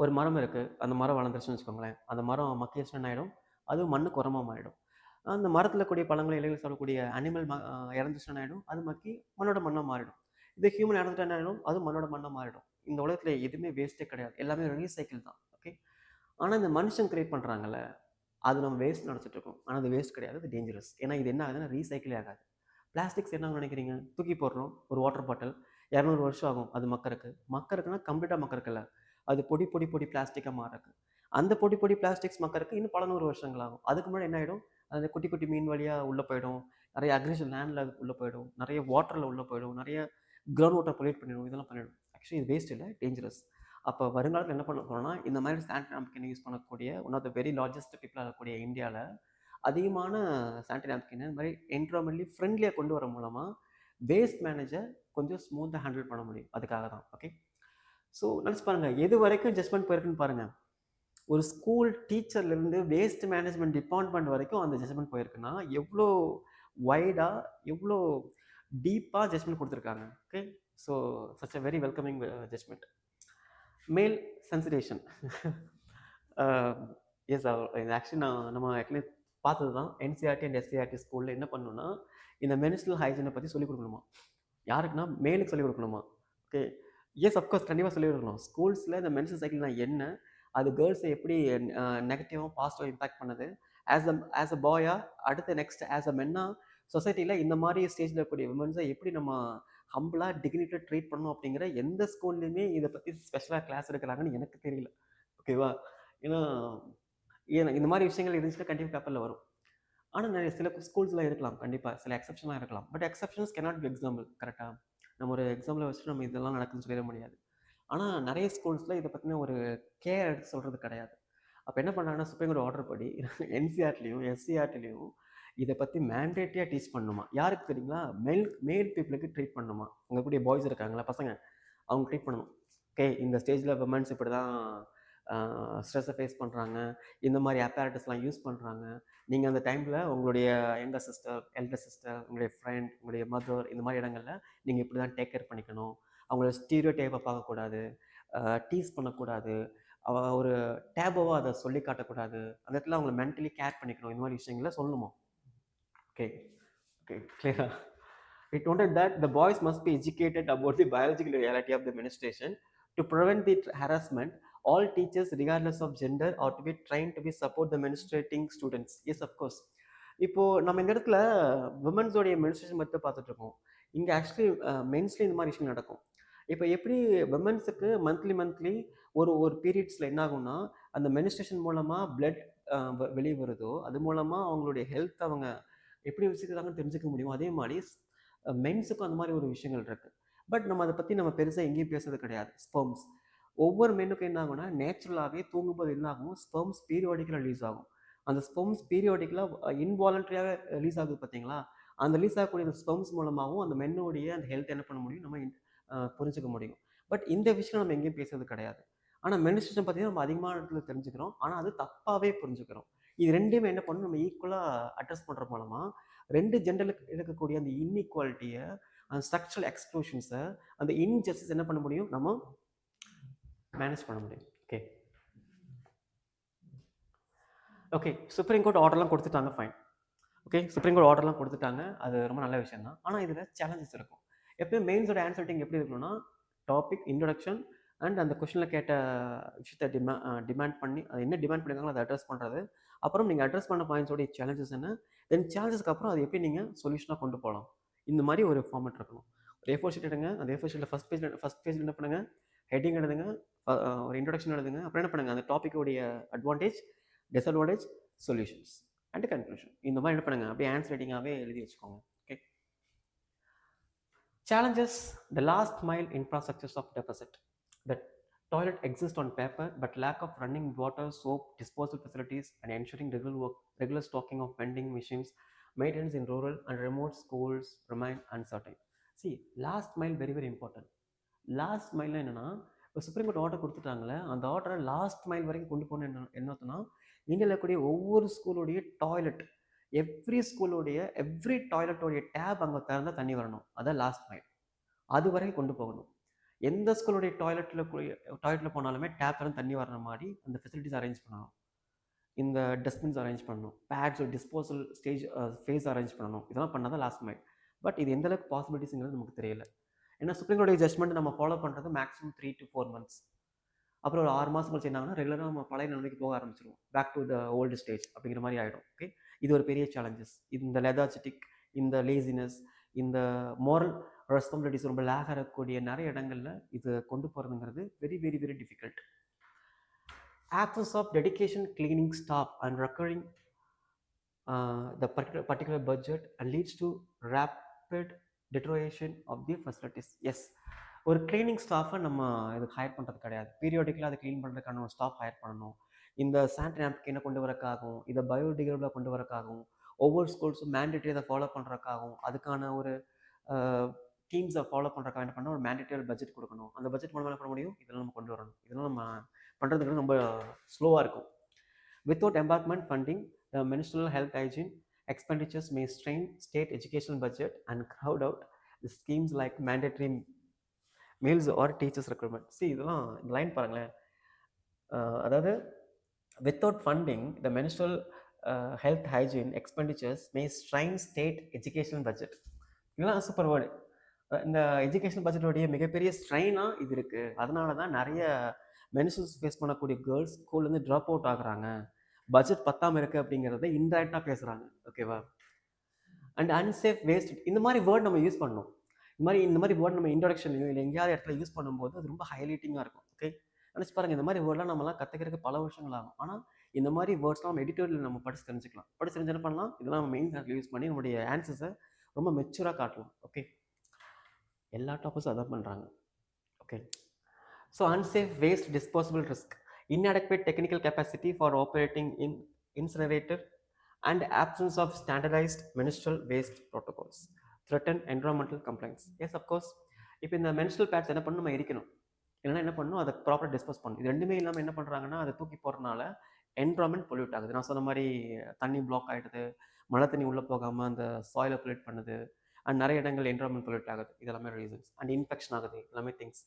ஒரு மரம் இருக்குது, அந்த மரம் வளர்ந்துருச்சுன்னு வச்சுக்கோங்களேன். அந்த மரம் மக்கிடுச்சுன்னு என்ன ஆகிடும், அது மண்ணுக்கு உரமாக மாறிடும். அந்த மரத்தில் கூடிய பழங்கள் இலைகள் சொல்லக்கூடிய அனிமல் இறந்துச்சுன்னு ஆகிடும், அது மக்கி மண்ணோட மண்ணாக மாறிடும். இது ஹியூமன் இறந்துட்டு என்ன ஆகிடும், அது மண்ணோட மண்ணாக மாறிடும். இந்த உலகத்தில் எதுவுமே வேஸ்ட்டே கிடையாது, எல்லாமே ரீசைக்கிள் தான். ஓகே. ஆனால் இந்த மனுஷன் கிரியேட் பண்ணுறாங்கல்ல, அது நம்ம வேஸ்ட் நினச்சிட்டு இருக்கோம். ஆனால் அது வேஸ்ட் கிடையாது, அது டேஞ்சரஸ். ஏன்னா இது என்ன ஆகுதுன்னா ரீசைக்கிளே ஆகாது. பிளாஸ்டிக்ஸ் என்ன நினைக்கிறீங்க, தூக்கி போடுறோம். ஒரு வாட்டர் பாட்டில் 200 வருஷம் ஆகும் அது மக்கறக்குன்னா கம்ப்ளீட்டாக மக்கறக்கில்ல, அது பொடி பொடி பொடி பிளாஸ்டிக்காக மாறக்கு. அந்த பொடி பொடி பிளாஸ்டிக்ஸ் மக்கறக்கு இன்னும் பல 100 வருஷங்கள் ஆகும். அதுக்கு முன்னாடி என்ன ஆகிடும், அந்த குட்டி குட்டி மீன் வழியாக உள்ளே போயிடும், நிறைய அக்ரிகல்ச்சர் லேண்டில் உள்ளே போயிடும், நிறைய வாட்டரில் உள்ளே போயிடும், நிறைய கிரவுண்ட் வாட்டர் பொல்யூட் பண்ணிடும், இதெல்லாம் பண்ணிடும். ஆக்சுவலி இது வேஸ்ட் இல்லை, டேஞ்சரஸ். அப்போ வருங்காலத்தில் என்ன பண்ண போகிறோம்னா, இந்த மாதிரி சானிடரி நாப்கின் யூஸ் பண்ணக்கூடிய one of the very largest பீப்புளாக இருக்கக்கூடிய இந்தியாவில் அதிகமான சானிடரி நாப்கின் இந்த மாதிரி என்விரான்மெண்ட்லி ஃப்ரெண்ட்லியாக கொண்டு வர மூலமாக வேஸ்ட் மேனேஜை கொஞ்சம் ஸ்மூத்தாக ஹேண்டில் பண்ண முடியும். அதுக்காக தான். ஓகே. ஸோ நினச்சி பாருங்கள், எது வரைக்கும் ஜட்ஜ்மெண்ட் போயிருக்குன்னு பாருங்கள். ஒரு ஸ்கூல் டீச்சர்லேருந்து வேஸ்ட் மேனேஜ்மெண்ட் டிபார்ட்மெண்ட் வரைக்கும் அந்த ஜட்ஜ்மெண்ட் போயிருக்குன்னா எவ்வளோ வைடாக, எவ்வளோ டீப்பாக ஜட்ஜ்மெண்ட் கொடுத்துருக்காங்க. Okay. So such a very welcoming judgment. Male sensitisation. S, இது ஆக்சுவலி நம்ம ஏற்கனவே பார்த்தது தான். என்சிஆர்டி அண்ட் எஸ்சிஆர்டி ஸ்கூலில் என்ன பண்ணணும்னா, இந்த மென்ஸ்ட்ரல் ஹைஜீனை பற்றி சொல்லிக் கொடுக்கணுமா. யாருக்குன்னா மேலுக்கு சொல்லிக் கொடுக்கணுமா. ஓகே. எஸ், அஃப்கோர்ஸ் கண்டிப்பாக சொல்லிக் கொடுக்கணும். ஸ்கூல்ஸில் இந்த மென்ஸ்ட்ரல் சைக்கிள்னா என்ன, அது கேர்ள்ஸை எப்படி நெகட்டிவாக பாசிட்டிவாக இம்பாக்ட் பண்ணுது, ஆஸ் அ பாயா அடுத்த நெக்ஸ்ட் ஆஸ் அ மென்னா சொசைட்டியில் இந்த மாதிரி ஸ்டேஜில் இருக்கக்கூடிய விமன்ஸை எப்படி நம்ம ஹம்பிளாக டிக்னிட்டாக ட்ரீட் பண்ணணும் அப்படிங்கிற எந்த ஸ்கூல்லையுமே இதை பற்றி ஸ்பெஷலாக கிளாஸ் எடுக்கிறாங்கன்னு எனக்கு தெரியல. ஓகேவா. ஏன்னா இந்த மாதிரி விஷயங்கள் இருந்துச்சுன்னா கண்டிப்பாக பேப்பரில் வரும். ஆனால் நிறைய சில ஸ்கூல்ஸில் இருக்கலாம், கண்டிப்பாக சில எக்ஸப்ஷனாக இருக்கலாம். But exceptions cannot be example. கரெக்டாக நம்ம ஒரு எக்ஸாம்பிளை வச்சுட்டு நம்ம இதெல்லாம் நடக்குதுன்னு சொல்லிட முடியாது. ஆனால் நிறைய ஸ்கூல்ஸில் இதை பற்றின ஒரு கேர் எடுத்து சொல்கிறது கிடையாது. அப்போ என்ன பண்ணாங்கன்னா, சுப்ரீம் கோர்ட் ஆர்டர் படி என்சிஆர்டிலையும் எஸ்சிஆர்டிலையும் இதை பற்றி மேண்டேட்டியாக டீச் பண்ணணுமா. யாருக்கு தெரியுங்களா, மேல் பீப்புளுக்கு ட்ரீட் பண்ணணுமா. அங்கே கூடிய பாய்ஸ் இருக்காங்களா, பசங்க, அவங்க ட்ரீட் பண்ணணும். ஓகே, இந்த ஸ்டேஜில் விமன்ஸ் இப்படி தான் ஸ்ட்ரெஸ்ஸை ஃபேஸ் பண்ணுறாங்க, இந்த மாதிரி அப்பேரட்டஸ்லாம் யூஸ் பண்ணுறாங்க. நீங்கள் அந்த டைமில் உங்களுடைய யங்கர் சிஸ்டர், எல்டர் சிஸ்டர், உங்களுடைய ஃப்ரெண்ட், உங்களுடைய மதர், இந்த மாதிரி இடங்களில் நீங்கள் இப்படி தான் டேக் கேர் பண்ணிக்கணும். அவங்கள ஸ்டீரியோ டைப்பை பார்க்கக்கூடாது, டீஸ் பண்ணக்கூடாது, ஒரு டேபோவாக அதை சொல்லி காட்டக்கூடாது. அந்த இடத்துல அவங்கள மென்டலி கேர் பண்ணிக்கணும். இந்த மாதிரி விஷயங்களை சொல்லணுமா. ஓகே. ஓகே, கிளியரா. It noted that the boys must be educated about the biological reality of the menstruation to prevent the harassment. All teachers, regardless of gender, are to be trained to be support the menstruating students. Yes, of course. இப்போது நம்ம இந்த இடத்துல விமன்ஸோடைய மென்ஸ்ட்ரேஷன் பற்றி பார்த்துட்டு இருக்கோம். இங்கே ஆக்சுவலி மென்ஸ்லேயும் இந்த மாதிரி விஷயம் நடக்கும். இப்போ எப்படி விமன்ஸுக்கு மந்த்லி ஒரு ஒரு பீரியட்ஸில் என்ன ஆகும்னா, அந்த மென்ஸ்ட்ரேஷன் மூலமாக பிளட் வெளியே வருதோ, அது மூலமாக அவங்களுடைய ஹெல்த் அவங்க எப்படி வச்சுக்கிறாங்கன்னு தெரிஞ்சுக்க முடியும். அதே மாதிரி மென்ஸுக்கும் அந்த மாதிரி ஒரு விஷயங்கள் இருக்குது. பட் நம்ம அதை பற்றி நம்ம பெருசாக எங்கேயும் பேசுறது கிடையாது. ஸ்பெர்ம்ஸ் ஒவ்வொரு மென்னுக்கும் என்ன ஆகும்னா, நேச்சுரலாகவே தூங்கும்போது என்ன ஆகும், ஸ்பெர்ம்ஸ் பீரியாடிக்கலாக ரிலீஸ் ஆகும். அந்த ஸ்பெர்ம்ஸ் பீரியாடிக்கலாக இன்வாலண்ட்ரியாக ரிலீஸ் ஆகுது பார்த்தீங்களா. அந்த ரிலீஸ் ஆகக்கூடிய அந்த ஸ்பெர்ம்ஸ் மூலமாகவும் அந்த மென்னுடைய அந்த ஹெல்த் என்ன பண்ண முடியும், நம்ம புரிஞ்சுக்க முடியும். பட் இந்த விஷயம் நம்ம எங்கேயும் பேசுறது கிடையாது. ஆனால் மென்ஸ்ட்ரேஷன் பார்த்தீங்கன்னா நம்ம அதிகமான இடத்துல தெரிஞ்சுக்கிறோம், ஆனால் அது தப்பாகவே புரிஞ்சுக்கிறோம். இது ரெண்டுமே என்ன பண்ணணும், நம்ம ஈக்குவலாக அட்ரஸ் பண்ணுற மூலமாக ரெண்டு ஜெண்டருக்கு இருக்கக்கூடிய அந்த இன்இக்வாலிட்டியை, அந்த ஸ்ட்ரக்சரல் எக்ஸ்க்ளூஷன்ஸை, அந்த இன்ஜஸ்டிஸ் என்ன பண்ண முடியும், நம்ம மேனேஜ் பண்ண முடியும். ஓகே. ஓகே, சுப்ரீம் கோர்ட் ஆர்டர்லாம் கொடுத்துட்டாங்க, ஃபைன். ஓகே, சுப்ரீம் கோர்ட் ஆர்டர்லாம் கொடுத்துட்டாங்க, அது ரொம்ப நல்ல விஷயம் தான். ஆனால் இதில் சேலஞ்சஸ் இருக்கும். எப்பயும் மெயின்ஸோட ஆன்சர் ரைட்டிங் எப்படி இருக்கணும்னா, டாபிக், இன்ட்ரொடக்ஷன் அண்ட் அந்த கொஷனில் கேட்ட விஷயத்தை டிமாண்ட் பண்ணி, அது என்ன டிமாண்ட் பண்ணியிருக்காங்களோ அதை அட்ரஸ் பண்ணுறது. அப்புறம் நீங்கள் அட்ரஸ் பண்ண பாயிண்ட்ஸோடைய சேலஞ்சஸ் என்ன, தென் சேலஞ்சஸ்க்கு அப்புறம் அது எப்படி நீங்கள் சொல்யூஷனாக கொண்டு போகலாம். இந்த மாதிரி ஒரு ஃபார்மேட் இருக்கணும். ஒரு A4 ஷீட் எடுங்க, அந்த A4 ஷீட்டில் ஃபஸ்ட் பேஜில் என்ன பண்ணுங்கள், ஹெட்டிங் எழுதுங்க, ஒரு இன்ட்ரொடக்ஷன் எழுதுங்க, அப்புறம் என்ன பண்ணுங்கள், அந்த டாப்பிக்கோடைய advantage, disadvantage, solutions and conclusion. இந்த மாதிரி என்ன பண்ணுங்கள், அப்படியே ஆன்சர் ரைட்டிங்காகவே எழுதி வச்சுக்கோங்க. Okay. Challenges: the last mile infrastructures of deficit. The toilet exists on paper, but lack of running water, soap, disposal facilities, and ensuring regular stocking of vending machines, maintenance in rural and remote schools remain uncertain. See, last mile very very important. Last மைல்னா என்னன்னா, இப்போ சுப்ரீம் கோர்ட் ஆர்டர் கொடுத்துட்டாங்களே, அந்த ஆர்டரை லாஸ்ட் மைல் வரைக்கும் கொண்டு போகணும். என்னத்துனா, இந்தியாவில் இருக்கக்கூடிய ஒவ்வொரு ஸ்கூலோடைய டாய்லெட், எவ்ரி டாய்லெட்டோடைய டேப் அங்கே திறந்தா தண்ணி வரணும். அதான் லாஸ்ட் மைல். அது வரைக்கும் கொண்டு போகணும். எந்த ஸ்கூலுடைய டாய்லெட்டில் போனாலுமே டேப் திறந்து தண்ணி வர்ற மாதிரி அந்த ஃபெசிலிட்டிஸ் அரேஞ்ச் பண்ணணும். இந்த டஸ்ட்பின்ஸ் அரேஞ்ச் பண்ணணும், பேட்ஸ் டிஸ்போசல் ஃபேஸ் அரேஞ்ச் பண்ணணும். இதெல்லாம் பண்ணால் தான் லாஸ்ட் மைல். பட் இது எந்த அளவுக்கு பாசிபிலிட்டிஸ்ங்கிறது நமக்கு தெரியல. ஏன்னா சுப்ரீம் கோர்ட் ஜட்மெண்ட் நம்ம ஃபாலோ பண்ணுறது மேக்ஸிமம் 3 to 4 months. அப்புறம் ஒரு 6 மாதம் கழிச்சு என்னாங்கன்னா ரெகுலராக நம்ம பழைய நிலைமைக்கு போக ஆரம்பிச்சிருவோம். Back to the old stage அப்படிங்கிற மாதிரி ஆகிடும். ஓகே, இது ஒரு பெரிய சேலஞ்சஸ். இந்த லெதார்ஜிட்டிக், இந்த லேசினஸ், இந்த மோரல் ரெஸ்பான்சிபிலிட்டிஸ் ரொம்ப லேக் ஆகக்கூடிய நிறைய இடங்களில் இது கொண்டு போகிறதுங்கிறது very very very difficult. Absence of dedication, cleaning staff and recurring the particular budget and leads to rapid deterioration of the facilities. Yes, ஒரு கிளீனிங் ஸ்டாஃபை நம்ம இதுக்கு ஹையர் பண்ணுறது கிடையாது. பீரியாடிக்கலாக அதை க்ளீன் பண்ணுறதுக்கான ஒரு ஸ்டாஃப் ஹையர் பண்ணணும். இந்த சானிடரி நாப்கினை கொண்டு வரக்காகவும், இதை பயோடிகிரேடபிளாக கொண்டு வரக்காகவும், ஒவ்வொரு ஸ்கூல்ஸும் மேண்டேட்டரி அதை ஃபாலோ பண்ணுறக்காகவும், அதுக்கான ஒரு டீம்ஸை ஃபாலோ பண்ணுறக்காக என்ன பண்ணால் ஒரு மேண்டேட்டரி பட்ஜெட் கொடுக்கணும். அந்த பட்ஜெட் மூலமாக என்ன பண்ண முடியும்? இதெல்லாம் நம்ம கொண்டு வரணும். இதெல்லாம் நம்ம பண்ணுறதுக்கு ரொம்ப ஸ்லோவாக இருக்கும். Without embarkment funding, the menstrual health hygiene expenditures may strain state educational budget and crowd out the schemes like mandatory meals or teachers recruitment. See, இதெல்லாம் இந்த லைன் பாருங்களேன். அதாவது without funding, the menstrual health hygiene expenditures may strain state educational budget. இதெல்லாம் சூப்பர் வேர்டு. இந்த எஜுகேஷன் பட்ஜெட்டோடைய மிகப்பெரிய ஸ்ட்ரெயினாக இது இருக்குது. அதனால தான் நிறைய மென்ஸ்ட்ரல்ஸ் ஃபேஸ் பண்ணக்கூடிய கேர்ள்ஸ் ஸ்கூல்லேருந்து ட்ராப் அவுட் ஆகுறாங்க. பட்ஜெட் பத்தாமல் இருக்குது அப்படிங்கிறத இன்டைரக்டாக பேசுகிறாங்க. ஓகேவா? அண்ட் அன்சேஃப் வேஸ்ட், இந்த மாதிரி வேர்ட் நம்ம யூஸ் பண்ணணும். இந்த மாதிரி வேர்ட் நம்ம இன்ட்ரடக்ஷன்லையும் இல்லை எங்கேயாவது இடத்துல யூஸ் பண்ணும்போது அது ரொம்ப ஹைலைட்டிங்காக இருக்கும். ஓகே, நினச்சி பாருங்கள், இந்த மாதிரி வேர்ட்லாம் நம்மலாம் கற்றுக்கிறதுக்கு பல வருஷங்கள் ஆகும். ஆனால் இந்த மாதிரி வேர்ட்ஸ்லாம் நம்ம எடிட்டோரியல் நம்ம படித்து தெரிஞ்சுக்கலாம். படித்து தெரிஞ்சு என்ன பண்ணலாம், இதெல்லாம் நம்ம மெயின் கிளாஸில் யூஸ் பண்ணி நம்மளுடைய ஆன்சர்ஸை ரொம்ப மெச்சூராக காட்டலாம். ஓகே, எல்லா டாப்பிக்ஸும் அதான் பண்ணுறாங்க. Okay, so unsafe waste disposable risk, inadequate technical capacity for operating in incinerator and absence of standardized menstrual waste protocols threaten environmental compliance. Yes, of course. இப்போ இந்த menstrual pads என்ன பண்ணணும், நம்ம எரிக்கணும். இல்லைன்னா என்ன பண்ணணும், அதை ப்ராப்பராக டிஸ்போஸ் பண்ணணும். இது ரெண்டுமே இல்லாமல் என்ன பண்ணுறாங்கன்னா, அதை தூக்கி போடுறதுனால என்விரான்மெண்ட் பொல்யூட் ஆகுது. நான் சொன்ன மாதிரி தண்ணி பிளாக் ஆகிடுது, மழை தண்ணி உள்ளே போகாமல் அந்த சாயிலை பொல்யூட் பண்ணுது, அண்ட் நிறைய இடங்கள் என்விரான்மெண்ட் பொல்யூட் ஆகுது. இதெல்லாமே ரீசன்ஸ். அண்ட் இன்ஃபெக்ஷன் ஆகுது, எல்லாமே திங்ஸ்.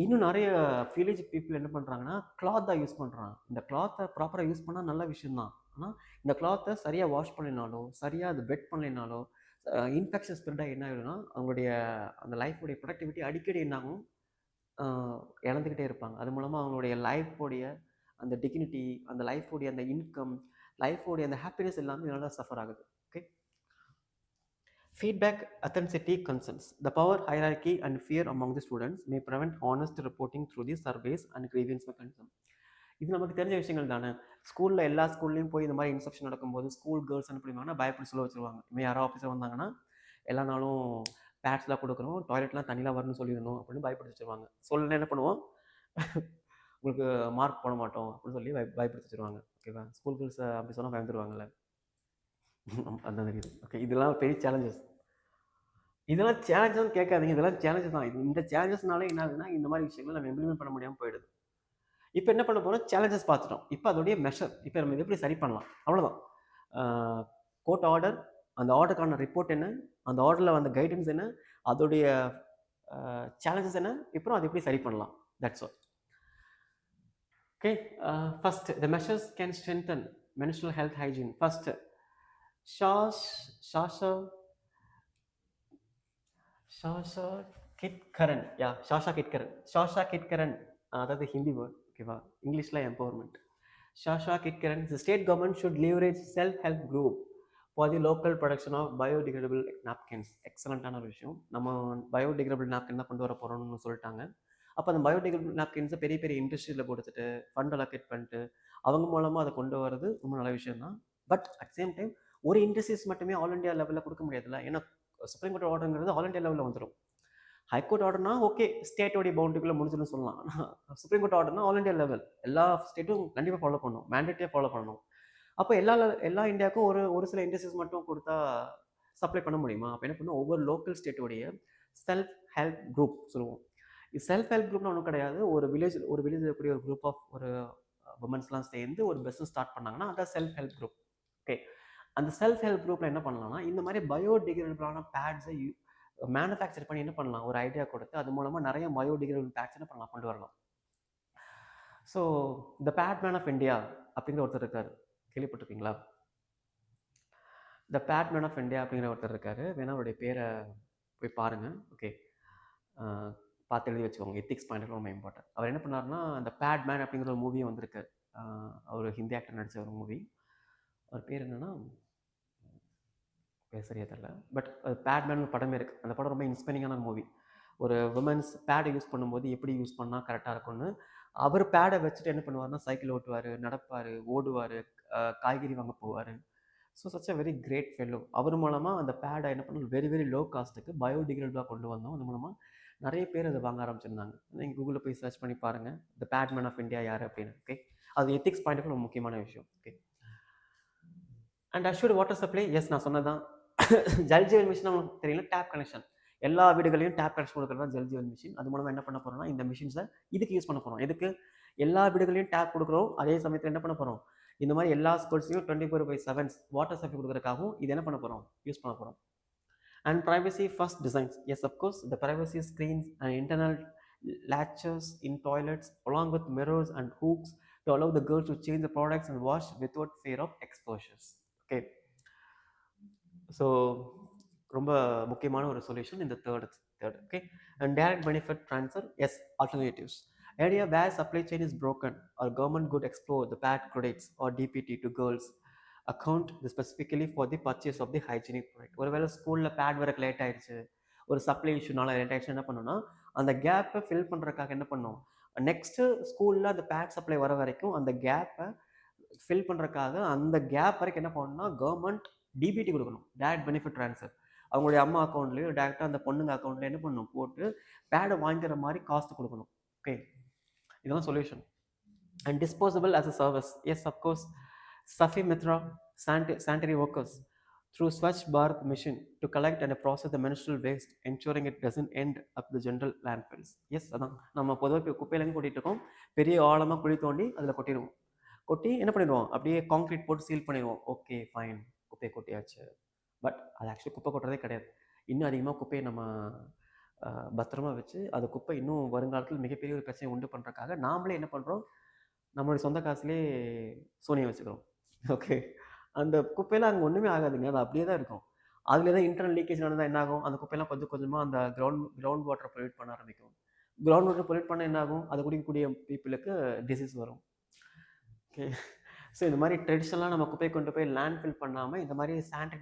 இன்னும் நிறைய வில்லேஜ் பீப்புள் என்ன பண்ணுறாங்கன்னா, கிளாத் தான் யூஸ் பண்ணுறாங்க. இந்த கிளாத்தை ப்ராப்பராக யூஸ் பண்ணால் நல்ல விஷயம்தான். ஆனால் இந்த கிளாத்தை சரியாக வாஷ் பண்ணினாலோ, சரியாக அது பெட் பண்ணலைனாலோ இன்ஃபெக்ஷன் ஸ்ப்ரெட்டாக என்ன ஆகிடும்னா, அவங்களுடைய அந்த லைஃபோடைய ப்ரொடக்டிவிட்டி அடிக்கடி என்னாகும், இழந்துக்கிட்டே இருப்பாங்க. அது மூலமாக அவங்களுடைய லைஃபோடைய அந்த டிக்னிட்டி, அந்த லைஃபோடைய அந்த இன்கம், லைஃபோடைய அந்த ஹாப்பினஸ் எல்லாமே நல்லா சஃபர் ஆகுது. Okay, feedback authenticity concerns. The power hierarchy and fear among the students may prevent honest reporting through the surveys and grievance mechanism. இது நமக்கு தெரிஞ்ச விஷயங்கள் தானே. ஸ்கூலில் எல்லா ஸ்கூல்லையும் போய் இந்த மாதிரி இன்ஸ்ட்ரக்ஷன் நடக்கும்போது ஸ்கூல் கேர்ள்ஸ் என்ன பண்ணுவாங்கன்னா, பயப்படி சொல்ல வச்சுருவாங்க. இனிமேல் யாரோ ஆஃபீஸர் வந்தாங்கன்னா எல்லா நாளும் பேட்ஸ்லாம் கொடுக்கணும், டாய்லெட்லாம் தண்ணிலாம் வரணும்னு சொல்லிடணும் அப்படின்னு பயப்படுத்தி வச்சுருவாங்க. சொல்லலாம் என்ன பண்ணுவோம், உங்களுக்கு மார்க் போட மாட்டோம் அப்படின்னு சொல்லி பயப்படுத்தி வச்சுருவாங்க. ஓகேவா? ஸ்கூல் கேர்ள்ஸ் அப்படி சொன்னால் பயந்துருவாங்கல்ல, அந்த மாதிரி. ஓகே, இதெல்லாம் பெரிய சேலஞ்சஸ். இதெல்லாம் சேலஞ்சஸ் கேட்காதீங்க, இதெல்லாம் சேலஞ்சஸ் தான். இந்த சேலஞ்சஸ்னால என்ன ஆகுதுன்னா, இந்த மாதிரி விஷயங்களை நம்ம இம்ப்ளிமெண்ட் பண்ண முடியாமல் போயிடுது. இப்போ என்ன பண்ண போகிறோம், சேலஞ்சஸ் பார்த்துட்டோம். இப்போ அதோடைய மெஷர், இப்போ நம்ம எப்படி சரி பண்ணலாம், அவ்வளோதான். கோர்ட் ஆர்டர், அந்த ஆர்டருக்கான ரிப்போர்ட் என்ன, அந்த ஆர்டரில் வந்த கைடன்ஸ் என்ன, அதோடைய சேலஞ்சஸ் என்ன, இப்போ அது எப்படி சரி பண்ணலாம், that's all. Okay, first the measures can strengthen menstrual health hygiene. First ஷாஷா கிட்கரன், ஷாஷா கிட்கரன், அதாவது ஹிந்தி வேர்ட். ஓகேவா? இங்கிலீஷில் எம்பவர்மெண்ட். ஷாஷா கிட்கரன், the state government should leverage self-help group for the local production of biodegradable napkins. எக்ஸலண்ட்டான ஒரு விஷயம். நம்ம பயோடிகிரேடபிள் நாப்கின் தான் கொண்டு வர போகிறோம்னு சொல்லிட்டாங்க. அப்போ அந்த பயோடிகிரேடபிள் நாப்கின்ஸை பெரிய பெரிய இண்டஸ்ட்ரியில் கொடுத்துட்டு ஃபண்ட் அலோகேட் பண்ணிட்டு அவங்க மூலமாக அதை கொண்டு வரது ரொம்ப நல்ல விஷயம் தான். பட் அட் சேம் டைம் ஒரு இண்டஸ்ட்ரீஸ் மட்டுமே ஆல் இண்டியா லெவலில் கொடுக்க முடியாதுல்ல. ஏன்னா சுப்ரீம் கோர்ட் ஆர்டருங்கிறது ஆல் இண்டியா லெவலில் வந்துடும். ஹைகோர்ட் ஆர்டர்னா ஓகே ஸ்டேட்டோடைய பவுண்டரிக்குள்ளே முடிஞ்சுன்னு சொல்லலாம். சுப்ரீம் கோர்ட் ஆர்டர்னா ஆல் இண்டியா லெவல் எல்லா ஸ்டேட்டும் கண்டிப்பாக ஃபாலோ பண்ணணும், மேண்டேட்டியாக ஃபாலோ பண்ணணும். அப்போ எல்லா இந்தியாவுக்கும் ஒரு ஒரு சில இண்டஸ்ட்ரீஸ் மட்டும் கொடுத்தா சப்ளை பண்ண முடியுமா? அப்போ என்ன பண்ணணும், ஒவ்வொரு லோக்கல் ஸ்டேட்டோடைய செல்ஃப் ஹெல்ப் குரூப் சொல்லுவோம். செல்ஃப் ஹெல்ப் குரூப்னு ஒன்றும் கிடையாது. ஒரு வில்லேஜ் இருக்கக்கூடிய ஒரு குரூப் ஆஃப் ஒரு உமன்ஸ்லாம் சேர்ந்து ஒரு பிஸ்னஸ் ஸ்டார்ட் பண்ணாங்கன்னா அதான் செல்ஃப் ஹெல்ப் குரூப். ஓகே, அந்த செல்ஃப் ஹெல்ப் குரூப்பில் என்ன பண்ணலாம்னா இந்த மாதிரி பயோடிகிரேடபிளான பேட்ஸை மேனுஃபேக்சர் பண்ணி என்ன பண்ணலாம், ஒரு ஐடியா கொடுத்து அது மூலமாக நிறைய பயோடிகிரேடபிள் பேட்ஸ் என்ன பண்ணலாம், கொண்டு வரலாம். So the pad man of India அப்படிங்கிற ஒருத்தர் இருக்காரு, கேள்விப்பட்டிருக்கீங்களா? The pad man of India அப்படிங்கிற ஒருத்தர் இருக்காரு, வேணா அவருடைய பேரை போய் பாருங்கள். ஓகே, பார்த்து எழுதி வச்சுக்கோங்க. எத்திக்ஸ் பாயிண்ட் ரொம்ப இம்பார்ட்டன்ட். அவர் என்ன பண்ணாருன்னா அந்த பேட் மேன் அப்படிங்கிற ஒரு மூவியும் வந்திருக்கு. அவர் ஹிந்தி ஆக்டர் நடித்த ஒரு மூவி. அவர் பேர் என்னன்னா பேர் சரியா தெரியல, பட் அது பேட் மேன் ஒரு படமே இருக்குது. அந்த படம் ரொம்ப இன்ஸ்பைரிங்கான மூவி. ஒரு உமன்ஸ் பேடை யூஸ் பண்ணும்போது எப்படி யூஸ் பண்ணால் கரெக்டாக இருக்கும்னு அவர் பேடை வச்சுட்டு என்ன பண்ணுவார்னா சைக்கிள் ஓட்டுவார், நடப்பார், ஓடுவார், காய்கறி வாங்க போவார். So such a very great fellow. அவர் மூலமாக அந்த பேடை என்ன பண்ணணும் வெரி வெரி லோ காஸ்ட்டுக்கு பயோடிகிரேடபிளாக கொண்டு வந்தோம். அது மூலமாக நிறைய பேர் அதை வாங்க ஆரம்பிச்சிருந்தாங்க. நீங்கள் கூகுளில் போய் சர்ச் பண்ணி பாருங்கள் the pad man of India யார் அப்படின்னு. ஓகே, அது எத்திக்ஸ் பாயிண்ட்டுக்கு ரொம்ப முக்கியமான விஷயம். Okay, and assured water supply, yes நான் சொன்னதான். ஜல் ஜீவன் மிஷின் உங்களுக்கு தெரியல, டேப் கனெக்ஷன். எல்லா வீடுகளையும் டேப் கனெக்ஷன் கொடுக்குறது தான் ஜல் ஜீவன் மிஷின். அது மூலமாக என்ன பண்ண போகிறோம்னா இந்த மிஷின்ஸை இதுக்கு யூஸ் பண்ண போகிறோம். எதுக்கு? எல்லா வீடுகளையும் டேப் கொடுக்குறோம், அதே சமயத்தில் என்ன பண்ண போகிறோம், இந்த மாதிரி எல்லா ஸ்கூல்ஸ்லையும் 24/7 வாட்டர் சப்ளை கொடுக்குறதுக்காகவும் இது என்ன பண்ண போகிறோம், யூஸ் பண்ண போகிறோம். And privacy first designs, yes of course the privacy screens and internal latches in toilets along with mirrors and hooks to allow the girls to change the products and wash without fear of exposures. Okay, so ரொம்ப முக்கியமான ஒரு சொல்யூஷன் இந்த third. Okay, and direct benefit transfer, yes alternatives. Area where supply chain is broken or government could explore the PAT credits or DPT to girls account specifically for the purchase of the hygienic product. ஒருவேளை ஸ்கூலில் பேட் வரக்கு லேட் ஆயிடுச்சு, ஒரு சப்ளை இஷ்யூனால லேட் ஆயிடுச்சு, என்ன பண்ணணும்னா அந்த கேப்பை ஃபில் பண்ணுறதுக்காக என்ன பண்ணணும், நெக்ஸ்ட்டு ஸ்கூலில் அந்த பேட் சப்ளை வர வரைக்கும் அந்த கேப்பை ஃபில் பண்ணுறதுக்காக அந்த கேப் வரைக்கும் என்ன பண்ணணும்னா கவர்மெண்ட் டிபிடி கொடுக்கணும், டைரக்ட் பெனிஃபிட் ட்ரான்ஸ்ஃபர். அவங்களுடைய அம்மா அக்கௌண்ட்லேயோ டேரெக்டாக அந்த பொண்ணுங்க அக்கௌண்ட்ல என்ன பண்ணணும் போட்டு பேடை வாங்கிக்கிற மாதிரி காஸ்ட் கொடுக்கணும். ஓகே, இதுதான் solution. And disposable as a service, S of course Safi Mitra sanitary workers through Swachh Bharat mission to collect and process the menstrual waste, ensuring it doesn't end up the general landfills. Yes, அதான் நம்ம பொதுவாக குப்பையிலேருந்து கொட்டிகிட்டு இருக்கோம், பெரிய ஆழமாக குழி தோண்டி அதில் கொட்டிடுவோம். கொட்டி என்ன பண்ணிடுவோம், அப்படியே கான்க்ரீட் போட்டு சீல் பண்ணிடுவோம். ஓகே ஃபைன், குப்பையை கொட்டியாச்சு. பட் அது ஆக்சுவலி குப்பை கொட்டுறதே கிடையாது. இன்னும் அதிகமாக குப்பையை நம்ம பத்திரமா வச்சு அது குப்பை இன்னும் வருங்காலத்தில் மிகப்பெரிய ஒரு பிரச்சனை உண்டு பண்ணுறதுக்காக நாமளே என்ன பண்ணுறோம், நம்மளுடைய சொந்த காசுலேயே சோனியை வச்சுக்கிறோம். ஓகே, அந்த குப்பையெல்லாம் அங்கே ஒன்றுமே ஆகாதுங்க, அது அப்படியே தான் இருக்கும். அதில் தான் இன்டர்னல் லீக்கேஜ் நடந்தால் என்ன ஆகும், அந்த குப்பையெல்லாம் கொஞ்சம் கொஞ்சமாக அந்த கிரவுண்ட் வாட்டரை பொல்யூட் பண்ண ஆரம்பிக்கும். கிரவுண்ட் வாட்டர் பொல்யூட் பண்ண என்ன ஆகும், அது குடிக்கக்கூடிய பீப்புளுக்கு டிசீஸ் வரும். ஓகே, ஸோ இந்த மாதிரி ட்ரெடிஷ்னலாக நம்ம குப்பையை கொண்டு போய் லேண்ட் ஃபில் பண்ணாமல் இந்த மாதிரி சானிடரி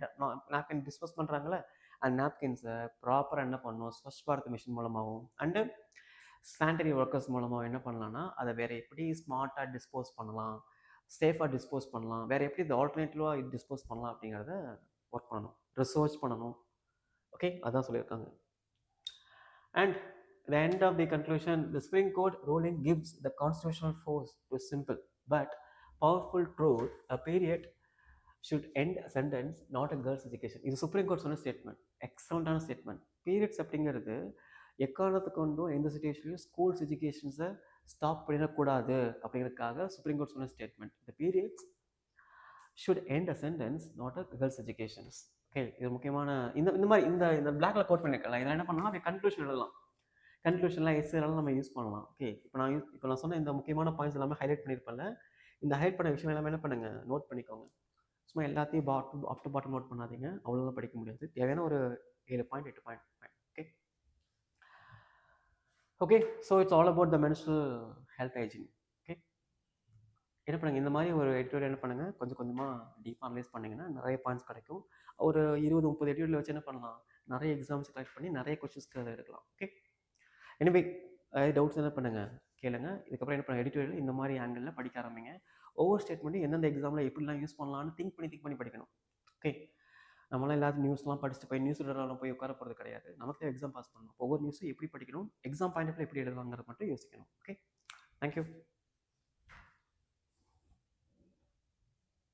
நாப்கின் டிஸ்போஸ் பண்ணுறாங்களே, அந்த நாப்கின்ஸை ப்ராப்பராக என்ன பண்ணணும், ஸ்வச் பாரத் மிஷின் மூலமாகவும் அண்டு சானிடரி ஒர்க்கர்ஸ் மூலமாக என்ன பண்ணலாம்னா அதை வேறு எப்படி ஸ்மார்ட்டாக டிஸ்போஸ் பண்ணலாம், சேஃபாக டிஸ்போஸ் பண்ணலாம், வேறு எப்படி இது ஆல்டர்னேட்டிவாக இது டிஸ்போஸ் பண்ணலாம் அப்படிங்கிறத ஒர்க் பண்ணணும், ரிசர்ச் பண்ணணும். ஓகே, அதான் சொல்லியிருக்காங்க. And the end of the conclusion, the Supreme Court ruling gives the constitutional force to simple but powerful truth, a period should end a sentence, not a girl's education. இது சுப்ரீம் கோர்ட் சொன்ன ஸ்டேட்மெண்ட், எக்ஸலண்டான ஸ்டேட்மெண்ட். பீரியட்ஸ் அப்படிங்கிறது எக்காரணத்துக்கு கொண்டும் எந்த சுச்சுவேஷன்லையும் ஸ்கூல்ஸ் எஜுகேஷன்ஸை ஸ்டாப் பண்ணிடக்கூடாது அப்படிங்கிறதுக்காக சுப்ரீம் கோர்ட் சொன்ன statement. The periods should end a sentence, not a girls educations. Okay, இது முக்கியமான இந்த மாதிரி இந்த பிளாக்ல கோட் பண்ணிருக்கலாம். இதில் என்ன பண்ணலாம், அப்படி கன்க்ளூஷன் எழுதலாம். கன்க்ளூஷன்லாம் எஸ்லாம் நம்ம யூஸ் பண்ணலாம். ஓகே, இப்போ நான் சொன்ன இந்த முக்கியமான பாயிண்ட்ஸ் எல்லாமே ஹைலைட் பண்ணியிருப்பேன்ல, இந்த ஹைலைட் பண்ண விஷயம் எல்லாமே என்ன பண்ணுங்கள், நோட் பண்ணிக்கோங்க. சும்மா எல்லாத்தையும் அப் டு பாட்டம் நோட் பண்ணாதீங்க, அவ்வளோதான் படிக்க முடியாது. தேவையான ஒரு 7 point 8 point. Okay okay, so it's all about the menstrual health hygiene. Okay, என்ன பண்ணுங்கள், இந்த மாதிரி ஒரு எடிட்டோரியல் என்ன பண்ணுங்கள், கொஞ்சம் கொஞ்சமாக டீப்பாக அனலைஸ் பண்ணிங்கன்னா நிறைய பாயிண்ட்ஸ் கிடைக்கும். ஒரு 20-30 எடிட்டோரியல் வச்சு என்ன பண்ணலாம், நிறைய எக்ஸாம்ஸ் கலெக்ட் பண்ணி நிறைய கொஸ்டின்ஸ்க்கு அதை எடுக்கலாம். ஓகே, எனிவே டவுட்ஸ் என்ன பண்ணுங்கள் கேளுங்க. இதுக்கப்புறம் என்ன பண்ணுங்கள், எடிட்டோரியல் இந்த மாதிரி ஆங்கிளில் படிக்க ஆரம்பிங்க. ஒவ்வொரு ஸ்டேட்மெண்ட்டும் எந்தெந்த எக்ஸாமில் எப்படிலாம் யூஸ் பண்ணலான்னு திங்க் பண்ணி படிக்கணும். ஓகே, நம்மளாம் எல்லாரும் நியூஸ்லாம் படிச்சுட்டு போய் நியூஸ் ரீடரெலாம் போய் உட்கார போகிறது கிடையாது. நமக்கு எக்ஸாம் பாஸ் பண்ணணும். ஒவ்வொரு நியூஸும் எப்படி படிக்கணும், எக்ஸாம் பாயிண்ட் ஆஃப் எப்படி எழுதலாங்கிறது மட்டும் யோசிக்கணும். Okay, thank you.